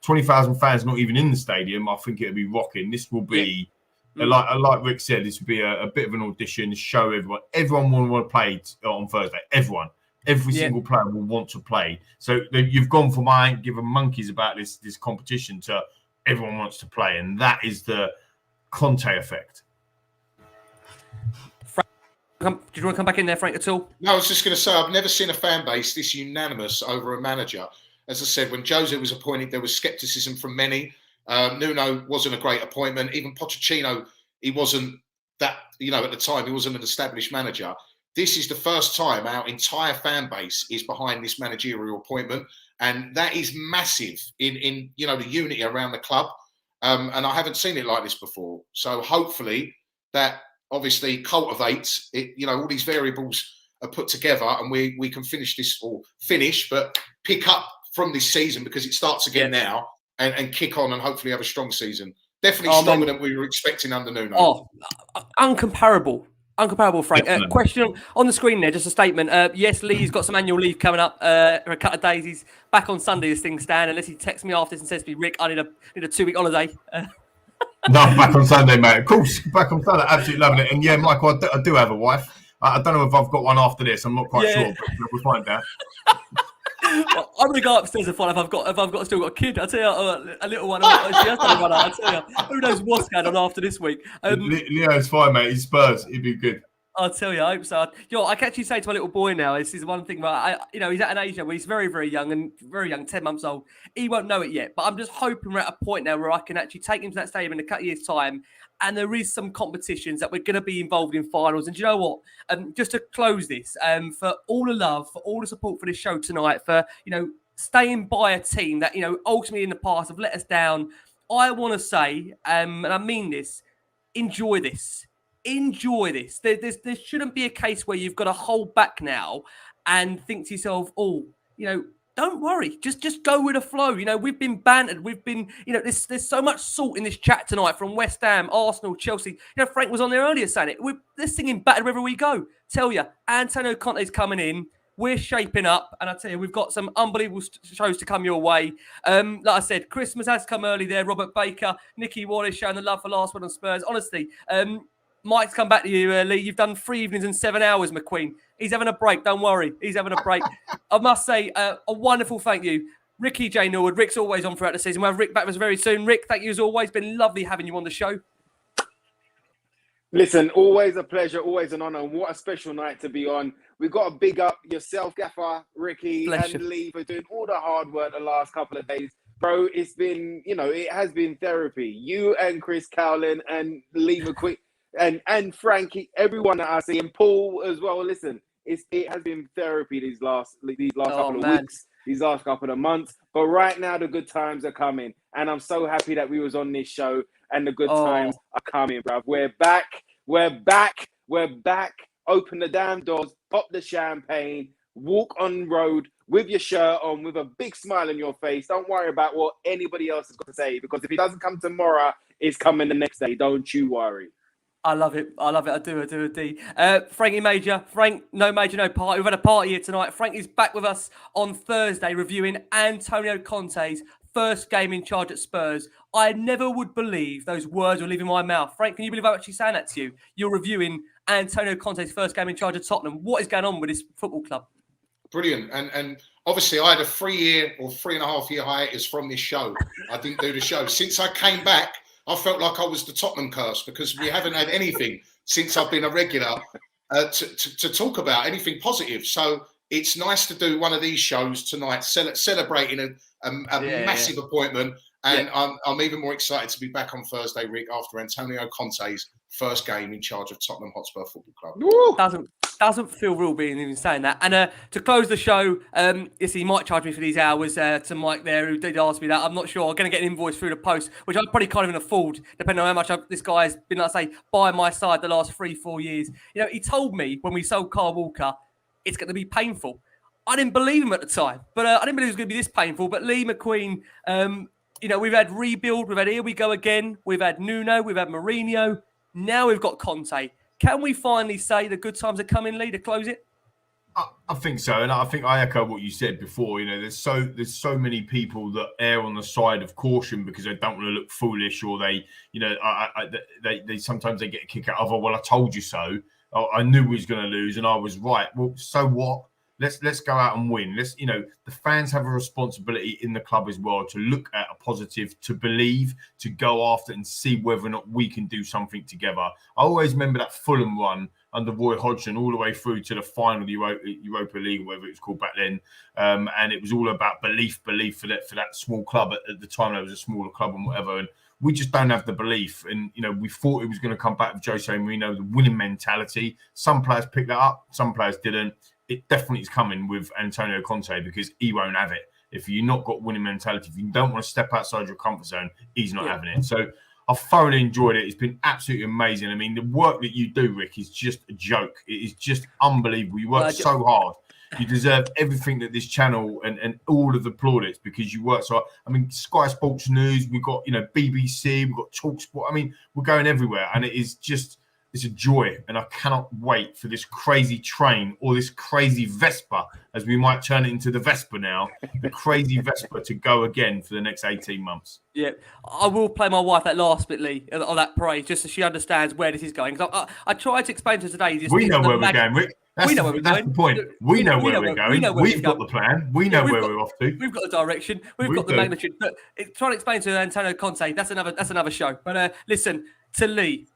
20,000 fans not even in the stadium, I think it'll be rocking. This will be, like Rick said, this will be a bit of an audition to show everyone. Everyone will want to play on Thursday. Everyone. Every single player will want to play. So you've gone from I ain't giving monkeys about this competition to everyone wants to play. And that is the Conte effect. Do you want to come back in there, Frank, at all? No, I was just going to say, I've never seen a fan base this unanimous over a manager. As I said, when Jose was appointed, there was scepticism from many. Nuno wasn't a great appointment. Even Pochettino, he wasn't that, at the time, he wasn't an established manager. This is the first time our entire fan base is behind this managerial appointment. And that is massive in the unity around the club. And I haven't seen it like this before. So hopefully that obviously cultivates it, all these variables are put together and we can but pick up from this season, because it starts again now, and kick on and hopefully have a strong season. Definitely stronger than we were expecting under Nuno. Uncomparable, Frank. Question on the screen there, just a statement. Yes, Lee's got some annual leave coming up for a couple of days. He's back on Sunday as things stand, unless he texts me after this and says to me, Rick, I need a 2-week holiday. No, back on Sunday, mate. Of course, back on Sunday. Absolutely loving it. And yeah, Michael, I do have a wife. I don't know if I've got one after this. I'm not quite sure, but we'll find out. Well, I'm gonna go upstairs and find if I've still got a kid. I'll tell you, a little one. She has done one. I'll tell you, who knows what's going on after this week. Leo's fine, mate. He's Spurs. He'd be good. I'll tell you, I hope so. I can actually say to my little boy now, this is one thing about, he's at an age now where he's very, very young, 10 months old. He won't know it yet, but I'm just hoping we're at a point now where I can actually take him to that stadium in a couple of years' time. And there is some competitions that we're going to be involved in finals. And do you know what? Just to close this, for all the love, for all the support for this show tonight, for, staying by a team that, ultimately in the past have let us down, I want to say, and I mean this, enjoy this. Enjoy this. There shouldn't be a case where you've got to hold back now and think to yourself, don't worry. Just go with the flow. We've been bantered. We've been, there's so much salt in this chat tonight from West Ham, Arsenal, Chelsea. Frank was on there earlier saying it. They're singing battered wherever we go. Tell you, Antonio Conte's coming in. We're shaping up. And I tell you, we've got some unbelievable shows to come your way. Like I said, Christmas has come early there. Robert Baker, Nicky Wallace showing the love for Last Word On Spurs. Honestly, Mike's come back to you, Lee. You've done 3 evenings and 7 hours, McQueen. He's having a break. Don't worry. He's having a break. I must say, a wonderful thank you. Ricky J. Norwood. Rick's always on throughout the season. We'll have Rick back with us very soon. Rick, thank you as always. Been lovely having you on the show. Listen, always a pleasure, always an honour. What a special night to be on. We've got to big up yourself, Gaffer, Ricky, and Lee for doing all the hard work the last couple of days. Bro, it's been, it has been therapy. You and Chris Cowlin and Lee McQueen. And Frankie, everyone that I see, and Paul as well. Listen, it has been therapy these last couple of weeks, these last couple of months. But right now, the good times are coming, and I'm so happy that we was on this show, and the good times are coming, bruv. We're back. Open the damn doors, pop the champagne, walk on road with your shirt on, with a big smile on your face. Don't worry about what anybody else has got to say, because if it doesn't come tomorrow, it's coming the next day. Don't you worry. I love it. I do indeed. Frankie Major. Frank, no major, no party. We've had a party here tonight. Frank is back with us on Thursday reviewing Antonio Conte's first game in charge at Spurs. I never would believe those words were leaving my mouth. Frank, can you believe I'm actually saying that to you? You're reviewing Antonio Conte's first game in charge at Tottenham. What is going on with this football club? Brilliant. And obviously I had a 3-year or 3.5 year hiatus from this show. I didn't do the show. Since I came back, I felt like I was the Tottenham curse, because we haven't had anything since I've been a regular to talk about, anything positive. So it's nice to do one of these shows tonight, celebrating a massive appointment. And I'm even more excited to be back on Thursday, Rick, after Antonio Conte's first game in charge of Tottenham Hotspur Football Club. Woo! doesn't feel real being even saying that. And to close the show, yes, he might charge me for these hours to Mike there, who did ask me that. I'm not sure. I'm going to get an invoice through the post, which I probably can't even afford, depending on how much this guy's been, like I say, by my side the last 3-4 years. You know, he told me when we sold Kyle Walker, it's going to be painful. I didn't believe him at the time, but I didn't believe it was going to be this painful. But Lee McQueen, you know, we've had rebuild, we've had Here We Go Again, we've had Nuno, we've had Mourinho. Now we've got Conte. Can we finally say the good times are coming, Lee, to close it? I think so, and I think I echo what you said before. You know, there's so many people that err on the side of caution because they don't want to look foolish, or they, you know, they sometimes they get a kick out of, oh, well, I told you so. Oh, I knew we was going to lose, and I was right. Well, so what? Let's go out and win. You know, the fans have a responsibility in the club as well to look at a positive, to believe, to go after and see whether or not we can do something together. I always remember that Fulham run under Roy Hodgson all the way through to the final of the Europa League, or whatever it was called back then. And it was all about belief for that small club. At the time, it was a smaller club and whatever. And we just don't have the belief. And, you know, we thought it was going to come back with Jose Mourinho, the winning mentality. Some players picked that up, some players didn't. It definitely is coming with Antonio Conte because he won't have it. If you've not got winning mentality, if you don't want to step outside your comfort zone, he's not having it. So I've thoroughly enjoyed it. It's been absolutely amazing. I mean, the work that you do, Rick, is just a joke. It is just unbelievable. You work so hard. You deserve everything that this channel and all of the plaudits because you work so hard. I mean, Sky Sports News, we've got, you know, BBC, we've got TalkSport. I mean, we're going everywhere, and it is just, it's a joy, and I cannot wait for this crazy train or this crazy Vespa, as we might turn it into the Vespa now, the crazy Vespa to go again for the next 18 months. Yeah, I will play my wife that last bit, Lee, on that parade, just so she understands where this is going. I tried to explain to her today. We know where we're going, Rick. That's the point. We know where we're going. We've got the plan. We know where we're off to. We've got the direction. We've got the magnitude. But trying to explain to Antonio Conte, that's another show. But listen, to Lee,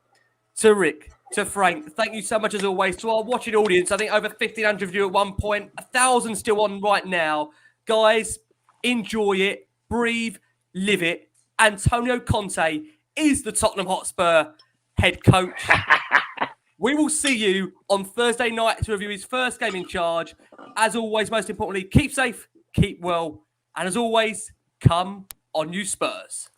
to Rick, to Frank, thank you so much as always. To our watching audience, I think over 1,500 of you at one point, 1,000 still on right now. Guys, enjoy it, breathe, live it. Antonio Conte is the Tottenham Hotspur head coach. We will see you on Thursday night to review his first game in charge. As always, most importantly, keep safe, keep well, and as always, come on you Spurs.